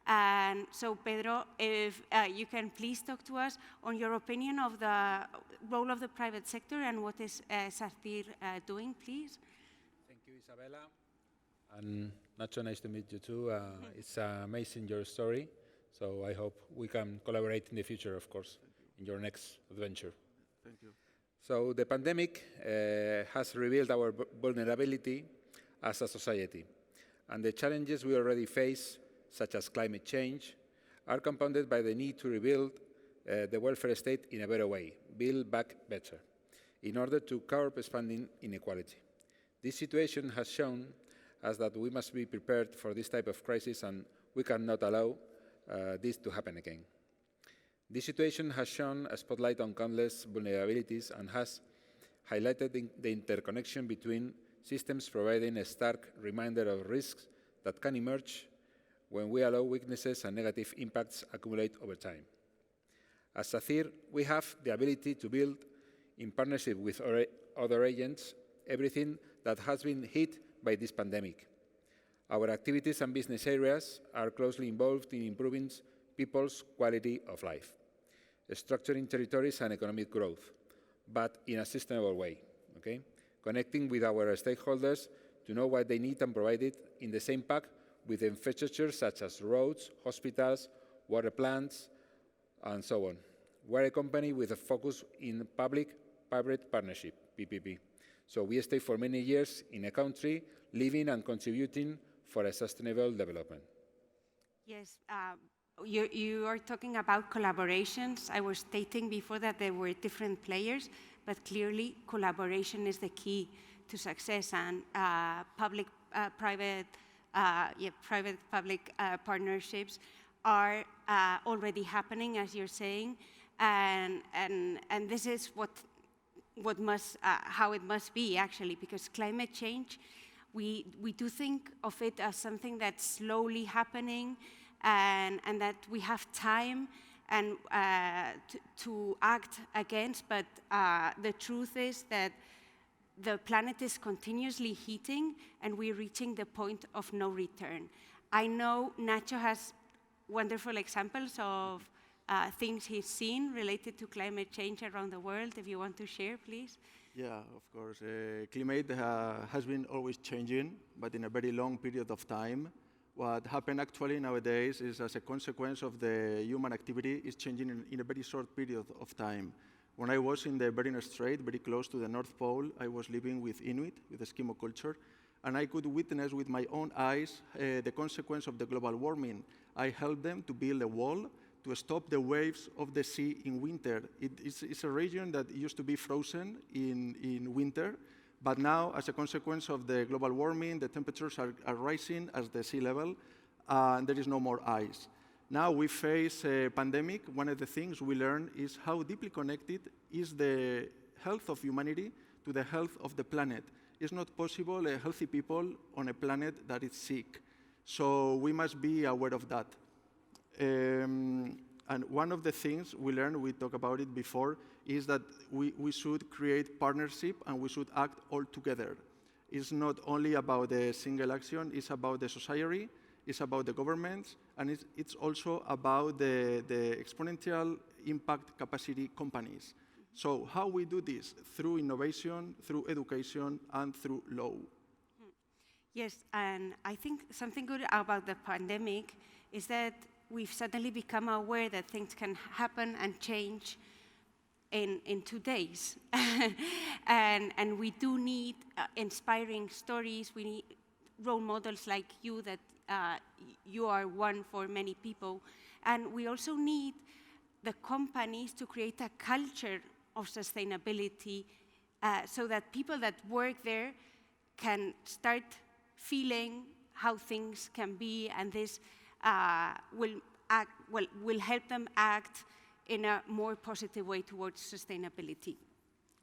And so, Pedro, if you can please talk to us on your opinion of the role of the private sector and what is Sacyr doing, please. Thank you, Isabella. And Nacho, nice to meet you too. It's amazing, your story. So I hope we can collaborate in the future, of course, in your next adventure. Thank you. So the pandemic has revealed our vulnerability as a society. And the challenges we already face, such as climate change, are compounded by the need to rebuild the welfare state in a better way, build back better, in order to curb expanding inequality. This situation has shown us that we must be prepared for this type of crisis, and we cannot allow this to happen again. This situation has shone a spotlight on countless vulnerabilities and has highlighted the interconnection between systems, providing a stark reminder of risks that can emerge when we allow weaknesses and negative impacts accumulate over time. As Sacyr, we have the ability to build, in partnership with other agents, everything that has been hit by this pandemic. Our activities and business areas are closely involved in improving people's quality of life, structuring territories and economic growth, but in a sustainable way, okay? Connecting with our stakeholders to know what they need and provide it in the same pack with infrastructure such as roads, hospitals, water plants, and so on. We're a company with a focus in public-private partnership, PPP. So we stay for many years in a country, living and contributing for a sustainable development. Yes, you are talking about collaborations. I was stating before that there were different players, but clearly collaboration is the key to success, and private-public partnerships are already happening, as you're saying, and this is how it must be, actually, because climate change, we do think of it as something that's slowly happening, and that we have time and to act against, but the truth is that the planet is continuously heating and we're reaching the point of no return. I know Nacho has wonderful examples of things he's seen related to climate change around the world. If you want to share, please. Yeah, of course. Climate has been always changing, but in a very long period of time. What happened actually nowadays is, as a consequence of the human activity, is changing in a very short period of time. When I was in the Bering Strait, very close to the North Pole, I was living with Inuit, with Eskimo culture, and I could witness with my own eyes the consequence of the global warming. I helped them to build a wall to stop the waves of the sea in winter. It's a region that used to be frozen in winter, but now, as a consequence of the global warming, the temperatures are rising as the sea level, and there is no more ice. Now we face a pandemic. One of the things we learn is how deeply connected is the health of humanity to the health of the planet. It's not possible healthy people on a planet that is sick. So we must be aware of that. And one of the things we learned, we talked about it before, is that we should create partnership and we should act all together. It's not only about the single action, it's about the society, it's about the governments, and it's also about the exponential impact capacity companies. So how we do this? Through innovation, through education, and through law. Yes, and I think something good about the pandemic is that we've suddenly become aware that things can happen and change in 2 days. and we do need inspiring stories. We need role models like you, that you are one for many people. And we also need the companies to create a culture of sustainability so that people that work there can start feeling how things can be, and this will help them act in a more positive way towards sustainability.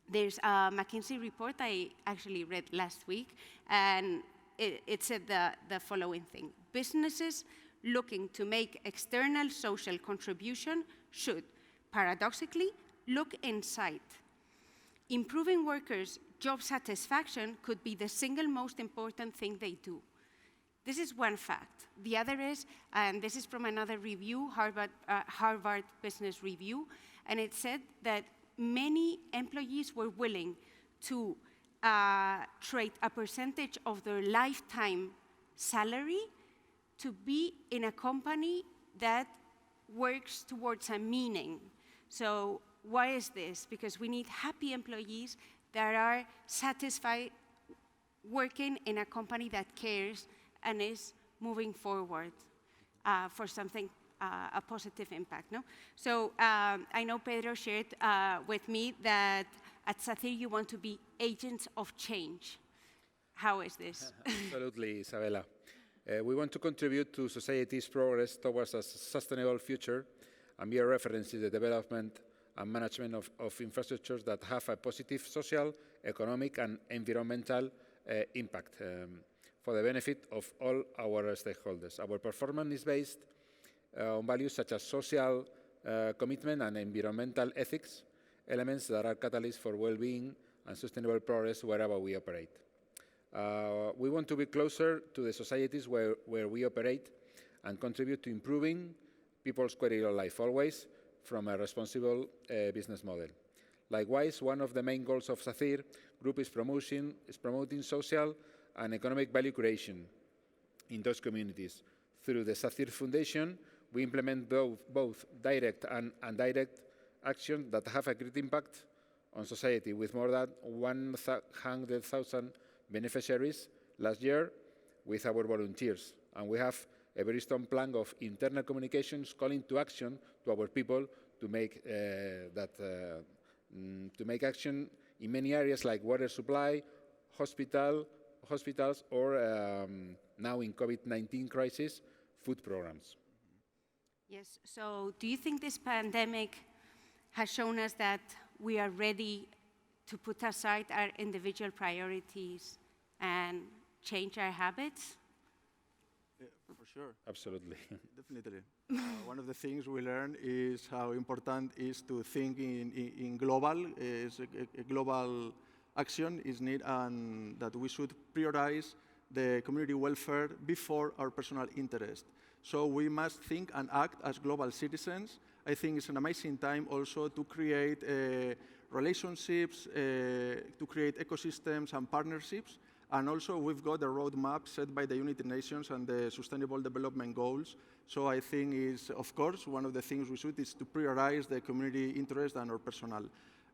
There's a McKinsey report I actually read last week, and it said the following thing: businesses looking to make external social contribution should, paradoxically, look inside. Improving workers' job satisfaction could be the single most important thing they do. This is one fact. The other is, and this is from another review, Harvard Business Review, and it said that many employees were willing to trade a percentage of their lifetime salary to be in a company that works towards a meaning. So why is this? Because we need happy employees that are satisfied working in a company that cares and is moving forward for something, a positive impact. No? So I know Pedro shared with me that at Sacyr you want to be agents of change. How is this? Absolutely, Isabella. We want to contribute to society's progress towards a sustainable future and be a reference in the development and management of infrastructures that have a positive social, economic, and environmental impact for the benefit of all our stakeholders. Our performance is based on values such as social commitment and environmental ethics, elements that are catalysts for well-being and sustainable progress wherever we operate. We want to be closer to the societies where we operate and contribute to improving people's quality of life, always from a responsible business model. Likewise, one of the main goals of Sacyr Group is promoting social and economic value creation in those communities. Through the Sacyr Foundation, we implement both direct and indirect actions that have a great impact on society, with more than 100,000 beneficiaries last year with our volunteers. And we have a very strong plan of internal communications calling to action to our people to make action in many areas like water supply, hospitals, or now in COVID-19 crisis, food programs. Yes, so do you think this pandemic has shown us that we are ready to put aside our individual priorities and change our habits? Yeah, for sure. Absolutely. Definitely. One of the things we learn is how important it is to think in global. A global action is needed, and that we should prioritize the community welfare before our personal interest. So we must think and act as global citizens. I think it's an amazing time also to create relationships, to create ecosystems and partnerships. And also we've got a roadmap set by the United Nations and the Sustainable Development Goals. So I think is, of course, one of the things we should is to prioritize the community interest and our personal.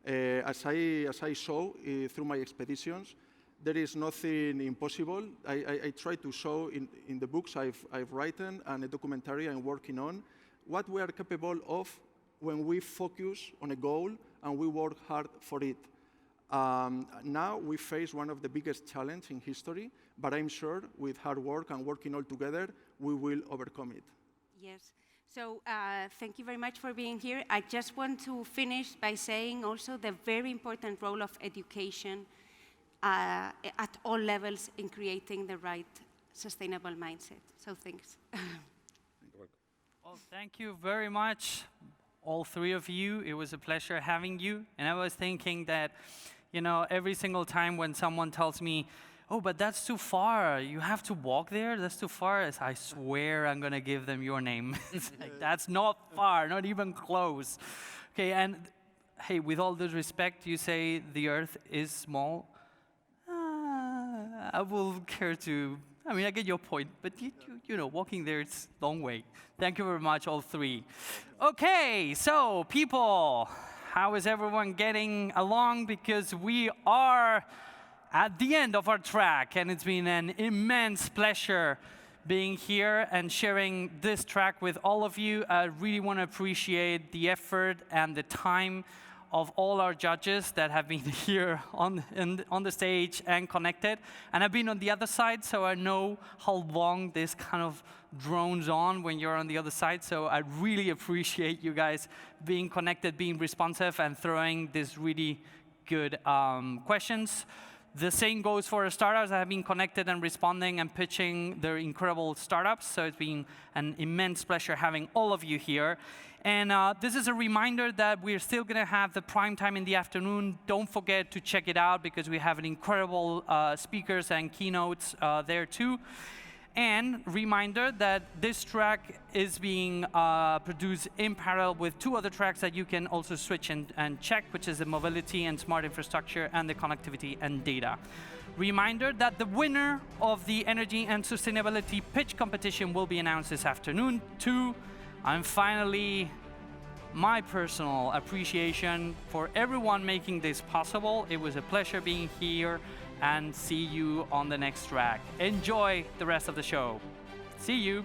As I saw through my expeditions, there is nothing impossible. I try to show in the books I've written and a documentary I'm working on what we are capable of when we focus on a goal and we work hard for it. Now we face one of the biggest challenges in history, but I'm sure with hard work and working all together, we will overcome it. Yes. So thank you very much for being here. I just want to finish by saying also the very important role of education at all levels in creating the right sustainable mindset. So thanks. Well, thank you very much, all three of you. It was a pleasure having you. And I was thinking that, you know, every single time when someone tells me, oh, but that's too far, you have to walk there, that's too far, I swear I'm going to give them your name. It's like, that's not far, not even close. Okay, and hey, with all due respect, you say the Earth is small. I will care to, I mean, I get your point, but you know, walking there, it's a long way. Thank you very much, all three. Okay, so people, how is everyone getting along? Because we are at the end of our track, and it's been an immense pleasure being here and sharing this track with all of you. I really want to appreciate the effort and the time of all our judges that have been here on the stage and connected. And I've been on the other side, so I know how long this kind of drones on when you're on the other side. So I really appreciate you guys being connected, being responsive, and throwing these really good questions. The same goes for startups that have been connected and responding and pitching their incredible startups. So it's been an immense pleasure having all of you here. And this is a reminder that we're still going to have the prime time in the afternoon. Don't forget to check it out because we have an incredible speakers and keynotes there too. And reminder that this track is being produced in parallel with 2 other tracks that you can also switch and check, which is the mobility and smart infrastructure and the connectivity and data. Reminder that the winner of the energy and sustainability pitch competition will be announced this afternoon too. And finally, my personal appreciation for everyone making this possible. It was a pleasure being here. And see you on the next track. Enjoy the rest of the show. See you.